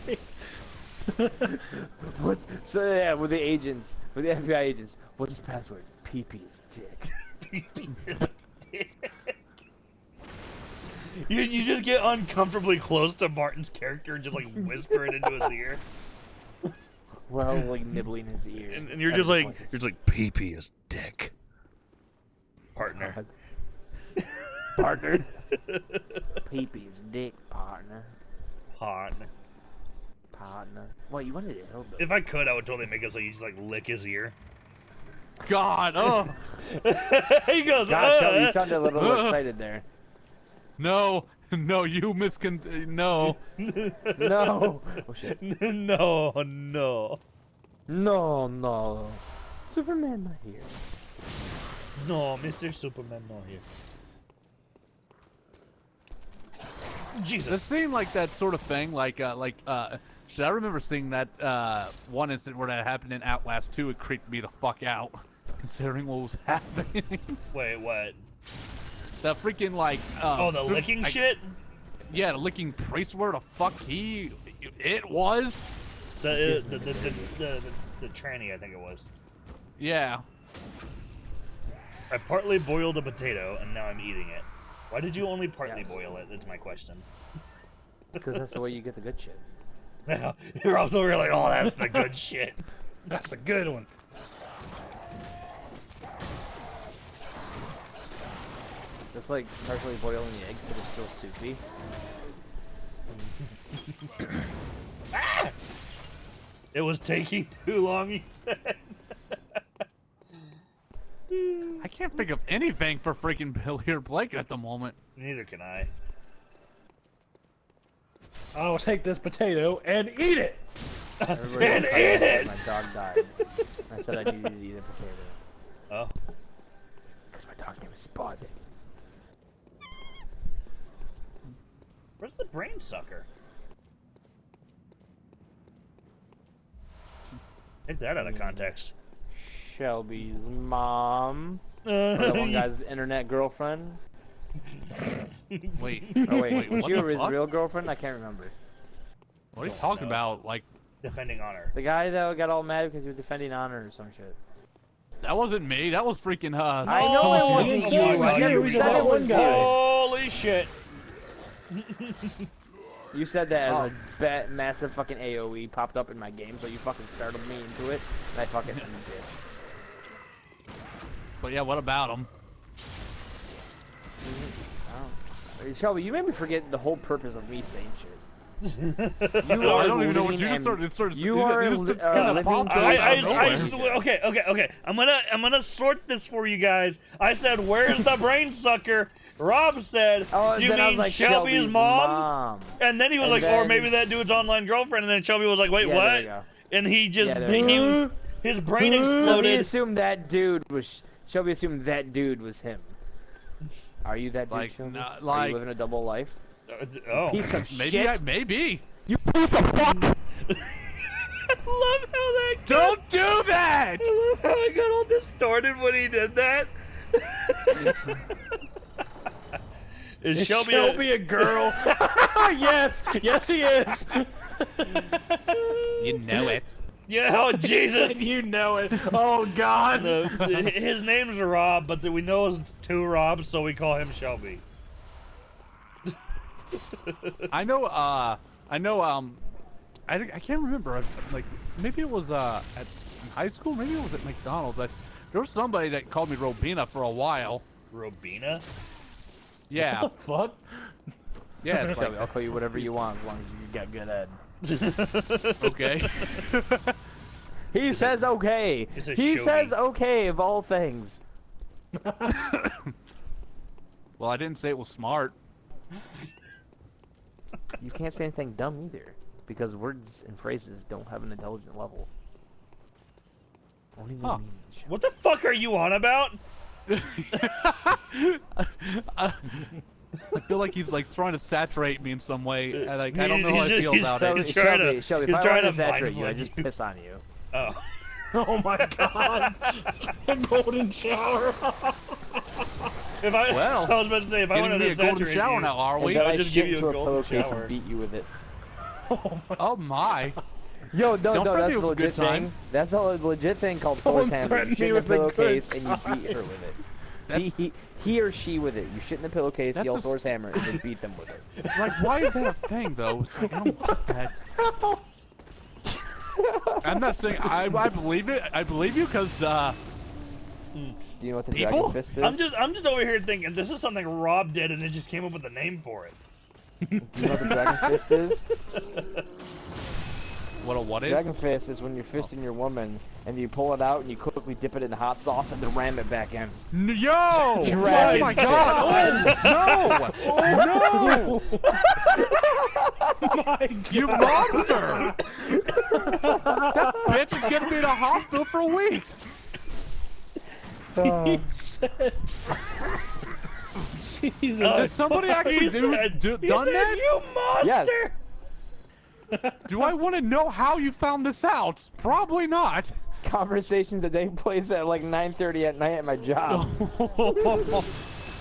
Speaker 13: What? So yeah, with the agents, with the FBI agents, what's his password? PP is dick.
Speaker 1: PP is dick. You just get uncomfortably close to Martin's character and just like whisper it into his ear.
Speaker 13: Well, like nibbling his ear.
Speaker 1: And you're just like PP is dick. Partner.
Speaker 13: Partner. PP is dick, partner.
Speaker 1: Partner.
Speaker 13: What, you wanted to help him?
Speaker 1: If I could, I would totally make it so you just like lick his ear.
Speaker 12: God, oh.
Speaker 1: He goes,
Speaker 13: God, you sounded a little excited there.
Speaker 12: No, you no.
Speaker 13: No. Oh shit.
Speaker 1: No.
Speaker 13: No. Superman not here.
Speaker 1: No, Mr. Superman not here. Jesus.
Speaker 12: It seemed like that sort of thing, shit, I remember seeing that one incident where that happened in Outlast 2. It creeped me the fuck out, considering what was happening.
Speaker 1: Wait, what?
Speaker 12: The freaking
Speaker 1: the licking shit?
Speaker 12: Yeah, the licking priest. Where the fuck it was?
Speaker 1: The tranny, I think it was.
Speaker 12: Yeah.
Speaker 1: I partly boiled a potato and now I'm eating it. Why did you only partly boil it? That's my question.
Speaker 13: Because that's the way you get the good shit.
Speaker 1: You're also really like, oh, that's the good shit.
Speaker 10: That's a good one.
Speaker 13: Just like partially boiling the egg so it's still soupy.
Speaker 1: Ah! It was taking too long, he said.
Speaker 12: I can't think of anything for freaking Billy or Blake at the moment.
Speaker 1: Neither can I.
Speaker 10: I will take this potato and eat it.
Speaker 1: And eat it.
Speaker 13: My dog died. I said I needed to eat a potato.
Speaker 1: Oh.
Speaker 13: Because my dog's name is Spud.
Speaker 1: Where's the brain sucker? Take that out of context.
Speaker 13: Shelby's mom. Or that one guy's internet girlfriend.
Speaker 12: Wait.
Speaker 13: Oh wait, was
Speaker 12: what
Speaker 13: she
Speaker 12: the
Speaker 13: or his
Speaker 12: fuck?
Speaker 13: real girlfriend? I can't remember.
Speaker 12: What are you talking about? Like,
Speaker 1: defending honor.
Speaker 13: The guy that got all mad because he was defending honor or some shit.
Speaker 12: that wasn't me. That was freaking us.
Speaker 13: I know it wasn't
Speaker 1: didn't
Speaker 13: you.
Speaker 1: say it was
Speaker 13: You
Speaker 1: you.
Speaker 13: said it was
Speaker 1: Holy shit.
Speaker 13: You said that as a massive fucking AoE popped up in my game, so you fucking startled me into it, and I fucking ended it.
Speaker 12: But yeah, what about him?
Speaker 13: Shelby, you made me forget the whole purpose of me saying shit.
Speaker 12: I don't even know what you just started.
Speaker 13: You are
Speaker 12: you just kind of popped up out of nowhere.
Speaker 1: Okay. I'm gonna sort this for you guys. I said, "Where's the brain sucker?" Rob said, "You mean
Speaker 13: like,
Speaker 1: Shelby's mom?" And then he was like, "Or maybe that dude's online girlfriend." And then Shelby was like, "Wait,
Speaker 13: Yeah, there you
Speaker 1: what?"
Speaker 13: go.
Speaker 1: And he just
Speaker 13: Yeah,
Speaker 1: his brain
Speaker 13: Shelby
Speaker 1: exploded.
Speaker 13: assumed that dude was. Shelby assumed that dude was him. Are you that dude,
Speaker 12: Like,
Speaker 13: Shelby?
Speaker 12: nah,
Speaker 13: Are
Speaker 12: like-
Speaker 13: you living a double life?
Speaker 1: Oh,
Speaker 13: Piece of
Speaker 12: Maybe
Speaker 13: shit.
Speaker 12: maybe.
Speaker 13: You piece of fuck!
Speaker 1: I love how that.
Speaker 12: Don't do that!
Speaker 1: I love how I got all distorted when he did that. Is Shelby
Speaker 13: a girl? Yes, he is.
Speaker 12: You know it.
Speaker 1: Yeah, oh Jesus!
Speaker 13: You know it. Oh God.
Speaker 1: No, his name's Rob, but we know it's two Robs, so we call him Shelby.
Speaker 12: I know. I can't remember. Like, maybe it was in high school. Maybe it was at McDonald's. There was somebody that called me Robina for a while.
Speaker 1: Robina?
Speaker 12: Yeah.
Speaker 13: What the fuck?
Speaker 12: Yeah, it's like
Speaker 13: I'll call you whatever you want as long as you got good head.
Speaker 12: okay.
Speaker 13: He says okay. He says okay of all things.
Speaker 12: Well, I didn't say it was smart.
Speaker 13: You can't say anything dumb either, because words and phrases don't have an intelligent level. Only
Speaker 12: Huh.
Speaker 13: meanings.
Speaker 1: What the fuck are you on about?
Speaker 12: I feel like he's like trying to saturate me in some way, and like I don't know how I feel about it.
Speaker 13: Shelby, if I wanted to saturate you, I just piss on you.
Speaker 1: Oh.
Speaker 13: Oh my God! A golden shower.
Speaker 1: If I,
Speaker 12: Well,
Speaker 1: I was about to say, if I
Speaker 12: giving
Speaker 1: wanted
Speaker 12: me
Speaker 1: to
Speaker 12: a golden
Speaker 1: saturate
Speaker 12: shower
Speaker 1: you,
Speaker 12: now, are we?
Speaker 13: And then
Speaker 1: I'll
Speaker 13: I
Speaker 1: just
Speaker 13: shit
Speaker 1: give you
Speaker 13: into
Speaker 1: a
Speaker 13: a
Speaker 1: golden
Speaker 13: pillowcase
Speaker 1: shower.
Speaker 13: and beat you with it.
Speaker 12: Oh my!
Speaker 13: Yo, no,
Speaker 12: Don't
Speaker 13: that's
Speaker 12: threaten me
Speaker 13: a
Speaker 12: with a
Speaker 13: legit
Speaker 12: good time.
Speaker 13: thing. That's a legit thing called
Speaker 2: Don't
Speaker 13: force hammer.
Speaker 2: threaten
Speaker 13: You shit
Speaker 2: me
Speaker 13: in a
Speaker 2: with a good
Speaker 13: pillowcase and you
Speaker 2: time.
Speaker 13: beat her with it.
Speaker 12: That's
Speaker 13: He or she with it. You shit in the pillowcase,
Speaker 12: That's
Speaker 13: yell
Speaker 12: a
Speaker 13: force hammer, and then beat them with it.
Speaker 12: like, why is that a thing though? It's like I don't get that. I'm not saying I believe it. I believe you because
Speaker 13: Do you know what the
Speaker 12: People?
Speaker 13: dragon fist is?
Speaker 1: I'm just over here thinking this is something Rob did and it just came up with a name for it.
Speaker 13: Do you know what the dragon fist is?
Speaker 12: what is?
Speaker 13: Dragon fist is when you're fisting your woman and you pull it out and you quickly dip it in hot sauce and then ram it back in.
Speaker 12: Yo! Oh
Speaker 13: Dragon
Speaker 12: my
Speaker 13: fist.
Speaker 12: God! Oh no! No! You monster! That bitch is gonna be in a hospital for weeks.
Speaker 2: Jesus.
Speaker 12: Has somebody actually done that?
Speaker 1: You monster!
Speaker 12: Do I want to know how you found this out? Probably not.
Speaker 13: Conversations that take place at like 9:30 at night at my job.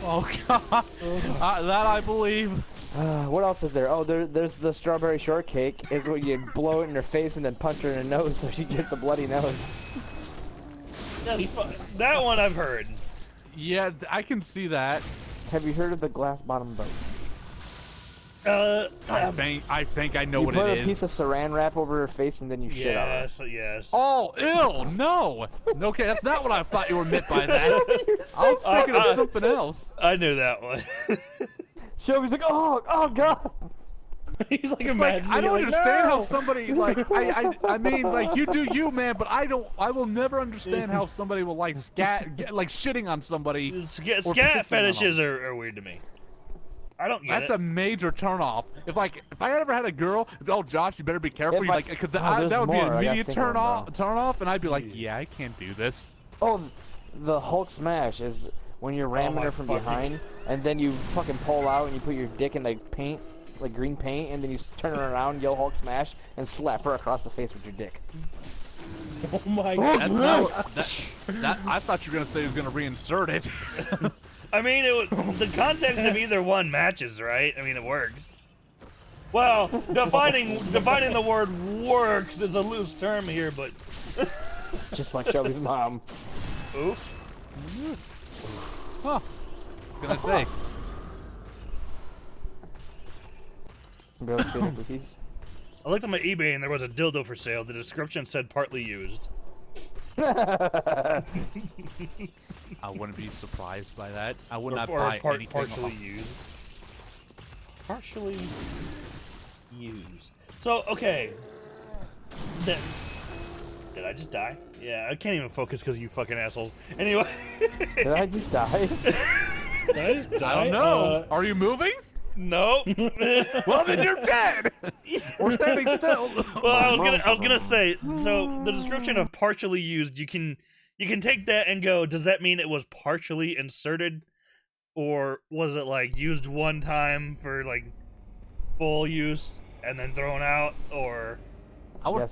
Speaker 12: Oh God! That I believe.
Speaker 13: What else is there? Oh, there's the strawberry shortcake. Is what you blow it in her face and then punch her in the nose so she gets a bloody nose.
Speaker 1: That one I've heard.
Speaker 12: Yeah, I can see that.
Speaker 13: Have you heard of the glass bottom boat?
Speaker 12: I think I know what
Speaker 13: You
Speaker 12: it
Speaker 13: put a
Speaker 12: is.
Speaker 13: piece of saran wrap over her face and then you shit on her.
Speaker 1: Yes.
Speaker 12: Oh, ew, no. Okay, that's not what I thought you were meant by that. I was thinking of something else.
Speaker 1: I knew that one.
Speaker 13: Shelby's like, oh God.
Speaker 2: He's like,
Speaker 12: It's like, I don't
Speaker 2: like,
Speaker 12: understand
Speaker 2: no!
Speaker 12: how somebody like I mean like you do you, man, but I will never understand how somebody will like shitting on somebody.
Speaker 1: Scat
Speaker 12: or pissing on
Speaker 1: fetishes
Speaker 12: them.
Speaker 1: are weird to me. I don't get
Speaker 12: That's
Speaker 1: it.
Speaker 12: a major turnoff. If I ever had a girl, oh Josh, you better be careful.
Speaker 13: If I-
Speaker 12: Cause
Speaker 13: there's
Speaker 12: that would be
Speaker 13: more.
Speaker 12: an
Speaker 13: I gotta
Speaker 12: immediate
Speaker 13: think of them,
Speaker 12: turn off, and I'd be like, yeah, I can't do this.
Speaker 13: Oh, the Hulk smash is when you're ramming
Speaker 1: my
Speaker 13: her from
Speaker 1: fucking-
Speaker 13: behind and then you fucking pull out and you put your dick in like paint, like green paint, and then you turn her around, yell Hulk smash, and slap her across the face with your dick.
Speaker 10: Oh my god.
Speaker 12: That's not, that I thought you were gonna say he was gonna reinsert it.
Speaker 1: I mean, the context of either one matches, right? I mean, it works. Well, defining the word works is a loose term here, but
Speaker 13: Just like Shelby's mom.
Speaker 1: oof.
Speaker 12: Huh. What can I say?
Speaker 1: I looked on my eBay and there was a dildo for sale. The description said partly used.
Speaker 12: I wouldn't be surprised by that. I would not buy anything.
Speaker 1: Partially used. Partially used. So, okay. Then, did I just die? Yeah, I can't even focus because you fucking assholes. Anyway.
Speaker 13: Did I just die?
Speaker 10: Did I just die?
Speaker 12: I don't know. Are you moving?
Speaker 1: No.
Speaker 12: Well, then you're dead. We're standing still.
Speaker 1: Well, I was gonna say. So the description of partially used, you can take that and go. Does that mean it was partially inserted, or was it like used one time for like full use and then thrown out, or?
Speaker 12: I would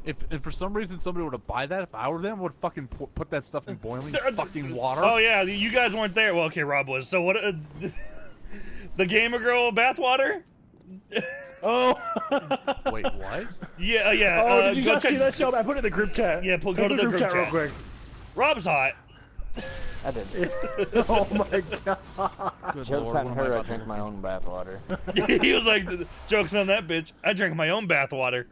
Speaker 12: if for some reason somebody were to buy that, if I were them, I would fucking put that stuff in boiling fucking water.
Speaker 1: Oh yeah, you guys weren't there. Well, okay, Rob was. So what? The Gamer Girl bathwater?
Speaker 10: Oh.
Speaker 12: Wait, what?
Speaker 1: Yeah, yeah.
Speaker 10: Oh, did you guys see that show? I put it in the group chat.
Speaker 1: Yeah, go to the group chat
Speaker 10: real quick.
Speaker 1: Rob's hot.
Speaker 13: I did.
Speaker 10: Oh my god.
Speaker 13: Joke's on her, I drink my own bathwater.
Speaker 1: He was like, joke's on that bitch. I drink my own bathwater.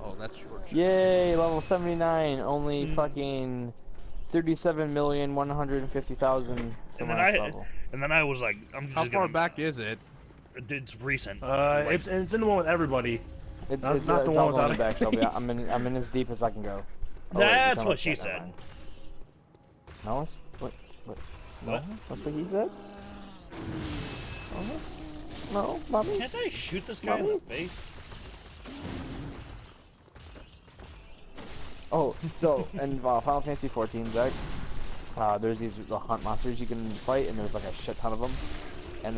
Speaker 12: Oh, that's short.
Speaker 13: Yay, level 79. Only fucking 37,150,000.
Speaker 1: And then I was like, I'm just
Speaker 12: How far back is it?
Speaker 1: It's recent.
Speaker 10: It's in the one with everybody.
Speaker 13: It's
Speaker 10: not the one without
Speaker 13: back, Shelby. I'm in as deep as I can go. Oh,
Speaker 1: That's what she said.
Speaker 13: No, what? No, that's what he said. No, mommy.
Speaker 1: Can't I shoot this guy in the face?
Speaker 13: Oh, so in Final Fantasy 14, Zach, there's these hunt monsters you can fight, and there's like a shit ton of them, and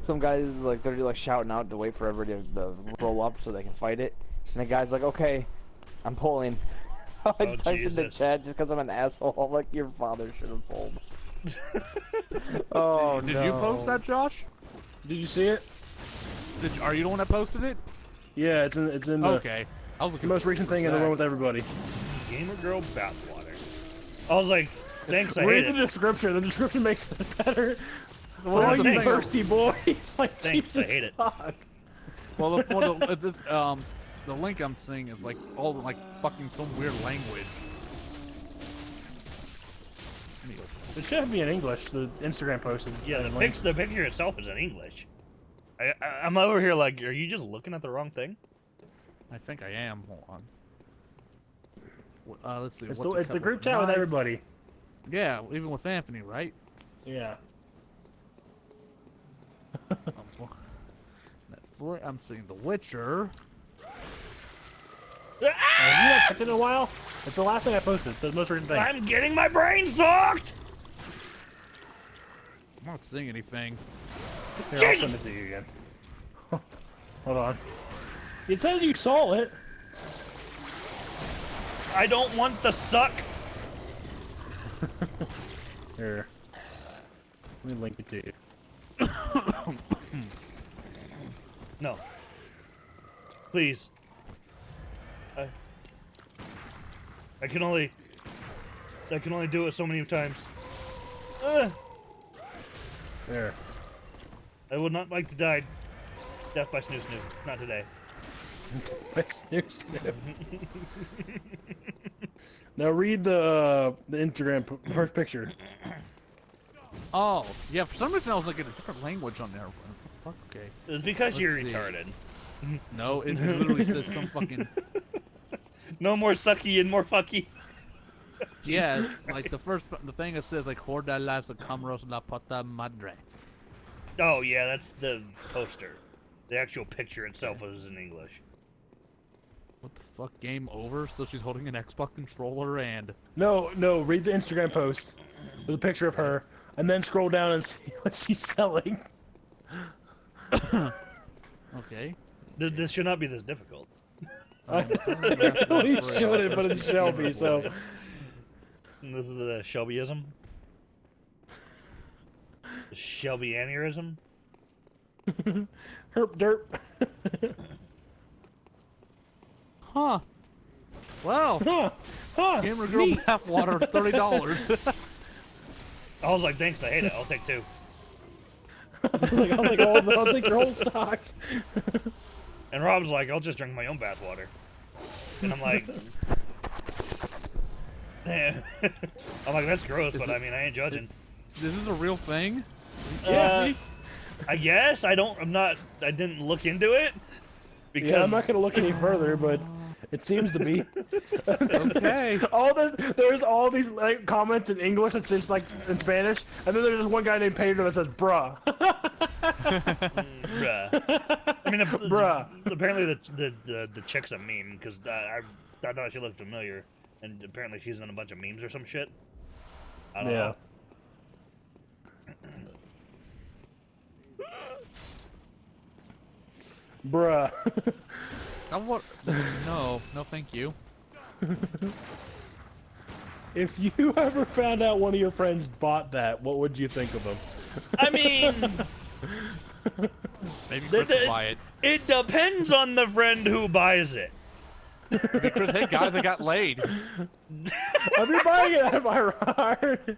Speaker 13: some guys like they're like shouting out to wait for everybody to roll up so they can fight it, and the guy's like, "Okay, I'm pulling." I typed in the chat just because I'm an asshole. I'm like, your father should have pulled. Oh
Speaker 12: Did you post that, Josh?
Speaker 10: Did you see it?
Speaker 12: Are you the one that posted it?
Speaker 10: Yeah, it's in the.
Speaker 12: Okay.
Speaker 10: It's the most recent thing in the one with everybody.
Speaker 1: Gamer Girl bathwater. I was like, thanks. I hate
Speaker 10: Read the
Speaker 1: it.
Speaker 10: description. The description makes it better.
Speaker 1: Well,
Speaker 10: For all you
Speaker 1: thanks.
Speaker 10: thirsty boys, like
Speaker 1: Thanks,
Speaker 10: Jesus
Speaker 1: I hate it.
Speaker 10: fuck.
Speaker 12: Well, the link I'm seeing is like all like fucking some weird language.
Speaker 10: It should be in English. The Instagram posted.
Speaker 1: Yeah, the picture itself is in English. I'm over here like, are you just looking at the wrong thing?
Speaker 12: I think I am. Hold on. Let's see.
Speaker 10: It's the group chat with everybody.
Speaker 12: Yeah, even with Anthony, right?
Speaker 10: Yeah.
Speaker 12: I'm seeing The Witcher.
Speaker 10: Have you not checked it in a while? It's the last thing I posted. It's the most recent thing.
Speaker 1: I'm getting my brain sucked!
Speaker 12: I'm not seeing anything.
Speaker 10: Here, I'll send it to you again. Hold on. It says you saw it.
Speaker 1: I don't want the suck.
Speaker 10: Here. Let me link it to you.
Speaker 1: No. Please. I can only do it so many times.
Speaker 10: There.
Speaker 1: I would not like to die. Death by snoo snoo. Not today.
Speaker 10: By snoo snoo. Now read the Instagram first picture.
Speaker 12: Oh, yeah, for some reason I was looking at a different language on there. Fuck, okay.
Speaker 1: It's because you're
Speaker 12: Let's see.
Speaker 1: retarded.
Speaker 12: No, it literally says some fucking...
Speaker 1: No more sucky and more fucky.
Speaker 12: Yeah, like the thing that says like Horda las Camaros la Pata Madre.
Speaker 1: Oh yeah, that's the poster. The actual picture itself is in English.
Speaker 12: What the fuck? Game over? So she's holding an Xbox controller and...
Speaker 10: No, read the Instagram post with a picture of her, and then scroll down and see what she's selling.
Speaker 12: Okay.
Speaker 1: This should not be this difficult.
Speaker 10: We shouldn't, but it's Shelby, so.
Speaker 1: This is a Shelbyism. Shelby aneurysm.
Speaker 10: Herp derp.
Speaker 12: Huh. Well. Gamer Girl bath water, $30.
Speaker 1: I was like, thanks, I hate it. I'll take 2.
Speaker 10: I was like, I'll take your whole stock.
Speaker 1: And Rob's like, I'll just drink my own bath water. And I'm like, I'm like, that's gross, but I mean, I ain't judging.
Speaker 12: This is a real thing?
Speaker 1: I guess I didn't look into it because
Speaker 10: I'm not gonna look any further, but it seems to be.
Speaker 12: Okay.
Speaker 10: There's all these like comments in English that's just like in Spanish, and then there's this one guy named Pedro that says "bruh."
Speaker 1: Bruh. I mean,
Speaker 10: bruh.
Speaker 1: Apparently the chick's a meme because I thought she looked familiar, and apparently she's in a bunch of memes or some shit. I don't know.
Speaker 10: Bruh.
Speaker 12: No, thank you.
Speaker 10: If you ever found out one of your friends bought that, what would you think of them?
Speaker 1: I mean,
Speaker 12: maybe Chris will buy it.
Speaker 1: It depends on the friend who buys it.
Speaker 12: Maybe Chris, hey guys, I got laid.
Speaker 10: I've been buying it. Am I right?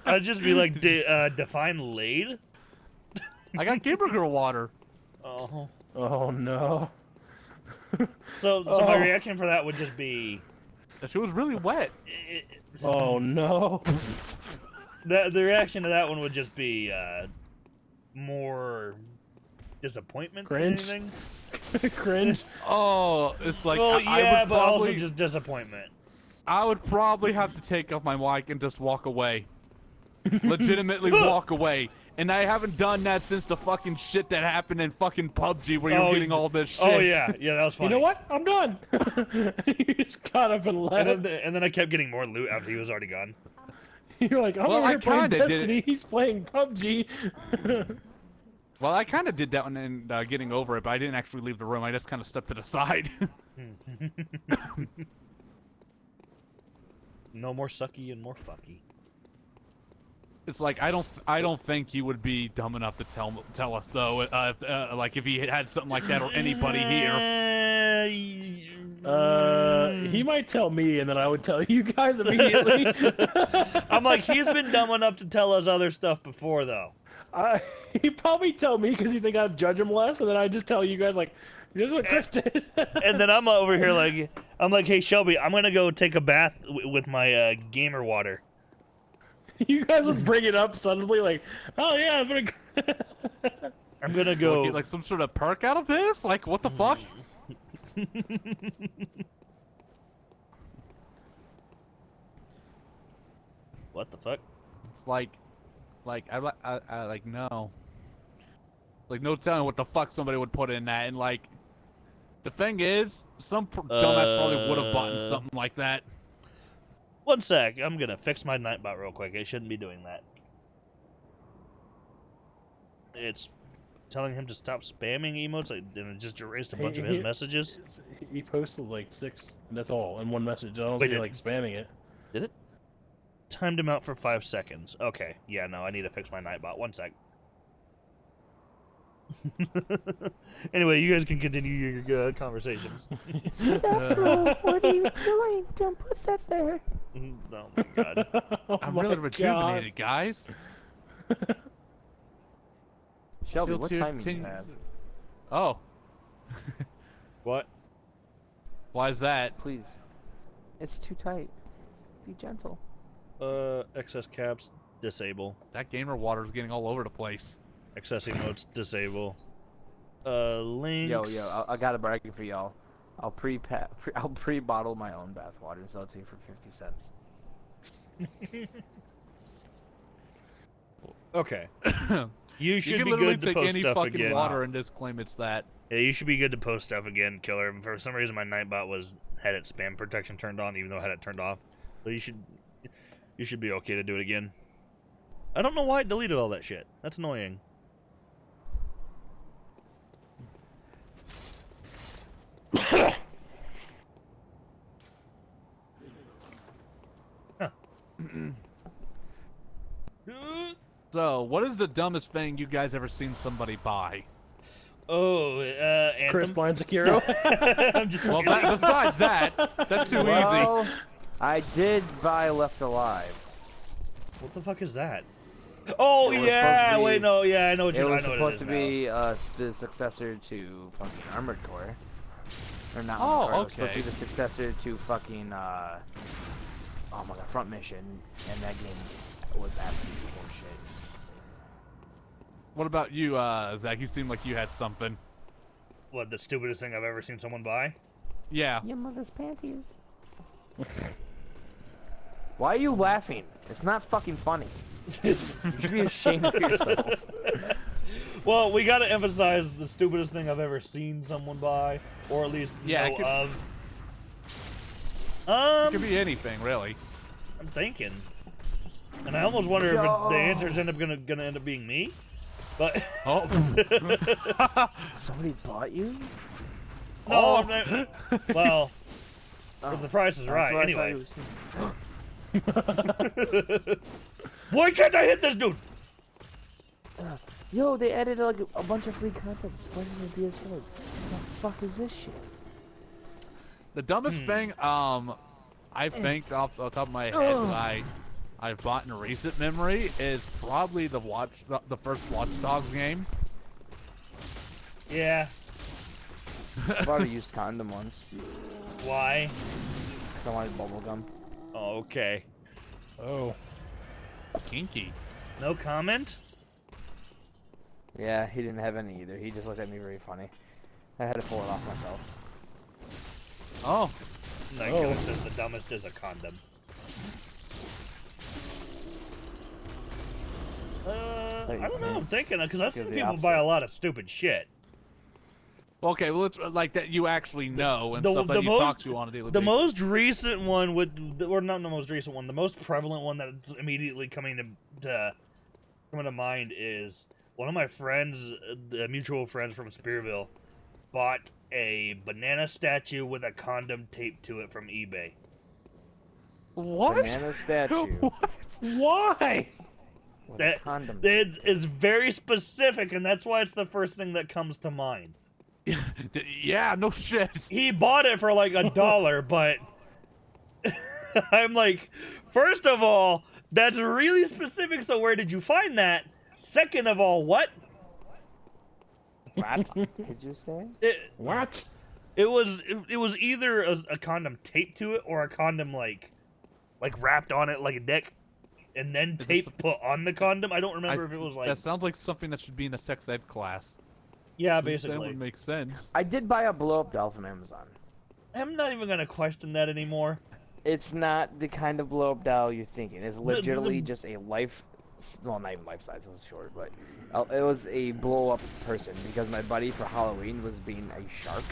Speaker 1: I'd just be like, define laid.
Speaker 12: I got Gamer Girl water.
Speaker 1: Oh.
Speaker 10: Oh no.
Speaker 1: So my reaction for that would just be
Speaker 12: that she was really wet.
Speaker 10: Oh no.
Speaker 1: The reaction to that one would just be more disappointment
Speaker 10: Cringe.
Speaker 1: than anything.
Speaker 10: Cringe.
Speaker 12: Oh, it's like
Speaker 1: well,
Speaker 12: I would
Speaker 1: but
Speaker 12: probably,
Speaker 1: also just disappointment.
Speaker 12: I would probably have to take off my mic and just walk away. Legitimately walk away. And I haven't done that since the fucking shit that happened in fucking PUBG where you're getting all this shit.
Speaker 1: Oh yeah, that was funny.
Speaker 10: You know what? I'm done. You just got up and left.
Speaker 1: And then I kept getting more loot after he was already gone.
Speaker 10: You're like, I'm over here playing Destiny. He's playing PUBG.
Speaker 12: Well, I kind of did that one and getting over it, but I didn't actually leave the room. I just kind of stepped to the side.
Speaker 1: No more sucky and more fucky.
Speaker 12: It's like I don't think he would be dumb enough to tell us though. Like if he had something like that or anybody here.
Speaker 10: He might tell me, and then I would tell you guys immediately.
Speaker 1: I'm like, he's been dumb enough to tell us other stuff before, though.
Speaker 10: He'd probably tell me because he'd think I'd judge him less, and then I'd just tell you guys like, "This is what Chris did."
Speaker 1: And then I'm over here like, I'm like, hey Shelby, I'm gonna go take a bath with my gamer water.
Speaker 10: You guys would bring it up suddenly, like, "Oh yeah,
Speaker 1: I'm gonna go."
Speaker 12: Get like some sort of perk out of this? Like what the fuck?
Speaker 1: What the fuck?
Speaker 12: It's like I like no. Like no telling what the fuck somebody would put in that, and like the thing is, some dumbass probably would have bought something like that.
Speaker 1: One sec, I'm gonna fix my Nightbot real quick. I shouldn't be doing that. It's telling him to stop spamming emotes, and it just erased a bunch of his messages.
Speaker 10: He posted like 6, and that's all, in one message. I don't see like spamming it.
Speaker 1: Did it? Timed him out for 5 seconds. Okay, yeah, no, I need to fix my Nightbot. One sec. Anyway, you guys can continue your conversations.
Speaker 7: What are you doing? Don't put that there.
Speaker 1: Oh my god.
Speaker 12: I'm really rejuvenated, guys.
Speaker 13: Shelby, what time do you have?
Speaker 12: Oh.
Speaker 1: What?
Speaker 12: Why is that?
Speaker 13: Please. It's too tight. Be gentle.
Speaker 1: Excess caps, disable.
Speaker 12: That gamer water is getting all over the place.
Speaker 1: Excess emotes, disable. Links.
Speaker 13: Yo, I got a bracket for y'all. I'll pre-bottle my own bath water, so I'll take for 50 cents.
Speaker 1: Okay. You should
Speaker 12: can
Speaker 1: be
Speaker 12: literally
Speaker 1: good to
Speaker 12: take
Speaker 1: post
Speaker 12: any
Speaker 1: stuff
Speaker 12: fucking
Speaker 1: again.
Speaker 12: water and just claim it's that.
Speaker 1: Yeah, you should be good to post stuff again, Killer. For some reason, my Nightbot had its spam protection turned on, even though I had it turned off. So you should be okay to do it again. I don't know why it deleted all that shit. That's annoying.
Speaker 12: So, what is the dumbest thing you guys ever seen somebody buy?
Speaker 1: Oh,
Speaker 10: Chris
Speaker 1: Anthem?
Speaker 10: buying Sekiro.
Speaker 12: Well, besides that, that's too
Speaker 13: Well,
Speaker 12: easy.
Speaker 13: I did buy Left Alive.
Speaker 1: What the fuck is that? Oh
Speaker 13: It was
Speaker 1: yeah,
Speaker 13: supposed to
Speaker 1: wait,
Speaker 13: be-
Speaker 1: no, yeah, I know what
Speaker 13: It
Speaker 1: you. I
Speaker 13: was
Speaker 1: know what
Speaker 13: supposed
Speaker 1: it
Speaker 13: to
Speaker 1: is
Speaker 13: be the successor to fucking Armored Core. Or not
Speaker 12: Oh,
Speaker 13: Armored Core, it was supposed to
Speaker 12: okay.
Speaker 13: be the successor to fucking, oh my god, Front Mission, and that game was absolutely horseshit.
Speaker 12: What about you, Zach? You seem like you had something.
Speaker 1: What, the stupidest thing I've ever seen someone buy?
Speaker 12: Yeah.
Speaker 13: Your mother's panties. Why are you laughing? It's not fucking funny. You should be ashamed of yourself.
Speaker 1: Well, we gotta emphasize the stupidest thing I've ever seen someone buy, or at least
Speaker 12: Yeah,
Speaker 1: know
Speaker 12: it could-
Speaker 1: of.
Speaker 12: It could be anything, really.
Speaker 1: I'm thinking, and I almost wonder if the answers end up gonna end up being me. But
Speaker 12: oh,
Speaker 13: somebody bought you?
Speaker 1: No, I'm not, well, if the price is right, anyway. Why can't I hit this dude?
Speaker 13: Yo, they added like a bunch of free content. Spider-Man PS4. What the fuck is this shit?
Speaker 12: the dumbest thing, I think off the top of my head that I've bought in recent memory is probably the first Watch Dogs game.
Speaker 1: Yeah.
Speaker 13: I bought a used condom once.
Speaker 1: Why?
Speaker 13: 'Cause I wanted bubblegum.
Speaker 1: Oh, okay.
Speaker 12: Oh. Kinky.
Speaker 1: No comment?
Speaker 13: Yeah, he didn't have any either. He just looked at me very funny. I had to pull it off myself.
Speaker 12: Oh.
Speaker 1: Nigel says the dumbest is a condom. I don't know. I'm thinking because I've seen people buy a lot of stupid shit.
Speaker 12: Okay, well, it's like that you actually know and stuff that you talk to on a daily basis.
Speaker 1: The most recent one or not the most recent one, the most prevalent one that's immediately coming to mind is one of my friends, the mutual friends from Spearville, bought a banana statue with a condom taped to it from eBay.
Speaker 12: What?
Speaker 13: Banana statue.
Speaker 12: What? Why?
Speaker 13: That condom.
Speaker 1: It's very specific, and that's why it's the first thing that comes to mind.
Speaker 12: Yeah, no shit.
Speaker 1: He bought it for like $1, but I'm like, first of all, that's really specific, so where did you find that? Second of all, what?
Speaker 13: What did you say?
Speaker 10: What?
Speaker 1: It was either a condom taped to it or a condom like wrapped on it like a dick, and then tape put on the condom. I don't remember if it was like.
Speaker 12: That sounds like something that should be in a sex ed class.
Speaker 1: Yeah, basically.
Speaker 12: That would make sense.
Speaker 13: I did buy a blow-up doll from Amazon.
Speaker 1: I'm not even gonna question that anymore.
Speaker 13: It's not the kind of blow-up doll you're thinking. It's legitimately just a life... Well, not even life-size. It was short, but... It was a blow-up person because my buddy for Halloween was being a shark.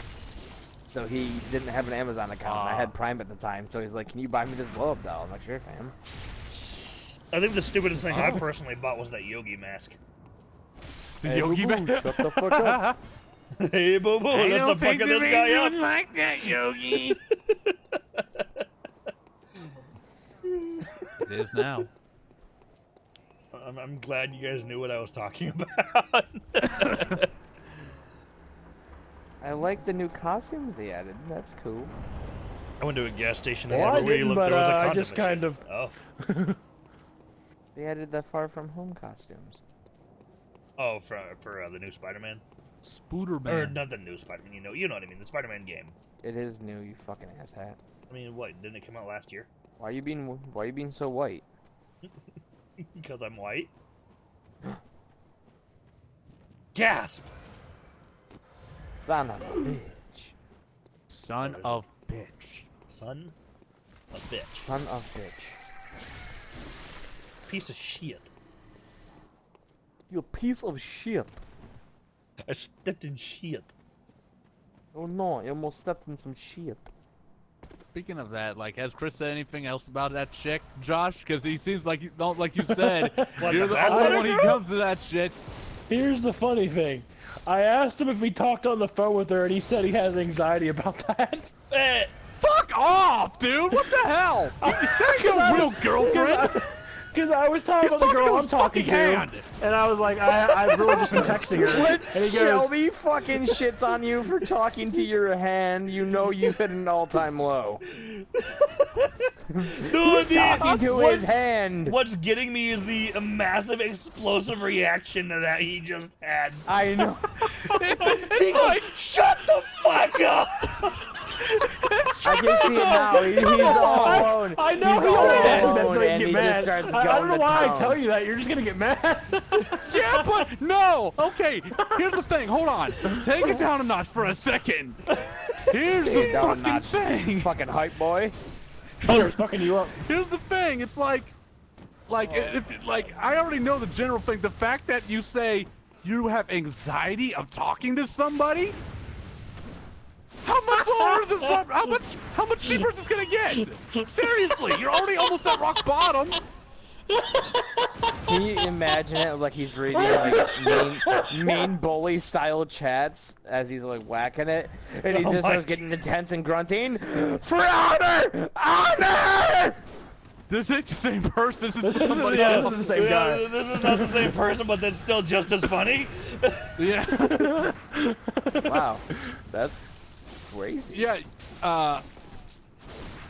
Speaker 13: So he didn't have an Amazon account. I had Prime at the time, so he's like, can you buy me this blow-up doll? I'm like, sure, fam.
Speaker 1: I think the stupidest thing I personally bought was that Yogi mask.
Speaker 12: The Yogi mask?
Speaker 13: Shut the fuck up.
Speaker 1: Hey, boo-boo, let's fucking this guy up.
Speaker 12: like that, Yogi. It is now.
Speaker 1: I'm glad you guys knew what I was talking about.
Speaker 13: I like the new costumes they added. That's cool.
Speaker 1: I went to a gas station and
Speaker 10: Well, I
Speaker 1: everywhere you
Speaker 10: didn't,
Speaker 1: looked,
Speaker 10: but
Speaker 1: there was a
Speaker 10: I
Speaker 1: condom
Speaker 10: just
Speaker 1: machine.
Speaker 10: kind of.
Speaker 1: Oh.
Speaker 13: They added the Far From Home costumes.
Speaker 1: Oh, for the new Spider-Man?
Speaker 12: Spooderman.
Speaker 1: Or not the new Spider-Man, you know what I mean, the Spider-Man game.
Speaker 13: It is new, you fucking asshat.
Speaker 1: I mean, what, didn't it come out last year?
Speaker 13: Why are you being so white?
Speaker 1: Because I'm white? Gasp!
Speaker 13: Son of a bitch.
Speaker 12: Son of bitch.
Speaker 1: Son of bitch.
Speaker 13: Son of bitch.
Speaker 1: Piece of shit.
Speaker 13: You piece of shit.
Speaker 1: I stepped in shit.
Speaker 13: Oh no, you almost stepped in some shit.
Speaker 12: Speaking of that, like, has Chris said anything else about that chick, Josh? Because he seems like you don't, like you said,
Speaker 1: What,
Speaker 12: you're
Speaker 1: the
Speaker 12: the only
Speaker 1: bathwater
Speaker 12: one he
Speaker 1: girl?
Speaker 12: comes to that shit.
Speaker 10: Here's the funny thing. I asked him if he talked on the phone with her, and he said he has anxiety about that.
Speaker 12: Fuck off, dude! What the hell? That ain't no real girlfriend!
Speaker 10: Because I was talking about the girl I'm talking to, and I was like, I've really just been texting her.
Speaker 13: When
Speaker 10: And he goes,
Speaker 13: Shelby fucking shits on you for talking to your hand, you know you've hit an all-time low.
Speaker 1: Dude,
Speaker 13: talking to his hand.
Speaker 1: What's getting me is the massive explosive reaction to that he just had.
Speaker 13: I know.
Speaker 1: He goes, shut the fuck up!
Speaker 13: I can see it now. He's all alone.
Speaker 10: I know
Speaker 13: he's
Speaker 10: he
Speaker 13: all
Speaker 10: only asked me
Speaker 13: alone,
Speaker 10: that so he
Speaker 13: and
Speaker 10: can
Speaker 13: he
Speaker 10: get
Speaker 13: just
Speaker 10: mad.
Speaker 13: starts
Speaker 10: I don't
Speaker 13: going
Speaker 10: know
Speaker 13: to
Speaker 10: why I
Speaker 13: town.
Speaker 10: tell you that. You're just gonna get mad.
Speaker 12: Yeah, but no. Okay, here's the thing. Hold on. Take it down a notch for a second. Here's the fucking thing.
Speaker 13: Fucking hype boy.
Speaker 10: Hunter's fucking you up.
Speaker 12: Here's the thing. It's like I already know the general thing. The fact that you say you have anxiety of talking to somebody. How much lower does that, how much deeper is this gonna get? Seriously, you're already almost at rock bottom.
Speaker 13: Can you imagine it like he's reading like mean bully style chats as he's like whacking it, and he just starts getting intense and grunting for honor, honor.
Speaker 12: This ain't the same person. This is somebody
Speaker 10: Yeah,
Speaker 12: else.
Speaker 10: this is the same guy.
Speaker 1: This is not the same person, but that's still just as funny.
Speaker 12: Yeah.
Speaker 13: Wow, that's crazy.
Speaker 12: Yeah.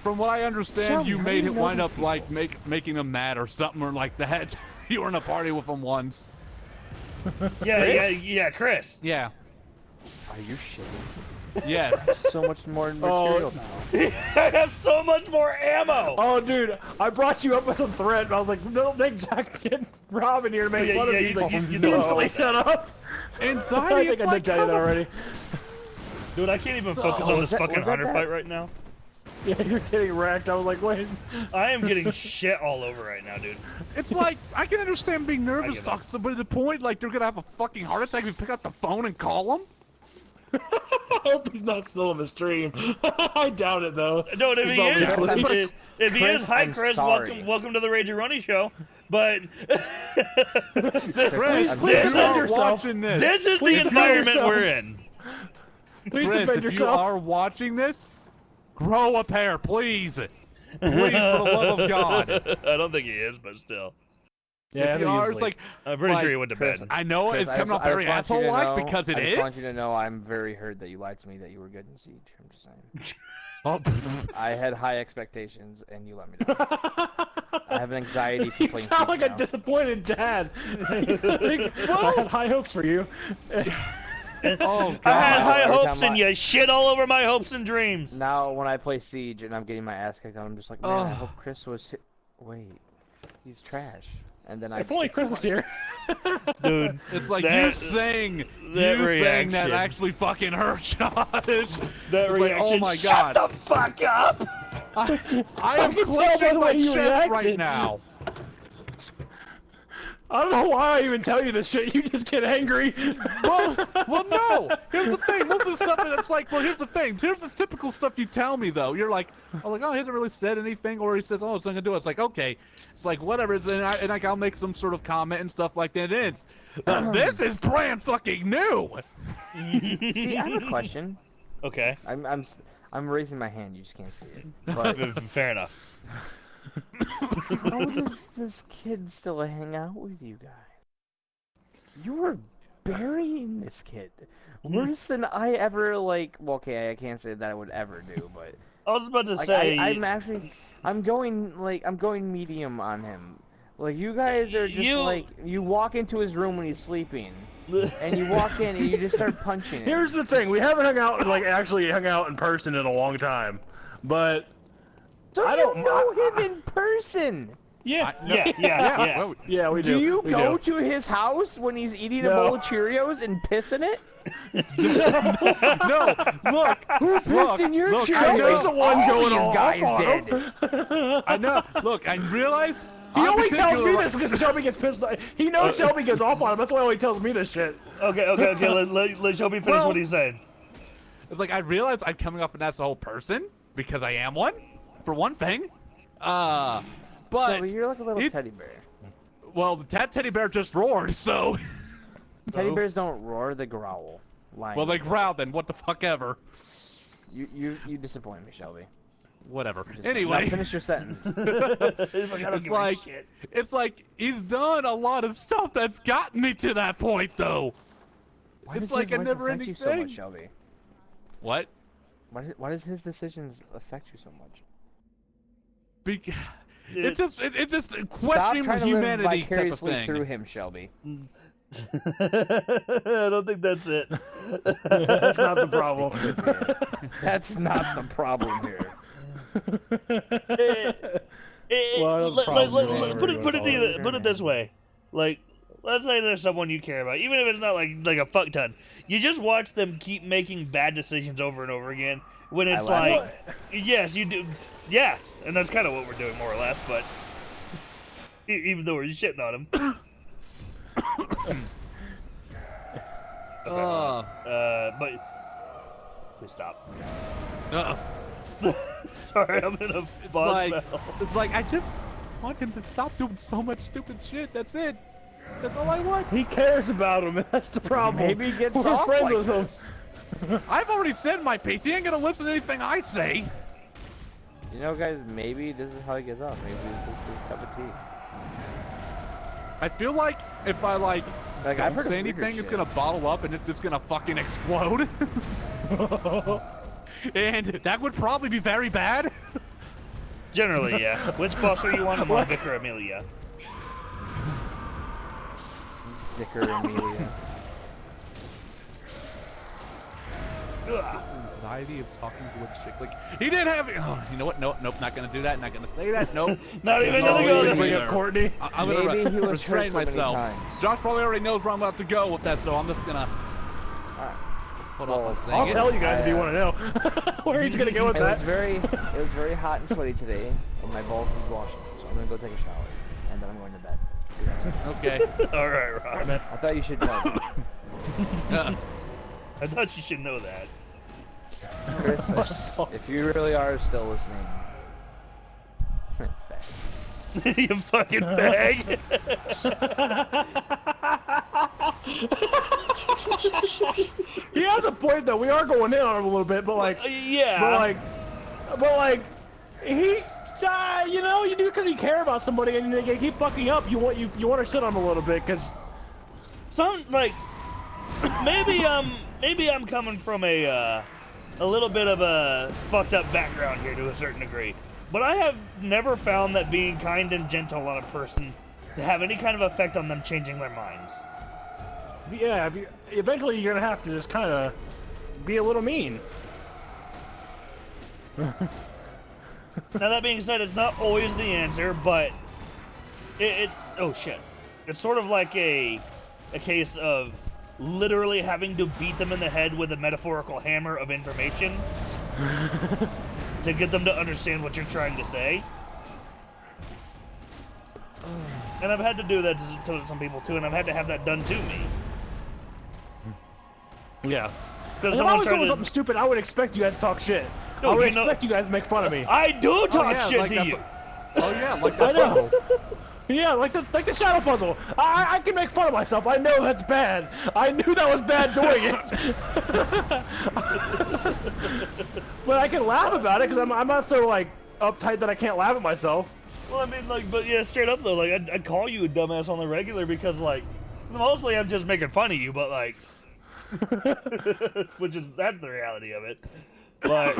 Speaker 12: From what I understand, you made it wind up like making him mad or something or like that. You were in a party with him once.
Speaker 1: Yeah, Chris.
Speaker 12: Yeah.
Speaker 13: Are you shitting?
Speaker 12: Yes.
Speaker 13: So much more material now.
Speaker 1: I have so much more ammo.
Speaker 10: Oh, dude, I brought you up with a threat, and I was like, no, make Jack get Robin here to make fun of you. He's like, you instantly shut up.
Speaker 12: Anxiety.
Speaker 10: I think I did tell you that already.
Speaker 1: Dude, I can't even focus on this fucking hunter fight right now.
Speaker 10: Yeah, you're getting wrecked. I was like, wait.
Speaker 1: I am getting shit all over right now, dude.
Speaker 12: It's like, I can understand being nervous talking to somebody to the point like they're gonna have a fucking heart attack if you pick up the phone and call them.
Speaker 10: I hope he's not still in the stream. I doubt it, though.
Speaker 1: No, if he is, if he is, hi Chris,
Speaker 13: sorry.
Speaker 1: welcome to the Rageroni show. But
Speaker 10: Chris, please defend yourself.
Speaker 1: This is the environment we're in.
Speaker 10: Please
Speaker 12: Chris,
Speaker 10: defend
Speaker 12: if
Speaker 10: yourself.
Speaker 12: you are watching this, grow a pair, please. Please, for the love of God.
Speaker 1: I don't think he is, but still.
Speaker 10: Yeah,
Speaker 12: if you are, it's like,
Speaker 1: I'm pretty sure he went to bed.
Speaker 12: I know
Speaker 13: Chris,
Speaker 12: it's coming off very asshole-like because it
Speaker 13: I
Speaker 12: is.
Speaker 13: just want you to know I'm very hurt that you lied to me that you were good in Siege. I'm just saying.
Speaker 12: Oh.
Speaker 13: I had high expectations and you let me down. I have anxiety for
Speaker 10: You
Speaker 13: playing
Speaker 10: sound
Speaker 13: Siege
Speaker 10: like
Speaker 13: now.
Speaker 10: a disappointed dad. I had high hopes for you.
Speaker 12: Oh, God.
Speaker 1: I had high
Speaker 13: Every
Speaker 1: hopes
Speaker 13: time
Speaker 1: and you shit all over my hopes and dreams.
Speaker 13: Now when I play Siege and I'm getting my ass kicked out, I'm just like, man, I hope Chris was hit. Wait, he's trash. And then
Speaker 10: If only Chris was here.
Speaker 1: Dude,
Speaker 12: It's like
Speaker 1: that-
Speaker 12: you saying
Speaker 1: that
Speaker 12: that
Speaker 1: reaction.
Speaker 12: actually fucking hurt, Josh.
Speaker 1: That
Speaker 12: It's
Speaker 1: reaction.
Speaker 12: like, oh my
Speaker 1: Shut
Speaker 12: God.
Speaker 1: the fuck up!
Speaker 12: I am
Speaker 10: can tell by
Speaker 12: clutching
Speaker 10: the
Speaker 12: my
Speaker 10: way you
Speaker 12: chest right
Speaker 10: reacted.
Speaker 12: now.
Speaker 10: I don't know why I even tell you this shit. You just get angry.
Speaker 12: Well, no. Here's the thing. Most of the stuff that's like, well, here's the thing. Here's the typical stuff you tell me though. You're like, oh, he hasn't really said anything, or he says, oh, it's not gonna do it. It's like, okay, it's like whatever. And I'll make some sort of comment and stuff like that. And it's this is brand fucking new.
Speaker 13: See, I have a question.
Speaker 1: Okay.
Speaker 13: I'm raising my hand. You just can't see it. But
Speaker 1: Fair enough.
Speaker 13: how does this kid still hang out with you guys? You were burying this kid. Worse than I ever like. Well, okay, I can't say that I would ever do, but
Speaker 1: I was about to
Speaker 13: like,
Speaker 1: say.
Speaker 13: I'm going medium on him. Like you guys are just like you walk into his room when he's sleeping, and you walk in and you just start punching him.
Speaker 10: Here's the thing: we haven't actually hung out in person in a long time, but
Speaker 13: So
Speaker 10: I
Speaker 13: you
Speaker 10: don't
Speaker 13: know him in person.
Speaker 10: Yeah,
Speaker 1: Yeah.
Speaker 10: We do.
Speaker 13: Do you
Speaker 10: We
Speaker 13: go
Speaker 10: do.
Speaker 13: to his house when he's eating a
Speaker 10: No.
Speaker 13: bowl of Cheerios and piss in it?
Speaker 12: No, look.
Speaker 13: Who pissed in your
Speaker 12: look,
Speaker 13: Cheerios?
Speaker 12: I know.
Speaker 10: He's the one
Speaker 13: All
Speaker 10: going
Speaker 13: these
Speaker 10: off
Speaker 13: guys
Speaker 10: on
Speaker 13: did.
Speaker 10: him.
Speaker 12: I know. Look, I realize.
Speaker 10: He
Speaker 12: I'm
Speaker 10: only tells me
Speaker 12: particular-
Speaker 10: this because Shelby gets pissed. He knows Shelby gets off on him. That's why he only tells me this shit.
Speaker 1: Okay. Let Shelby finish what he's saying.
Speaker 12: It's like I realize I'm coming off an asshole person because I am one, for one thing. But
Speaker 13: So you're like a little
Speaker 12: it-
Speaker 13: teddy bear.
Speaker 12: well, the teddy bear just roared, so
Speaker 13: Teddy bears don't roar; they growl. Lions
Speaker 12: Well, they
Speaker 13: do.
Speaker 12: growl then. What the fuck ever.
Speaker 13: You disappoint me, Shelby.
Speaker 12: Whatever.
Speaker 13: Now
Speaker 12: Anyway.
Speaker 13: finish your sentence.
Speaker 12: It's like he's done a lot of stuff that's gotten me to that point, though.
Speaker 13: Why
Speaker 12: It's
Speaker 13: does
Speaker 12: like
Speaker 13: his
Speaker 12: a
Speaker 13: life
Speaker 12: never-ending
Speaker 13: affect you so
Speaker 12: thing.
Speaker 13: much, Shelby?
Speaker 12: What?
Speaker 13: Why does his decisions affect you so much?
Speaker 12: It's just
Speaker 13: Stop
Speaker 12: questioning
Speaker 13: trying to
Speaker 12: humanity
Speaker 13: live
Speaker 12: type of
Speaker 13: vicariously
Speaker 12: thing.
Speaker 13: through him, Shelby.
Speaker 1: I don't think that's it.
Speaker 10: That's not the problem.
Speaker 13: That's not the problem here.
Speaker 1: Put it this way, like, let's say there's someone you care about, even if it's not like a fuck ton. You just watch them keep making bad decisions over and over again. When it's like, yes, you do, yes, and that's kind of what we're doing more or less. But even though we're shitting on him. But please stop. Sorry, I'm in a boss battle.
Speaker 12: It's like I just want him to stop doing so much stupid shit. That's it. That's all I want.
Speaker 10: He cares about him, and that's the problem.
Speaker 13: Maybe he gets
Speaker 10: We're
Speaker 13: off
Speaker 10: friends
Speaker 13: like
Speaker 10: with him.
Speaker 12: I've already said my piece. He ain't gonna listen to anything I say.
Speaker 13: You know, guys, maybe this is how he gets off. Maybe this is his cup of tea.
Speaker 12: I feel like if I
Speaker 13: I've
Speaker 12: don't
Speaker 13: heard
Speaker 12: say
Speaker 13: of weird
Speaker 12: anything, it's
Speaker 13: shit.
Speaker 12: gonna bottle up and it's just gonna fucking explode. And that would probably be very bad.
Speaker 1: Generally, yeah. Which boss are you on, among Vic or Amelia?
Speaker 13: Vicar Amelia.
Speaker 12: Anxiety of talking to a chick. Like he didn't have. Oh, you know what? Nope, not gonna do that. Not gonna say that. Nope.
Speaker 1: Not even gonna go there.
Speaker 10: Bring up Courtney.
Speaker 12: I'm
Speaker 13: Maybe he
Speaker 12: gonna
Speaker 13: was hurt
Speaker 12: restrain
Speaker 13: so many
Speaker 12: myself.
Speaker 13: times.
Speaker 12: Josh probably already knows where I'm about to go with that, so I'm just gonna hold off on saying
Speaker 10: I'll
Speaker 12: it.
Speaker 10: tell you guys if you want to know where he's gonna go with that.
Speaker 13: It was very hot and sweaty today, and my balls was washing. So I'm gonna go take a shower, and then I'm going to bed.
Speaker 12: Okay.
Speaker 1: All right, Rob.
Speaker 13: I thought you should know that.
Speaker 1: I thought you should know that.
Speaker 13: Chris, if you really are still listening,
Speaker 1: You fucking fag.
Speaker 10: He has a point though. We are going in on him a little bit, but like,
Speaker 1: yeah.
Speaker 10: But like, he, you know, you do because you care about somebody, and they keep fucking up. You want to shit on him a little bit, because
Speaker 1: some like maybe I'm coming from a little bit of a fucked up background here to a certain degree, but I have never found that being kind and gentle on a person to have any kind of effect on them changing their minds.
Speaker 10: yeah, eventually you're gonna have to just kind of be a little mean.
Speaker 1: Now that being said, it's not always the answer, but oh shit, it's sort of like a case of literally having to beat them in the head with a metaphorical hammer of information to get them to understand what you're trying to say. And I've had to do that to some people too, and I've had to have that done to me.
Speaker 10: Yeah.
Speaker 1: Because
Speaker 10: If I was doing something stupid, I would expect you guys to talk shit.
Speaker 1: No,
Speaker 10: I would expect you guys to make fun of me.
Speaker 1: I do talk shit
Speaker 12: like
Speaker 1: to
Speaker 12: that,
Speaker 1: you.
Speaker 12: Oh yeah, like that
Speaker 10: I know.
Speaker 12: puzzle.
Speaker 10: Yeah, like the shadow puzzle. I can make fun of myself. I know that's bad. I knew that was bad doing it. But I can laugh about it because I'm not so like uptight that I can't laugh at myself.
Speaker 1: Well, I mean, like, but yeah, straight up though, like, I call you a dumbass on the regular because, like, mostly I'm just making fun of you, but like, that's the reality of it. But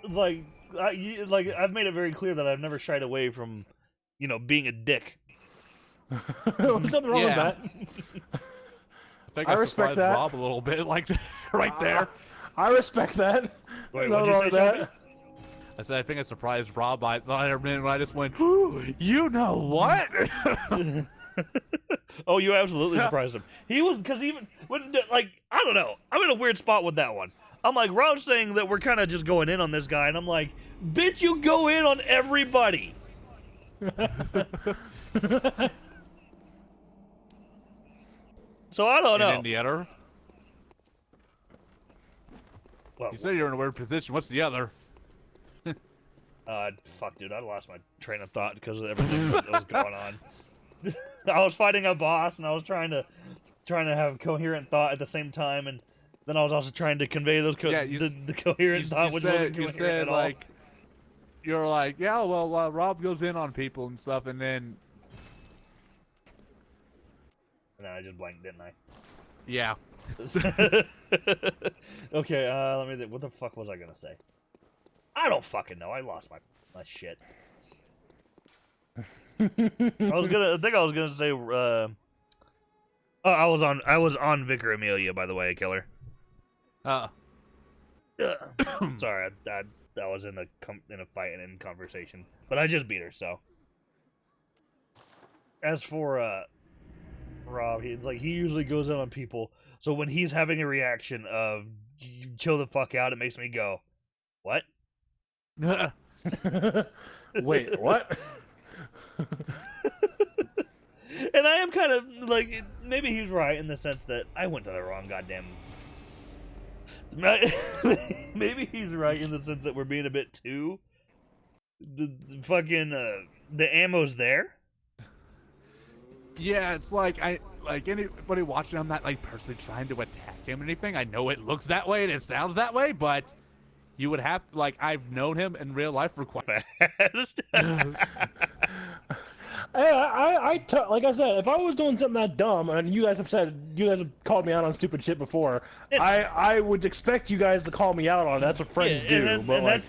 Speaker 1: it's like, I've made it very clear that I've never shied away from, you know, being a dick.
Speaker 10: There's something wrong with that.
Speaker 12: I think
Speaker 10: I
Speaker 12: I
Speaker 10: respect
Speaker 12: surprised
Speaker 10: that.
Speaker 12: Rob a little bit, like right there.
Speaker 10: I respect that.
Speaker 1: Wait,
Speaker 10: Nothing
Speaker 1: what'd you
Speaker 10: wrong
Speaker 1: say,
Speaker 10: with that.
Speaker 12: I said I think I surprised Rob by a minute when I just went, you know what?
Speaker 1: Oh, you absolutely surprised him. He was, because even when, like, I don't know, I'm in a weird spot with that one. I'm like, Rob's saying that we're kind of just going in on this guy, and I'm like, bitch, you go in on everybody. So I don't know.
Speaker 12: And the other?
Speaker 1: Well,
Speaker 12: You said you're in a weird position. What's the other?
Speaker 1: fuck, dude, I lost my train of thought because of everything that was going on. I was fighting a boss, and I was trying to have coherent thought at the same time, and then I was also trying to convey those the coherent thought, which wasn't coherent at all.
Speaker 12: Like, you're like, yeah, well, Rob goes in on people and stuff, and then.
Speaker 1: And then I just blanked, didn't I?
Speaker 12: Yeah.
Speaker 1: Okay, let me think. What the fuck was I gonna say? I don't fucking know. I lost my shit. I think I was gonna say. Oh, I was on Vicar Amelia, by the way, Killer. Sorry, I was in a fight and in conversation, but I just beat her. So, as for Rob, he usually goes in on people. So when he's having a reaction of chill the fuck out, it makes me go, what?
Speaker 10: Wait, what?
Speaker 1: And I am kind of like, maybe he's right in the sense that I went to the wrong goddamn. Maybe he's right in the sense that we're being a bit too. The fucking the ammo's there.
Speaker 12: Yeah, it's like anybody watching, I'm not like personally trying to attack him or anything. I know it looks that way and it sounds that way, but you would have to, like, I've known him in real life for quite
Speaker 1: fast.
Speaker 10: Like I said, if I was doing something that dumb, and you guys have called me out on stupid shit before, I would expect you guys to call me out on it. That's what friends do. But like,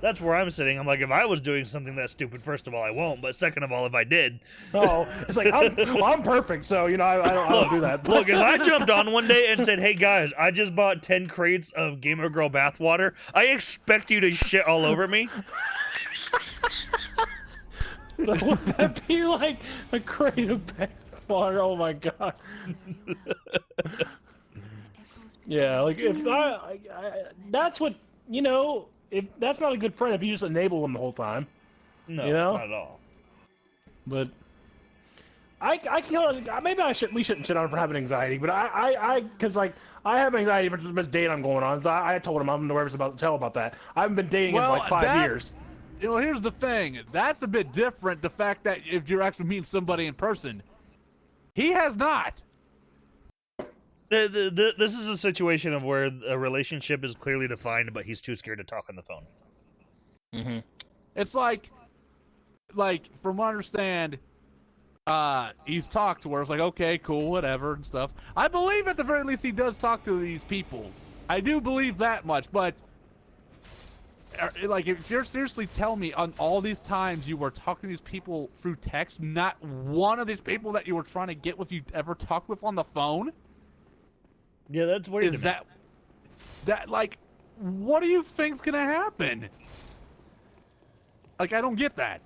Speaker 1: that's where I'm sitting. I'm like, if I was doing something that stupid, first of all, I won't. But second of all, if I did,
Speaker 10: it's like I'm perfect, so I don't do that.
Speaker 1: Look, if I jumped on one day and said, "Hey guys, I just bought 10 crates of Gamer Girl bathwater," I expect you to shit all over me.
Speaker 10: So would that be like a crate of bathwater? Oh my god. Yeah, like if I that's what if that's not a good friend if you just enable them the whole time.
Speaker 1: No, not at all.
Speaker 10: But I can maybe we shouldn't shit on him for having anxiety, but because like I have anxiety for this date I'm going on, so I told him I'm nervous about to tell about that. I haven't been dating in like 5 years.
Speaker 12: Here's the thing. That's a bit different. The fact that if you're actually meeting somebody in person, he has not.
Speaker 1: This is a situation of where a relationship is clearly defined, but he's too scared to talk on the phone.
Speaker 12: Mm-hmm. It's like from what I understand, he's talked to her. It's like, okay, cool, whatever, and stuff. I believe at the very least he does talk to these people. I do believe that much, but like, if you're seriously telling me on all these times you were talking to these people through text, not one of these people that you were trying to get with you ever talked with on the phone?
Speaker 1: Yeah, that's weird.
Speaker 12: Is that like, what do you think's gonna happen? Like, I don't get that.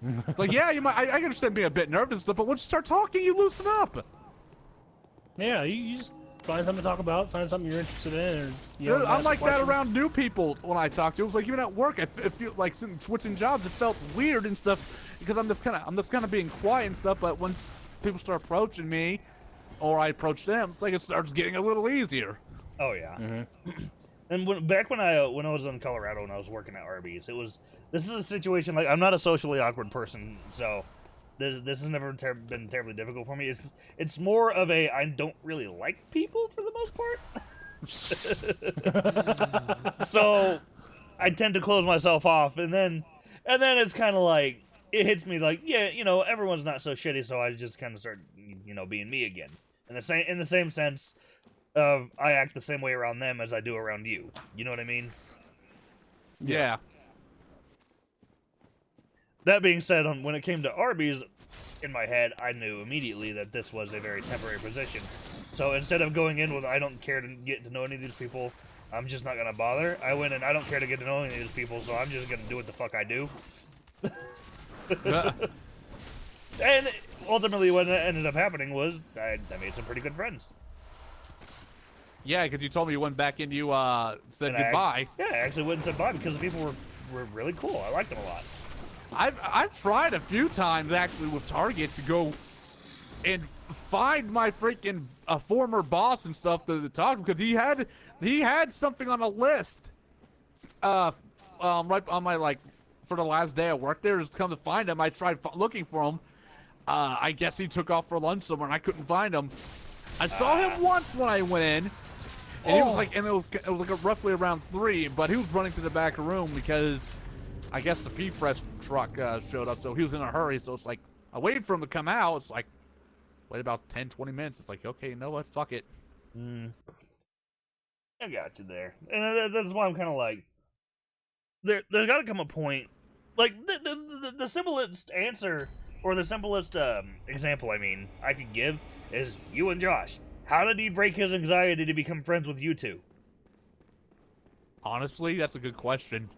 Speaker 12: It's like, yeah, you might. I understand being a bit nervous and stuff, but once you start talking, you loosen up.
Speaker 10: Yeah, you just find something to talk about, find something you're interested in. Or,
Speaker 12: I'm like that around new people when I talk to. It was like even at work, I feel like switching jobs. It felt weird and stuff because I'm just kind of being quiet and stuff. But once people start approaching me, or I approach them, it's like it starts getting a little easier.
Speaker 1: Oh yeah. Mm-hmm. And back when I was in Colorado and I was working at Arby's, this is a situation like I'm not a socially awkward person, so this has never been terribly difficult for me. It's more of a I don't really like people for the most part. So I tend to close myself off, and then it's kind of like it hits me like, yeah, everyone's not so shitty, so I just kind of start being me again. In the same sense of I act the same way around them as I do around you. You know what I mean?
Speaker 12: Yeah.
Speaker 1: That being said, when it came to Arby's, in my head, I knew immediately that this was a very temporary position. So instead of going in with I don't care to get to know any of these people, I'm just not gonna bother, I went in I don't care to get to know any of these people, so I'm just gonna do what the fuck I do. And ultimately, what ended up happening was I made some pretty good friends.
Speaker 12: Yeah, because you told me you went back and you said goodbye.
Speaker 1: I actually went and said bye because the people were really cool. I liked them a lot.
Speaker 12: I've tried a few times actually with Target to go and find my freaking former boss and stuff to talk to, because he had something on a list right on my, like, for the last day I worked there. Just come to find him, I tried looking for him. I guess he took off for lunch somewhere, and I couldn't find him. I saw him once when I went in, and he was like, and it was like roughly around 3, but he was running to the back room because I guess the P-Fresh truck showed up, so he was in a hurry. So it's like I waited for him to come out. It's like wait about 10-20 minutes. It's like, okay, you know what? Fuck it.
Speaker 1: I got you there, and that's why I'm kind of like, there's got to come a point, like the simplest answer or the simplest example I could give is you and Josh. How did he break his anxiety to become friends with you two?
Speaker 12: Honestly, that's a good question.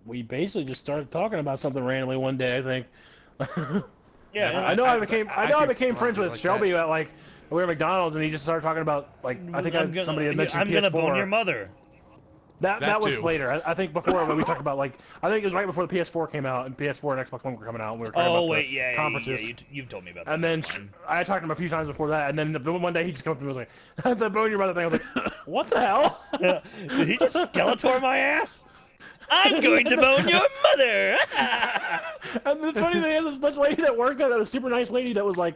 Speaker 10: We basically just started talking about something randomly one day, I think.
Speaker 1: Yeah,
Speaker 10: I know I became friends with
Speaker 12: like
Speaker 10: Shelby at like we were at McDonald's, and he just started talking about like I think somebody had mentioned
Speaker 1: I'm
Speaker 10: PS4.
Speaker 1: gonna bone your mother.
Speaker 10: That was
Speaker 12: too.
Speaker 10: later. I think before when we talked about like I think it was right before the PS4 came out and PS4 and Xbox One were coming out, and we were talking about the conferences.
Speaker 1: Yeah, you've told me about that.
Speaker 10: And then I talked to him a few times before that, and then one day he just came up to me and was like, "The bone your mother thing." I was like, "What the hell?"
Speaker 1: Did he just Skeletor my ass? I'm going to bone your mother.
Speaker 10: And the funny thing is, this lady that worked there, that was a super nice lady that was like,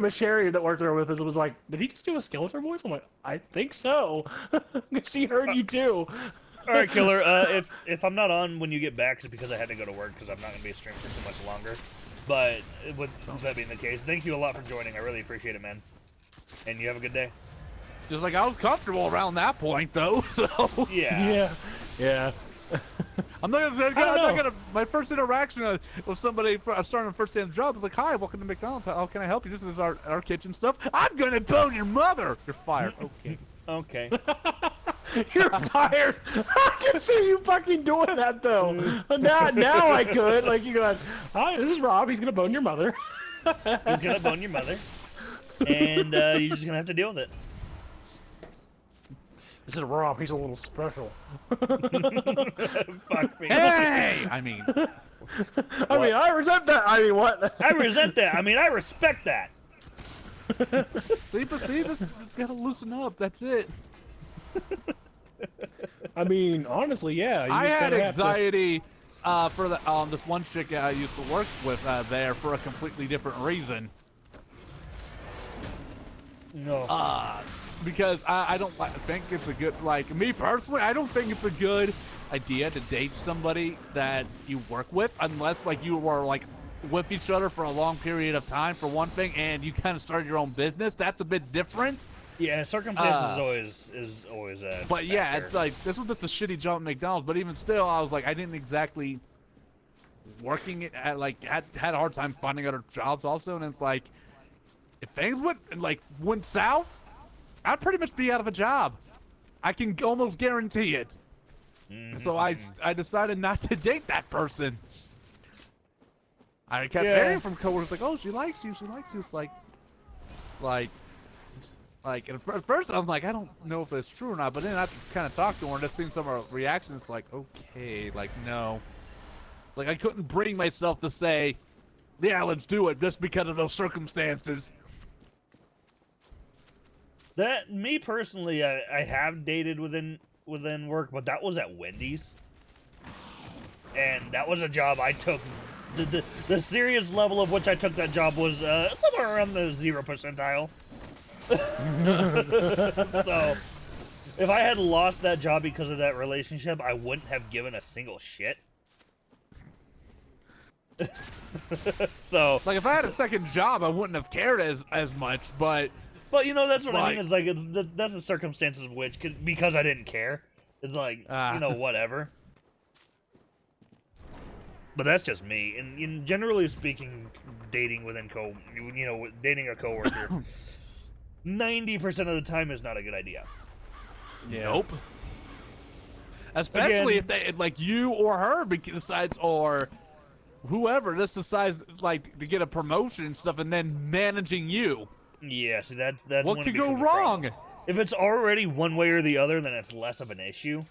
Speaker 10: Miss Sherry that worked there with us, was like, did he just do a Skeletor voice? I'm like, I think so. She heard you too.
Speaker 1: All right, Killer. If I'm not on when you get back, it's because I had to go to work because I'm not going to be streaming for too much longer. But with that being the case, thank you a lot for joining. I really appreciate it, man. And you have a good day.
Speaker 12: Just like I was comfortable around that point, though. So
Speaker 1: yeah.
Speaker 12: I'm not gonna. My first interaction with somebody starting a first-day job was like, "Hi, welcome to McDonald's. How can I help you? This is our kitchen stuff. I'm gonna bone your mother. You're fired." Okay.
Speaker 1: Okay.
Speaker 10: You're fired. I can see you fucking doing that though. Now I could. Like you go, "Hi, this is Rob. He's gonna bone your mother."
Speaker 1: He's gonna bone your mother, and you're just gonna have to deal with it.
Speaker 10: This is Rob. He's a little special.
Speaker 1: Fuck me.
Speaker 12: Hey! I mean,
Speaker 10: I resent that. I mean, what?
Speaker 1: I resent that. I mean, I respect that.
Speaker 12: see, this gotta loosen up. That's it.
Speaker 10: I mean, honestly, yeah. You
Speaker 12: I
Speaker 10: just
Speaker 12: had
Speaker 10: gotta
Speaker 12: anxiety for this one chick I used to work with there for a completely different reason.
Speaker 1: No.
Speaker 12: Because I don't think it's a good, like, me personally, I don't think it's a good idea to date somebody that you work with unless, like, you were, like, with each other for a long period of time, for one thing, and you kind of started your own business. That's a bit different.
Speaker 1: Yeah, circumstances is always a
Speaker 12: But yeah,
Speaker 1: factor.
Speaker 12: it's like, this was just a shitty job at McDonald's, but even still, I was like, I didn't exactly working it at, like, had a hard time finding other jobs also, and it's like, if things went south, I'd pretty much be out of a job. I can almost guarantee it. So I decided not to date that person. I kept hearing from coworkers like, "Oh, she likes you. She likes you." It's like, at first I'm like, I don't know if it's true or not. But then I kind of talked to her and just seen some of her reactions. It's like, okay, like no, like I couldn't bring myself to say, "Yeah, let's do it," just because of those circumstances.
Speaker 1: That me personally, I have dated within work, but that was at Wendy's, and that was a job I took. The serious level of which I took that job was somewhere around the 0 percentile. So, if I had lost that job because of that relationship, I wouldn't have given a single shit. So,
Speaker 12: like, if I had a second job, I wouldn't have cared as much, but
Speaker 1: you know, that's what I mean. It's like that's the circumstances of which, because I didn't care. It's like you know, whatever. But that's just me. And generally speaking, dating within dating a coworker, 90% of the time is not a good idea.
Speaker 12: Yeah. Nope. Especially if they, like, you or her decides, or whoever just decides, like, to get a promotion and stuff, and then managing you.
Speaker 1: Yeah, see, that's
Speaker 12: what
Speaker 1: when
Speaker 12: could
Speaker 1: it
Speaker 12: go
Speaker 1: becomes a
Speaker 12: wrong?
Speaker 1: problem. If it's already one way or the other, then it's less of an issue.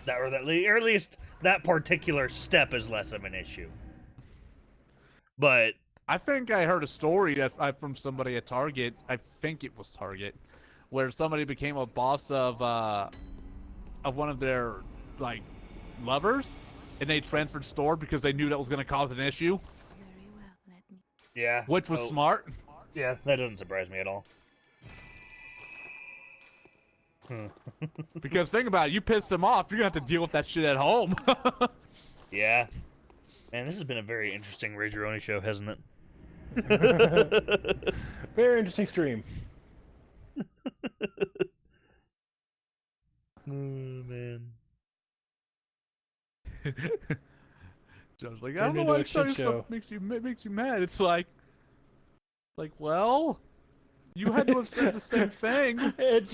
Speaker 1: Or at least that particular step is less of an issue. But
Speaker 12: I think I heard a story from somebody at Target. I think it was Target, where somebody became a boss of one of their, like, lovers, and they transferred store because they knew that was going to cause an issue.
Speaker 1: Yeah.
Speaker 12: Which was smart.
Speaker 1: Yeah, that doesn't surprise me at all.
Speaker 12: Because think about it, you pissed them off, you're going to have to deal with that shit at home.
Speaker 1: Yeah. Man, this has been a very interesting Rageroni show, hasn't it?
Speaker 10: Very interesting stream.
Speaker 1: Oh, man.
Speaker 12: Joe's like, I don't know why you tell you stuff makes you mad. It's like, well, you had to have said the same thing.
Speaker 10: It's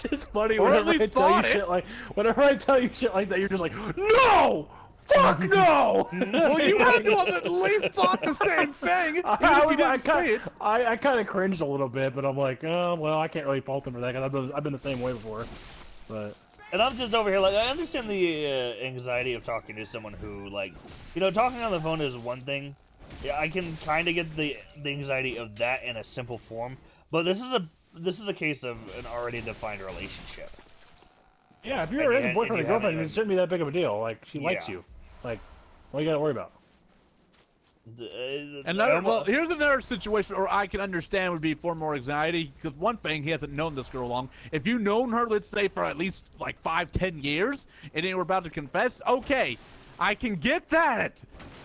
Speaker 10: just funny
Speaker 12: or
Speaker 10: whenever I tell you shit like, whenever I tell you shit like that, you're just like, no! Fuck no!
Speaker 12: Well, you had to have at least thought the same thing.
Speaker 10: I kind of cringed a little bit, but I'm like, oh, well, I can't really fault them for that because I've been the same way before. But.
Speaker 1: And I'm just over here like, I understand the anxiety of talking to someone who, like, you know, talking on the phone is one thing. Yeah, I can kind of get the anxiety of that in a simple form, but this is a case of an already defined relationship.
Speaker 10: Yeah, if you're a boyfriend or girlfriend, it shouldn't be that big of a deal. Like, she likes you. Like, what you gotta worry about?
Speaker 12: Well, here's another situation where I can understand would be for more anxiety, because one thing, he hasn't known this girl long. If you've known her, let's say, for at least, like, 5-10 years, and then we're about to confess, okay, I can get that.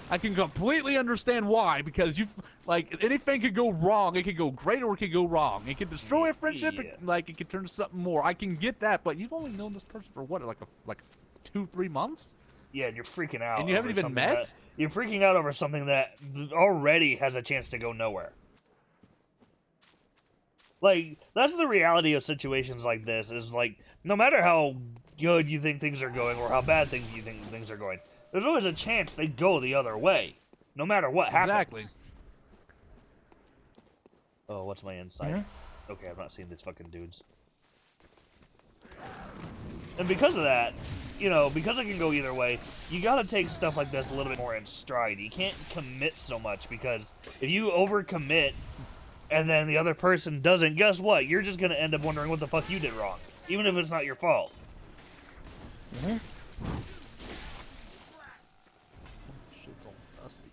Speaker 12: I can completely understand why, because like, anything could go wrong. It could go great or it could go wrong. It could destroy a friendship, like, it could turn to something more. I can get that, but you've only known this person for what, like 2-3 months?
Speaker 1: Yeah, and you're freaking out.
Speaker 12: And you haven't even met?
Speaker 1: You're freaking out over something that already has a chance to go nowhere. Like, that's the reality of situations like this, is like, no matter how good you think things are going or how bad you think things are going, there's always a chance they go the other way, no matter what happens.
Speaker 12: Exactly.
Speaker 1: Oh, what's my insight? Okay, I've not seen these fucking dudes. And because of that, you know, because it can go either way, you gotta take stuff like this a little bit more in stride. You can't commit so much, because if you overcommit and then the other person doesn't, guess what? You're just gonna end up wondering what the fuck you did wrong, even if it's not your fault.
Speaker 12: Shit's all dusty.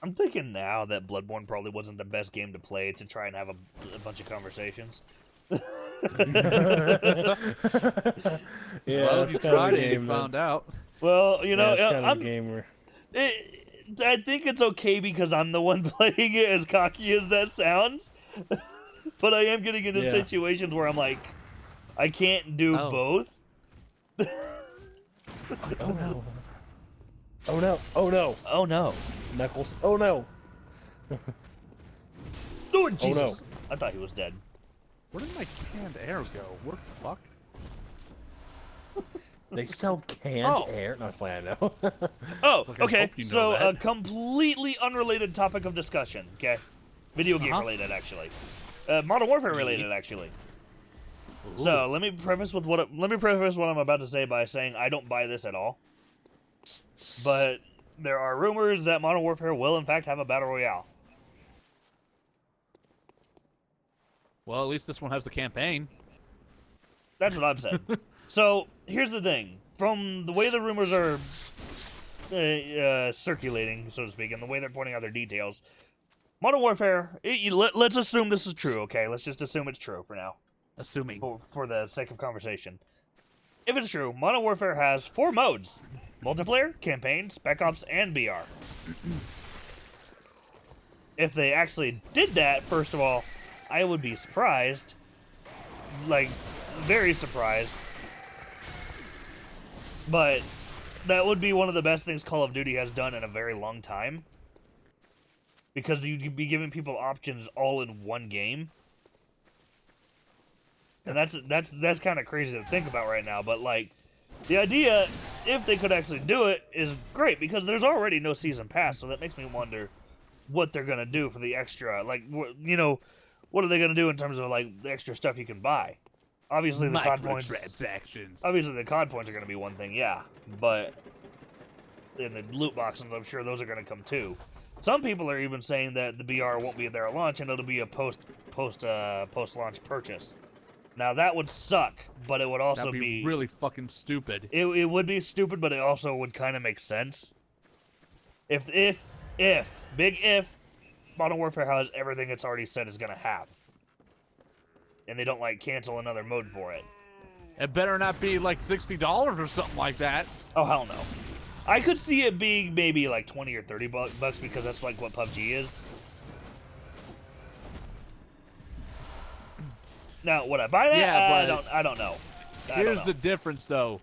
Speaker 1: I'm thinking now that BloodBorne probably wasn't the best game to play to try and have a bunch of conversations.
Speaker 10: Yeah,
Speaker 12: well, you tried it, you found out.
Speaker 1: Well, you know,
Speaker 10: it's kind of a game where...
Speaker 1: I think it's okay because I'm the one playing it, as cocky as that sounds. But I am getting into situations where I'm like, I can't do both.
Speaker 10: Oh no. Oh no. Oh no.
Speaker 1: Oh no.
Speaker 10: Knuckles. Oh no.
Speaker 1: Oh Jesus.
Speaker 10: Oh, no.
Speaker 1: I thought he was dead.
Speaker 12: Where did my canned air go? What the fuck?
Speaker 10: They sell canned air? No, I know.
Speaker 1: Oh,
Speaker 12: Look,
Speaker 1: okay.
Speaker 12: you know
Speaker 1: So
Speaker 12: that.
Speaker 1: a completely unrelated topic of discussion. Okay, video game related, actually. Modern Warfare related, actually.
Speaker 12: Ooh.
Speaker 1: So let me preface what I'm about to say by saying I don't buy this at all. But there are rumors that Modern Warfare will, in fact, have a battle royale.
Speaker 12: Well, at least this one has the campaign.
Speaker 1: That's what I've said. So here's the thing: from the way the rumors are circulating, so to speak, and the way they're pointing out their details, Modern Warfare. Let's assume this is true. Okay, let's just assume it's true for now.
Speaker 12: Assuming.
Speaker 1: For the sake of conversation. If it's true, Modern Warfare has 4 modes: multiplayer, campaign, Spec Ops, and BR. If they actually did that, first of all, I would be surprised. Like, very surprised. But that would be one of the best things Call of Duty has done in a very long time. Because you'd be giving people options all in one game. And that's kind of crazy to think about right now, but like, the idea, if they could actually do it, is great, because there's already no season pass, so that makes me wonder what they're gonna do for the extra, like, you know, what are they gonna do in terms of like the extra stuff you can buy? Obviously the COD points, obviously the COD points are gonna be one thing, yeah, but in the loot boxes, I'm sure those are gonna come too. Some people are even saying that the BR won't be there at launch and it'll be a post launch purchase. Now that would suck, but it would also
Speaker 12: That'd be really fucking stupid.
Speaker 1: It would be stupid, but it also would kind of make sense. If big if Modern Warfare has everything it's already said is gonna have, and they don't like cancel another mode for it.
Speaker 12: It better not be like $60 or something like that.
Speaker 1: Oh hell no. I could see it being maybe like 20 or 30 bucks because that's like what PUBG is. Now, would I buy that?
Speaker 12: Yeah, but
Speaker 1: I don't know.
Speaker 12: Here's the difference, though.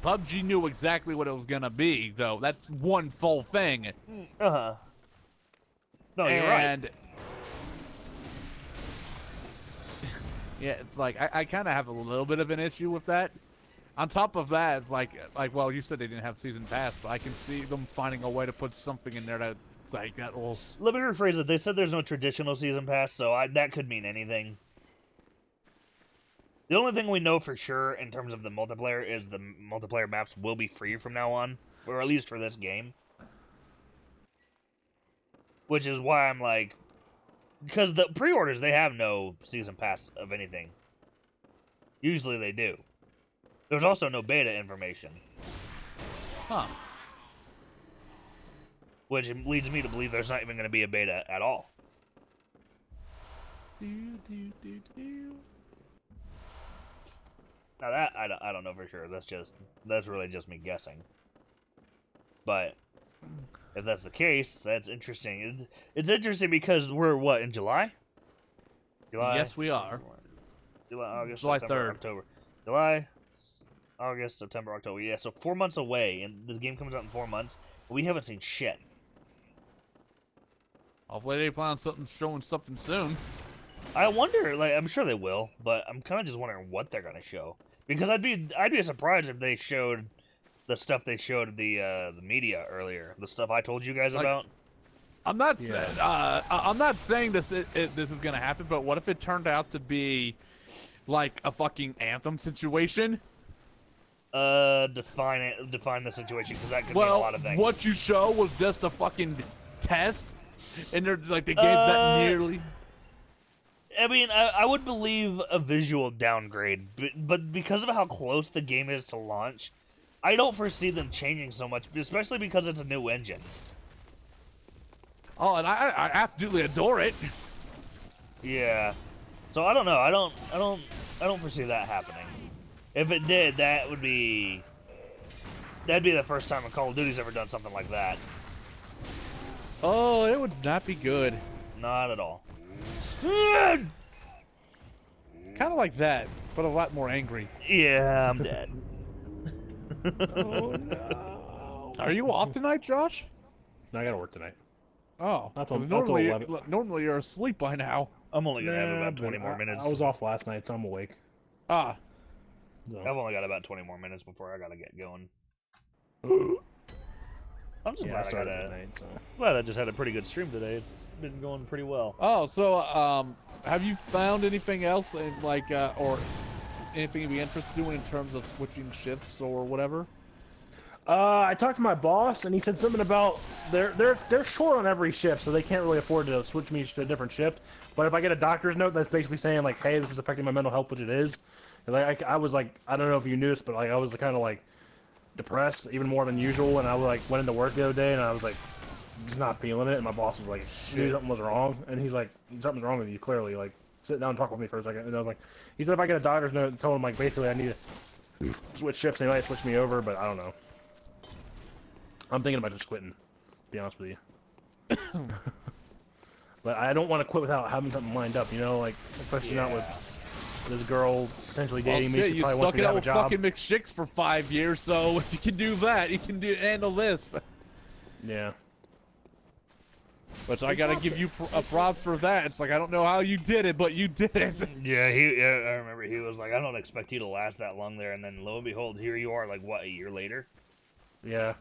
Speaker 12: PUBG knew exactly what it was gonna be, though. That's one full thing.
Speaker 1: No, you're right.
Speaker 12: Yeah, it's like I kind of have a little bit of an issue with that. On top of that, it's like well, you said they didn't have season pass, but I can see them finding a way to put something in there that like that will.
Speaker 1: Let me rephrase it. They said there's no traditional season pass, so that could mean anything. The only thing we know for sure in terms of the multiplayer is the multiplayer maps will be free from now on, or at least for this game. Which is why I'm like, because the pre-orders, they have no season pass of anything. Usually they do. There's also no beta information.
Speaker 12: Huh.
Speaker 1: Which leads me to believe there's not even going to be a beta at all. Now that, I don't know for sure. That's really just me guessing. But if that's the case, that's interesting. It's interesting because we're, what, in July?
Speaker 12: Yes, we are.
Speaker 1: July, August,
Speaker 12: July
Speaker 1: September,
Speaker 12: 3rd.
Speaker 1: October. July, August, September, October. Yeah, so 4 months away, and this game comes out in 4 months, but we haven't seen shit.
Speaker 12: Hopefully they plan on showing something soon.
Speaker 1: I wonder, like, I'm sure they will, but I'm kind of just wondering what they're gonna show. Because I'd be surprised if they showed the stuff they showed the media earlier, the stuff I told you guys about.
Speaker 12: I'm not saying this is gonna happen, but what if it turned out to be like a fucking Anthem situation?
Speaker 1: Define the situation, because that could mean a lot of things.
Speaker 12: What you show was just a fucking test, and they're like they gave that nearly.
Speaker 1: I mean, I would believe a visual downgrade, but because of how close the game is to launch, I don't foresee them changing so much, especially because it's a new engine.
Speaker 12: Oh, and I absolutely adore it.
Speaker 1: Yeah. So I don't know. I don't foresee that happening. If it did, that'd be the first time a Call of Duty's ever done something like that.
Speaker 12: Oh, it would not be good.
Speaker 1: Not at all.
Speaker 12: Kind of like that, but a lot more angry.
Speaker 1: Yeah, I'm dead.
Speaker 12: Oh no. Are you off tonight, Josh?
Speaker 10: No, I gotta work tonight.
Speaker 12: Oh,
Speaker 10: That's
Speaker 12: normally you're asleep by now.
Speaker 1: I'm only gonna have about 20 more minutes.
Speaker 10: I was off last night, so I'm awake.
Speaker 12: Ah.
Speaker 10: So.
Speaker 1: I've only got about 20 more minutes before I gotta get going. I'm just glad I just had a pretty good stream today. It's been going pretty well.
Speaker 12: Oh, so have you found anything else in like or anything you'd be interested in terms of switching shifts or whatever?
Speaker 10: I talked to my boss, and he said something about they're short on every shift, so they can't really afford to switch me to a different shift. But if I get a doctor's note that's basically saying like, hey, this is affecting my mental health, which it is, and like I was like, I don't know if you knew this, but like I was kind of like depressed even more than usual, and I like went into work the other day, and I was like just not feeling it, and my boss was like, dude, something was wrong, and he's like, something's wrong with you, clearly, like sit down and talk with me for a second, and I was like, he said if I get a doctor's note, told him like basically I need to switch shifts, and they might switch me over, but I don't know. I'm thinking about just quitting, to be honest with you. But I don't want to quit without having something lined up, you know, like especially not with this girl potentially dating me. She probably wants me to have a job.
Speaker 12: You stuck it out with fucking McShicks for 5 years, so if you can do that, you can handle this.
Speaker 10: Yeah.
Speaker 12: But I gotta give you a prop for that. It's like I don't know how you did it, but you did it.
Speaker 1: Yeah, I remember he was like, I don't expect you to last that long there, and then lo and behold, here you are, like what, a year later?
Speaker 10: Yeah.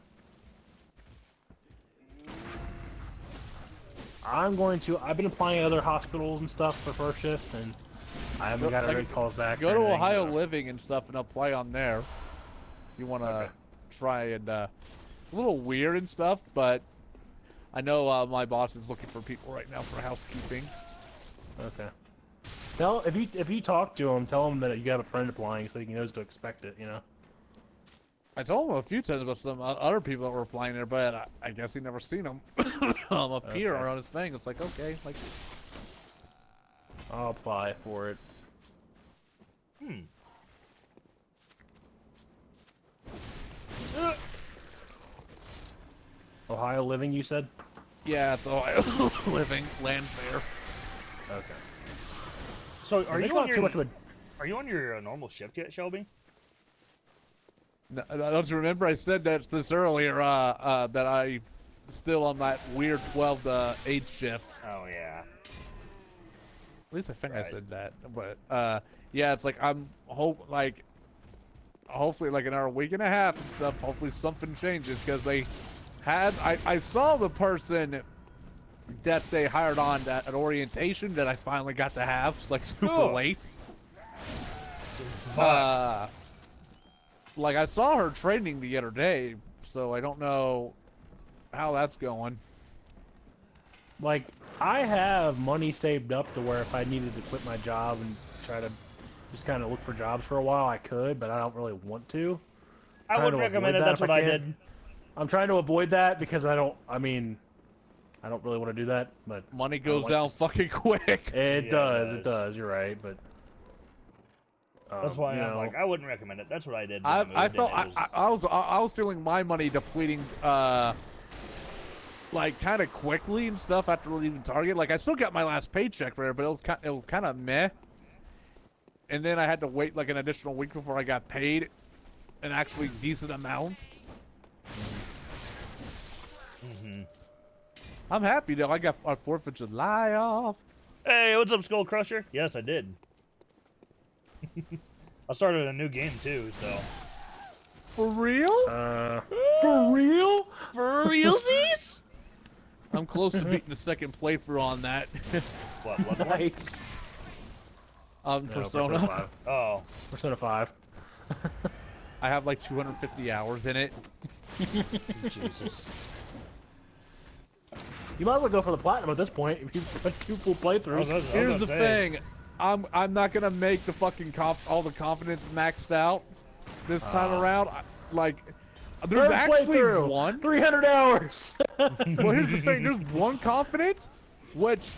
Speaker 10: I've been applying at other hospitals and stuff for first shift, and I haven't got any calls back.
Speaker 12: Go to Ohio Living and stuff and apply on there. You want to try and, it's a little weird and stuff, but I know my boss is looking for people right now for housekeeping.
Speaker 10: Okay. Tell if you talk to him, tell him that you have a friend applying so he knows to expect it. You know.
Speaker 12: I told him a few times about some other people that were applying there, but I guess he never seen them appear
Speaker 10: Okay.
Speaker 12: on his thing. It's like, okay, like.
Speaker 10: I'll apply for it. Ohio Living, you said?
Speaker 12: Yeah, it's Ohio Living, land fair.
Speaker 10: Okay.
Speaker 1: So are you on
Speaker 10: too much of a...
Speaker 1: Are you on your normal shift yet, Shelby?
Speaker 12: No, don't you remember I said this earlier? That I still on that weird 12 to 8 shift.
Speaker 1: Oh yeah.
Speaker 12: At least I think I said that. But yeah, it's like I'm hopefully like another week and a half and stuff. Hopefully something changes because they had I saw the person that they hired on at orientation that I finally got to have like super late. Like I saw her training the other day, so I don't know how that's going.
Speaker 10: Like, I have money saved up to where if I needed to quit my job and try to just kind of look for jobs for a while, I could, but I don't really want to.
Speaker 1: I would recommend it. That's what I did.
Speaker 10: I'm trying to avoid that because I don't really want to do that, but...
Speaker 12: Money goes down fucking quick.
Speaker 10: It does, you're right, but...
Speaker 1: That's why I'm like, I wouldn't recommend it. That's what I did.
Speaker 12: I felt I was feeling my money depleting like kind of quickly and stuff after leaving Target. Like I still got my last paycheck for it, but it was kind of meh. And then I had to wait like an additional week before I got paid an actually decent amount. I'm happy though. I got our 4th of July off.
Speaker 1: Hey, what's up, Skull Crusher? Yes, I did. I started a new game too, so.
Speaker 12: For real?
Speaker 10: For real?
Speaker 1: For realsies?
Speaker 12: I'm close to beating the second playthrough on that.
Speaker 1: What, level
Speaker 10: Nice.
Speaker 12: Persona.
Speaker 10: 5.
Speaker 1: Oh.
Speaker 10: Persona 5.
Speaker 12: I have like 250 hours in it.
Speaker 1: Jesus.
Speaker 10: You might as well go for the platinum at this point if you've got 2 full playthroughs.
Speaker 12: Here's the thing. I'm not gonna make the fucking all the confidence maxed out this time around. Like, there's actually one
Speaker 10: 300 hours.
Speaker 12: Well, here's the thing. There's one confident, which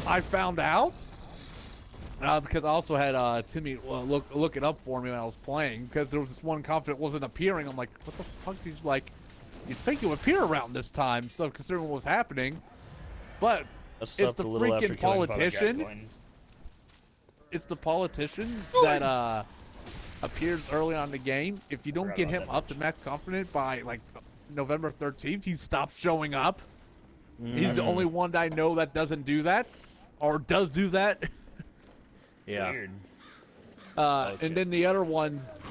Speaker 12: I found out because I also had Timmy look it up for me when I was playing because there was this one confident wasn't appearing. I'm like, what the fuck? Did you like? You'd think it would appear around this time, stuff considering what was happening, but it's the freaking politician. It's the politician that appears early on in the game. If you don't get him up to max confident by like November 13th, he stops showing up. He's the only one that I know that doesn't do that, or does do that.
Speaker 10: Yeah.
Speaker 1: Weird.
Speaker 12: And then the other ones,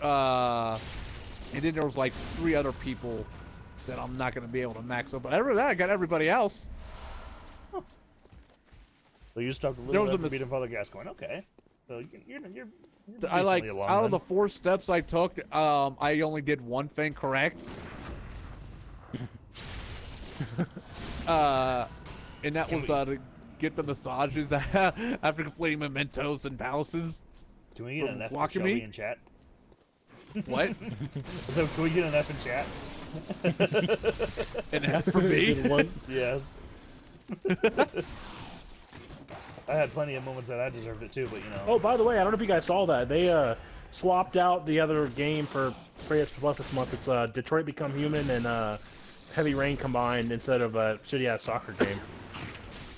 Speaker 12: and then there was like 3 other people that I'm not gonna be able to max up. But other than that, I got everybody else.
Speaker 1: So you stopped a little after beating Father Gascoigne. Okay. So you're
Speaker 12: I like
Speaker 1: along,
Speaker 12: out
Speaker 1: then.
Speaker 12: of the 4 steps I took, I only did one thing correct. And that was to get the massages after completing mementos and palaces.
Speaker 1: Can we get an F for Shelby in chat?
Speaker 12: What?
Speaker 1: So can we get an F in chat?
Speaker 12: An F for me?
Speaker 1: Yes. I had plenty of moments that I deserved it too, but you know.
Speaker 10: Oh, by the way, I don't know if you guys saw that. They swapped out the other game for Free X Plus this month. It's Detroit Become Human and Heavy Rain combined instead of a shitty-ass soccer game.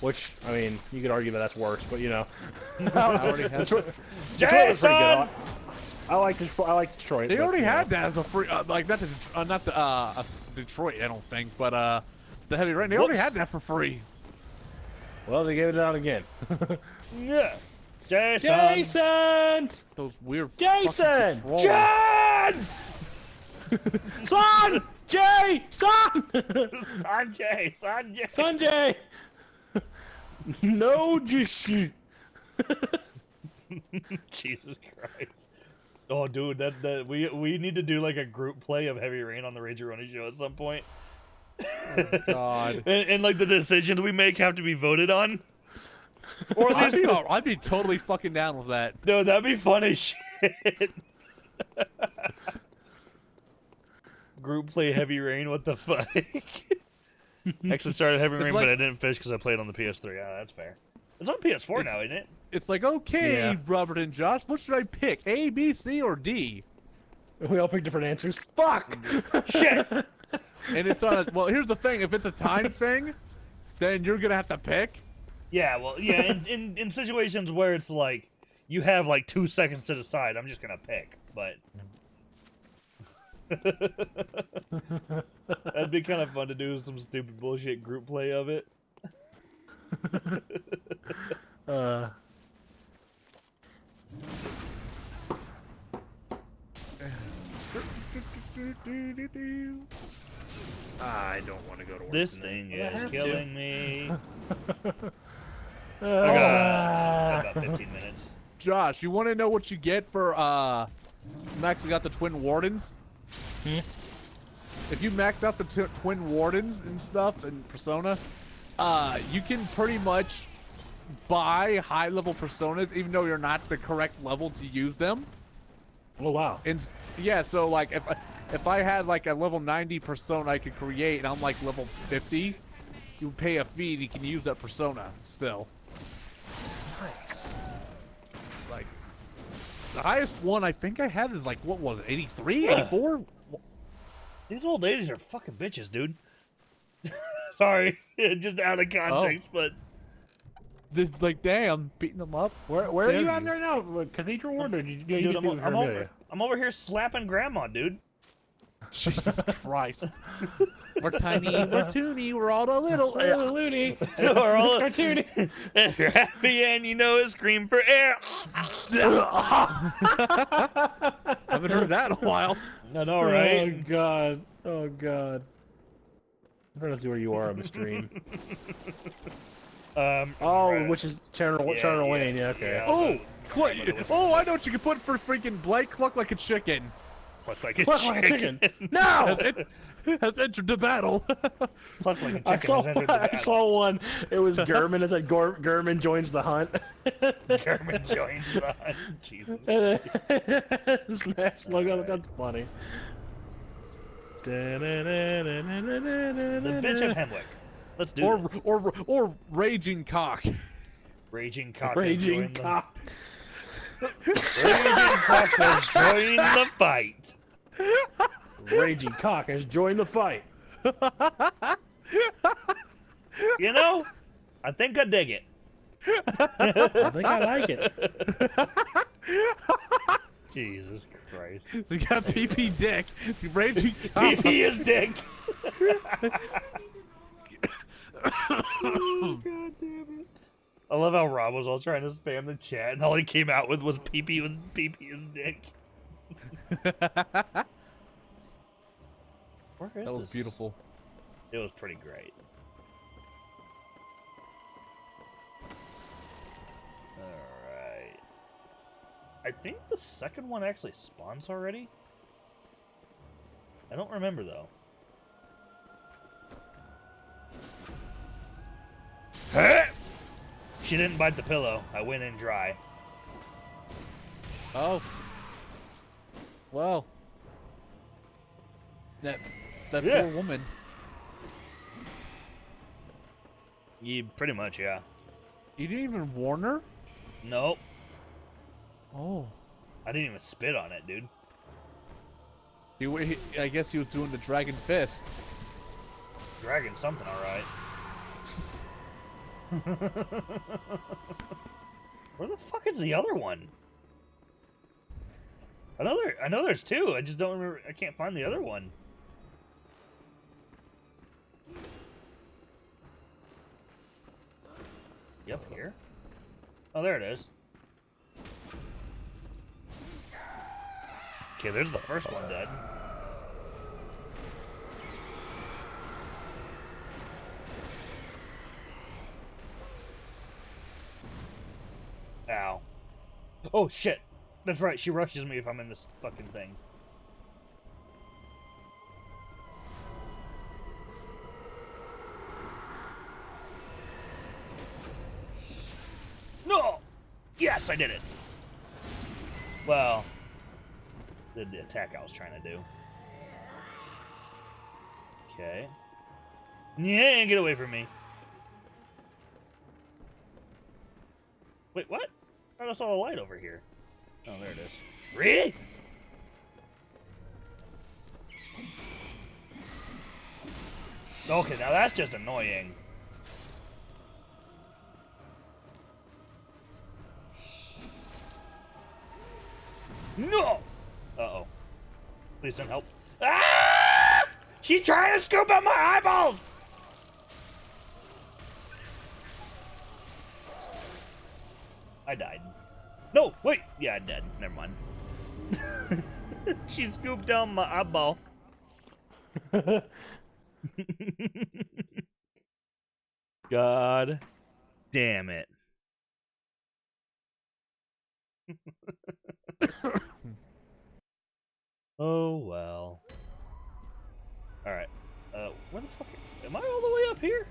Speaker 10: Which, I mean, you could argue that that's worse, but you know. Detroit was pretty good. I like Detroit.
Speaker 12: They already had that as a free, like not the Detroit, I don't think, but the Heavy Rain. They already had that for free.
Speaker 10: Well, they gave it out again.
Speaker 1: Yeah. Jason!
Speaker 12: Those weird
Speaker 10: Jason!
Speaker 1: John!
Speaker 10: Son! Jay! Son!
Speaker 1: Sanjay! Sanjay!
Speaker 10: Sanjay! No, just
Speaker 1: Jesus Christ. Oh, dude, that we need to do like a group play of Heavy Rain on the Rageroni show at some point.
Speaker 12: Oh, God.
Speaker 1: And like the decisions we make have to be voted on. Or at least
Speaker 12: I'd be totally fucking down with that.
Speaker 1: No, that'd be fun as shit. Group play Heavy Rain, what the fuck? Actually started Heavy Rain,
Speaker 12: like,
Speaker 1: but I didn't finish because I played on the PS3. Yeah, that's fair. It's on PS4 now, isn't it?
Speaker 12: It's like, okay,
Speaker 10: Yeah.
Speaker 12: Robert and Josh, what should I pick? A, B, C, or D?
Speaker 10: We all pick different answers. Fuck!
Speaker 1: Shit!
Speaker 12: And it's on a, well, here's the thing, if it's a time thing, then you're gonna have to pick.
Speaker 1: Yeah, well, yeah, in situations where it's like, you have like 2 seconds to decide, I'm just gonna pick, but... That'd be kind of fun to do some stupid bullshit group play of it.
Speaker 10: I don't want to go to work.
Speaker 1: This
Speaker 10: tonight.
Speaker 1: thing is killing me. I
Speaker 10: Uh,
Speaker 1: got about 15 minutes.
Speaker 12: Josh, you want to know what you get for maxing out the Twin Wardens? If you max out the Twin Wardens and stuff in Persona, you can pretty much buy high-level Personas even though you're not the correct level to use them.
Speaker 10: Oh wow.
Speaker 12: And yeah, so like if I had like a level 90 Persona I could create and I'm like level 50, you pay a fee and you can use that Persona still.
Speaker 10: Nice.
Speaker 12: It's like the highest one I think I had is like, what was it, 83, 84?
Speaker 1: These old ladies are fucking bitches, dude. Sorry, just out of context, but...
Speaker 12: It's like, damn, beating them up.
Speaker 10: Where are you at right now? Cathedral Ward, or did you
Speaker 1: Dude, I'm over here slapping grandma, dude.
Speaker 12: Jesus Christ. We're tiny, we're toony, we're all a little loony.
Speaker 1: We're all
Speaker 10: cartoony.
Speaker 1: If you're happy and you know it, scream for air.
Speaker 12: Haven't heard that in a while.
Speaker 1: I know, right?
Speaker 10: Oh god. Oh god. I'm trying to see where you are on the stream.
Speaker 1: Right.
Speaker 10: Which is Channel Lane, yeah, okay.
Speaker 12: Oh, oh, I know what you can put for freaking Blake. Cluck like a chicken.
Speaker 1: Cluck like a
Speaker 10: Cluck
Speaker 1: chicken.
Speaker 10: like a chicken. No!
Speaker 12: Has entered the battle.
Speaker 1: Cluck like a chicken
Speaker 10: I
Speaker 1: has entered the
Speaker 10: I
Speaker 1: battle.
Speaker 10: saw one. It was Gurman. It said Gurman joins the hunt.
Speaker 1: Gurman joins the hunt. Jesus.
Speaker 10: Smash logo. That's funny.
Speaker 1: The bitch of Hemwick. Let's do this.
Speaker 12: Or Raging Cock.
Speaker 1: Raging Cock.
Speaker 10: Raging Cock.
Speaker 1: Raging Cock has joined the fight.
Speaker 10: Raging Cock has joined the fight.
Speaker 1: You know, I think I dig it.
Speaker 10: I think I like it.
Speaker 1: Jesus Christ.
Speaker 12: So you got PP Dick. Raging Cock.
Speaker 1: PP is dick. Oh, God damn it. I love how Rob was all trying to spam the chat, and all he came out with was PP is dick. Where is
Speaker 12: That was
Speaker 1: this?
Speaker 12: beautiful.
Speaker 1: It was pretty great. Alright. I think the second one actually spawns already. I don't remember, though. She didn't bite the pillow. I went in dry.
Speaker 12: Oh. Well. That poor woman.
Speaker 1: Yeah, pretty much, yeah.
Speaker 12: You didn't even warn her?
Speaker 1: Nope.
Speaker 12: Oh.
Speaker 1: I didn't even spit on it, dude.
Speaker 12: I guess he was doing the dragon fist.
Speaker 1: Dragon something, alright. Where the fuck is the other one? I know there's two. I just don't remember. I can't find the other one. Yep, here. Oh, there it is. Okay, there's the first one dead. Ow. Oh, shit. That's right, she rushes me if I'm in this fucking thing. Yes, I did it. Well, did the attack I was trying to do. Okay. Yeah, get away from me. Wait, what? I just saw a light over here. Oh, there it is. Really? Okay, now that's just annoying. No! Uh-oh. Please send help. Ah! She's trying to scoop out my eyeballs! I died. No, wait. Yeah, I died. Never mind. She scooped down my eyeball. God damn it. Oh, well. Alright. Where the fuck am I all the way up here?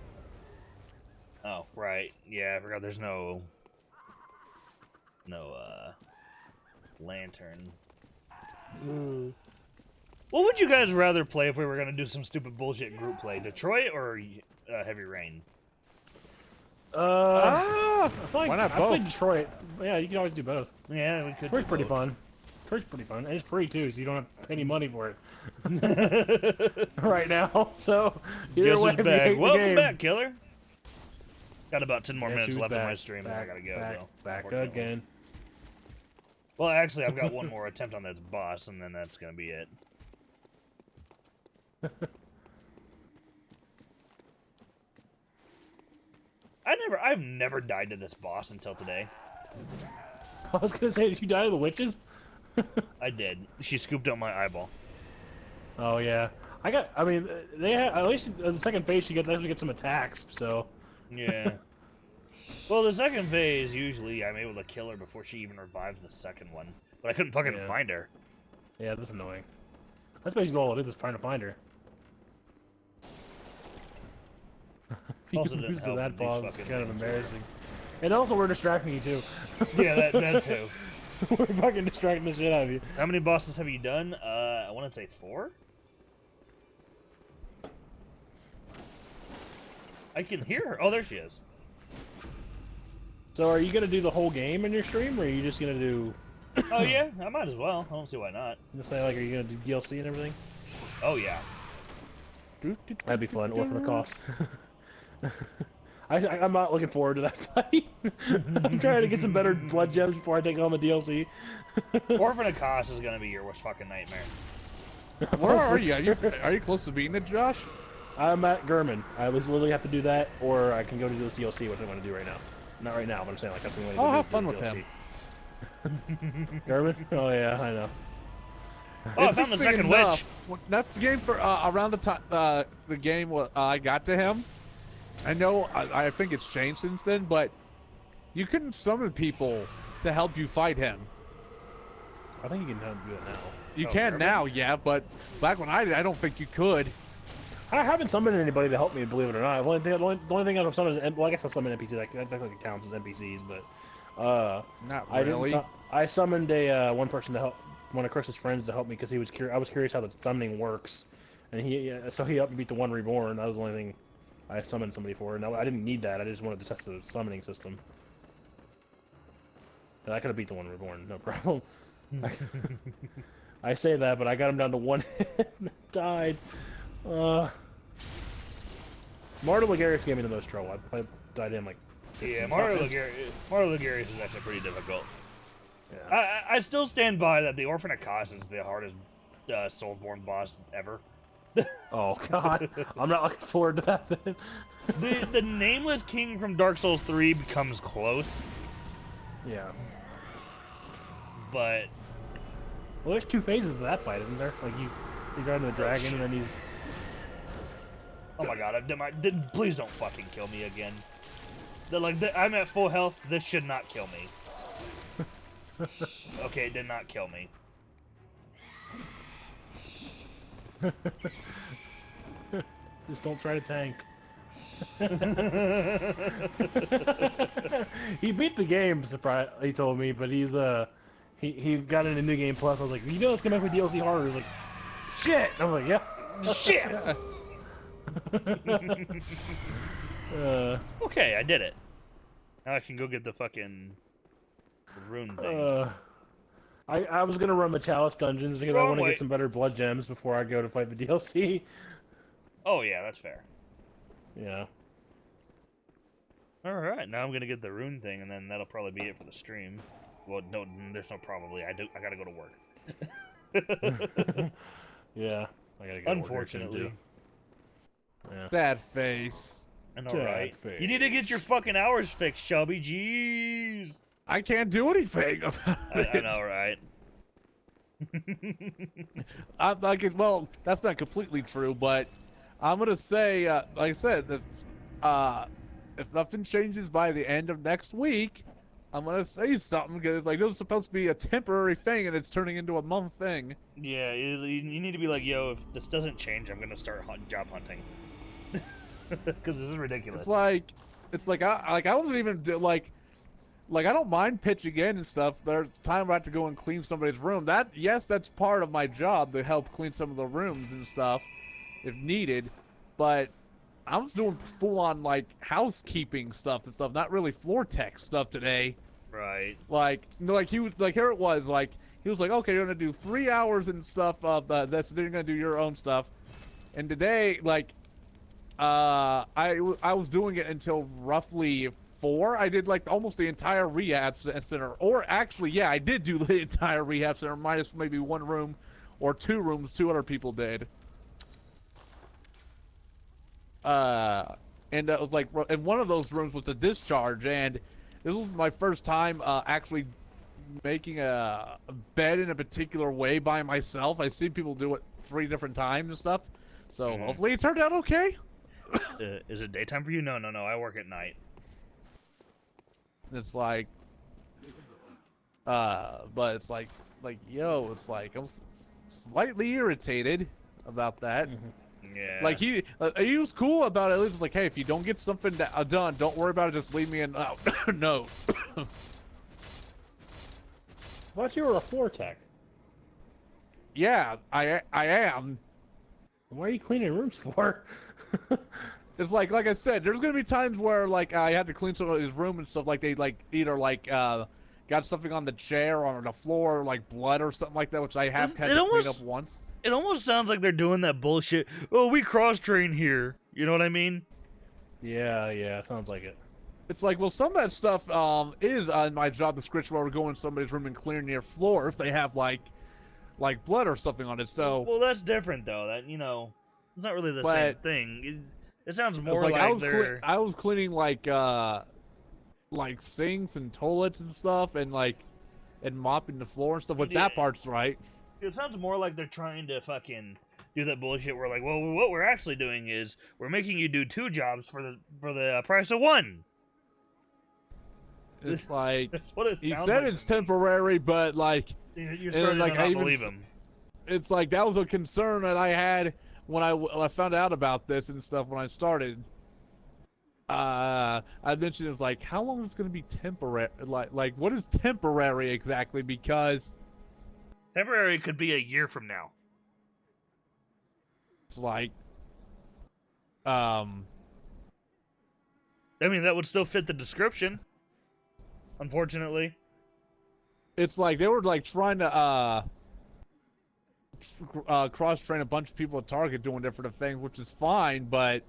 Speaker 1: Oh, right. Yeah, I forgot there's no lantern. What would you guys rather play if we were gonna do some stupid bullshit group play? Detroit or Heavy Rain?
Speaker 10: I
Speaker 12: why not
Speaker 10: I
Speaker 12: both?
Speaker 10: played Detroit. Yeah, you can always do both.
Speaker 1: Yeah, we could.
Speaker 10: Detroit's pretty fun. Detroit's pretty fun. And it's free too, so you don't have to pay any money for it. Right now, so either
Speaker 1: Guess
Speaker 10: way,
Speaker 1: who's
Speaker 10: if you
Speaker 1: back?
Speaker 10: hate the
Speaker 1: Welcome
Speaker 10: game.
Speaker 1: back, killer. Got about 10 more
Speaker 10: Guess
Speaker 1: minutes
Speaker 10: who's
Speaker 1: left in my
Speaker 10: back,
Speaker 1: stream,
Speaker 10: back,
Speaker 1: and I gotta go.
Speaker 10: back,
Speaker 1: though,
Speaker 10: back
Speaker 1: unfortunately.
Speaker 10: again.
Speaker 1: Well, actually, I've got one more attempt on this boss, and then that's gonna be it. I've never died to this boss until today.
Speaker 10: I was gonna say, did you die to the witches?
Speaker 1: I did. She scooped out my eyeball.
Speaker 10: Oh yeah, I mean, they at least in the second phase she actually gets some attacks. So.
Speaker 1: Yeah. Well, the second phase, usually I'm able to kill her before she even revives the second one. But I couldn't fucking find her.
Speaker 10: Yeah, that's annoying. That's basically all it is trying to find her. If
Speaker 1: Also
Speaker 10: you
Speaker 1: didn't
Speaker 10: lose to
Speaker 1: help
Speaker 10: that
Speaker 1: these
Speaker 10: boss, it's
Speaker 1: fucking
Speaker 10: kind of
Speaker 1: things.
Speaker 10: embarrassing. And also, we're distracting you too.
Speaker 1: Yeah, that too.
Speaker 10: We're fucking distracting the shit out of you.
Speaker 1: How many bosses have you done? I want to say 4? I can hear her. Oh, there she is.
Speaker 10: So, are you gonna do the whole game in your stream, or are you just gonna do?
Speaker 1: Oh yeah, I might as well. I don't see why not.
Speaker 10: You say like, are you gonna do DLC and everything?
Speaker 1: Oh yeah.
Speaker 10: That'd be fun. Orphan of Cost. I'm not looking forward to that fight. I'm trying to get some better blood gems before I take on the DLC.
Speaker 1: Orphan of Cost is gonna be your worst fucking nightmare.
Speaker 12: Where are you? Are you close to beating it, Josh?
Speaker 10: I'm at Gurman. I literally have to do that, or I can go to this DLC, which I want to do right now. Not right now, but I'm saying like that's what I'm going to do.
Speaker 12: Oh, have fun with
Speaker 10: DLC.
Speaker 12: him.
Speaker 10: Gurman? Oh yeah, I know.
Speaker 1: Oh, I found the second witch.
Speaker 12: That's the game for around the time the game I got to him. I know I think it's changed since then, but you couldn't summon people to help you fight him.
Speaker 10: I think you can do it now.
Speaker 12: You can now, yeah, but back when I did, I don't think you could.
Speaker 10: I haven't summoned anybody to help me, believe it or not. The only thing I've summoned is, well, I guess I'll summon NPCs. That technically counts as NPCs, but
Speaker 12: not really.
Speaker 10: I summoned a one person to help, one of Chris's friends to help me because he was I was curious how the summoning works, and so he helped me beat the one reborn. That was the only thing I summoned somebody for. No, I didn't need that. I just wanted to test the summoning system. And I could have beat the one reborn, no problem. I say that, but I got him down to 1 hit and died. Marta Ligarius gave me the most trouble. I died in like 15
Speaker 1: Yeah,
Speaker 10: times.
Speaker 1: Marta Ligarius is actually pretty difficult.
Speaker 10: Yeah.
Speaker 1: I still stand by that the Orphan of Kos is the hardest Soulsborne boss ever.
Speaker 10: Oh god, I'm not looking forward to that then.
Speaker 1: The Nameless King from Dark Souls 3 becomes close.
Speaker 10: Yeah.
Speaker 1: But
Speaker 10: well, there's 2 phases of that fight, isn't there? Like he's riding the dragon and then he's.
Speaker 1: Oh my god! Please don't fucking kill me again. I'm at full health. This should not kill me. Okay, it did not kill me.
Speaker 10: Just don't try to tank. He beat the game, surprise. He told me, but he got into New Game Plus. I was like, you know, it's gonna make my DLC harder. He's like, shit. And I was like, yeah.
Speaker 1: Shit. Okay, I did it. Now I can go get the fucking rune thing.
Speaker 10: I was gonna run the Chalice dungeons because I want to
Speaker 1: way.
Speaker 10: get some better blood gems before I go to fight the DLC.
Speaker 1: Oh yeah, that's fair.
Speaker 10: Yeah.
Speaker 1: Alright, now I'm gonna get the rune thing, and then that'll probably be it for the stream. Well, no, there's no probably. I gotta go to work.
Speaker 10: Yeah, I gotta go.
Speaker 1: Unfortunately.
Speaker 10: Yeah.
Speaker 12: Sad face.
Speaker 1: And alright. You need to get your fucking hours fixed, Shelby. Jeez.
Speaker 12: I can't do anything about it.
Speaker 1: I know, right?
Speaker 12: I'm like, well, that's not completely true, but I'm gonna say, like I said, if nothing changes by the end of next week, I'm gonna say something because like it was supposed to be a temporary thing and it's turning into a month thing.
Speaker 1: Yeah, you need to be like, yo, if this doesn't change, I'm gonna start job hunting. Because this is ridiculous.
Speaker 12: It's like I wasn't even like I don't mind pitching in and stuff. There's time I have to go and clean somebody's room. Yes, that's part of my job to help clean some of the rooms and stuff if needed. But I was doing full-on like housekeeping stuff and stuff, not really floor tech stuff today.
Speaker 1: Right.
Speaker 12: He was like, here it was like he was like, okay, you're gonna do 3 hours and stuff of this, then you're gonna do your own stuff. And today, like, I was doing it until roughly 4. I did like almost the entire rehab center, or actually, yeah, I did do the entire rehab center minus maybe 1 room or 2 rooms 2 other people did. And it was like, and one of those rooms was the discharge, and this was my first time actually making a bed in a particular way by myself. I've seen people do it 3 different times and stuff, so hopefully it turned out okay.
Speaker 1: Is it daytime for you? No, I work at night.
Speaker 12: It's like, but it's like, yo, it's like I'm slightly irritated about that.
Speaker 1: Yeah.
Speaker 12: Like he was cool about it. At least like, hey, if you don't get something done, don't worry about it. Just leave me a note.
Speaker 10: I thought you were a floor tech.
Speaker 12: Yeah, I am.
Speaker 10: Why are you cleaning rooms for?
Speaker 12: It's like I said, there's gonna be times where like I had to clean some of his room and stuff. Like they like either like got something on the chair or on the floor, like blood or something like that, which I have had to clean up once.
Speaker 1: It almost sounds like they're doing that bullshit. Oh, we cross-train here. You know what I mean?
Speaker 10: Yeah, sounds like it.
Speaker 12: It's like, well, some of that stuff is on my job description where we're going to somebody's room and clearing their floor if they have like blood or something on it. So
Speaker 1: well, that's different though. That it's not really the same thing. It sounds more like
Speaker 12: I was cleaning like sinks and toilets and stuff and mopping the floor and stuff. But that part's right.
Speaker 1: It sounds more like they're trying to fucking do that bullshit. We're like, well, what we're actually doing is we're making you do 2 jobs for the price of 1.
Speaker 12: It's like
Speaker 1: that's what it sounds
Speaker 12: he said
Speaker 1: like
Speaker 12: it's temporary, but like
Speaker 1: you're starting to not believe him.
Speaker 12: It's like that was a concern that I had when I found out about this and stuff when I started. I mentioned it's like, how long is it going to be temporary? Like what is temporary exactly? Because
Speaker 1: temporary could be a year from now.
Speaker 12: It's like,
Speaker 1: I mean, that would still fit the description. Unfortunately,
Speaker 12: it's like they were like trying to cross-train a bunch of people at Target doing different things, which is fine, but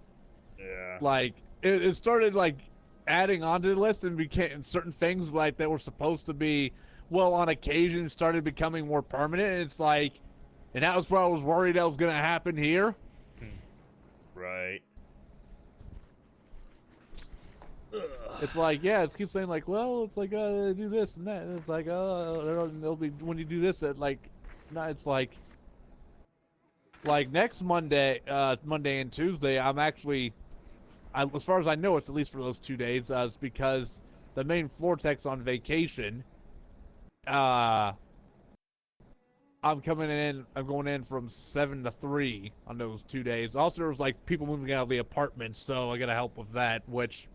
Speaker 1: yeah,
Speaker 12: like it started like adding onto the list and became certain things like that were supposed to be, well, on occasion started becoming more permanent. And it's like, and that was what I was worried that was going to happen here.
Speaker 1: Right.
Speaker 12: It's like, yeah, it keeps saying like, well, it's like do this and that, and it's like, it'll be when you do this at like, no, it's like next Monday and Tuesday, I'm actually, as far as I know, it's at least for those 2 days. It's because the main floor tech's on vacation. I'm I'm coming in. I'm going in from 7 to 3 on those 2 days. Also, there was like people moving out of the apartment, so I gotta help with that. Which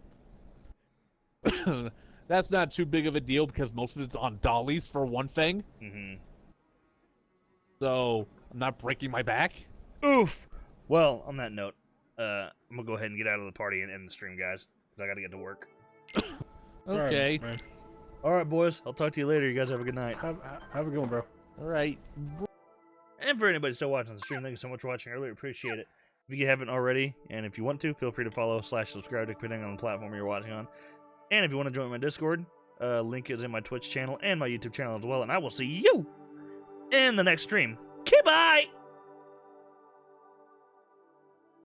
Speaker 12: that's not too big of a deal because most of it's on dollies for one thing.
Speaker 1: Mm-hmm.
Speaker 12: So I'm not breaking my back.
Speaker 1: Oof. Well, on that note, I'm gonna go ahead and get out of the party and end the stream, guys, because I gotta get to work.
Speaker 12: Okay.
Speaker 1: All right, boys. I'll talk to you later. You guys have a good night.
Speaker 10: Have a good one, bro.
Speaker 12: All right.
Speaker 1: And for anybody still watching the stream, thank you so much for watching. I really appreciate it. If you haven't already, and if you want to, feel free to follow / subscribe depending on the platform you're watching on. And if you want to join my Discord, link is in my Twitch channel and my YouTube channel as well. And I will see you in the next stream. Okay, bye!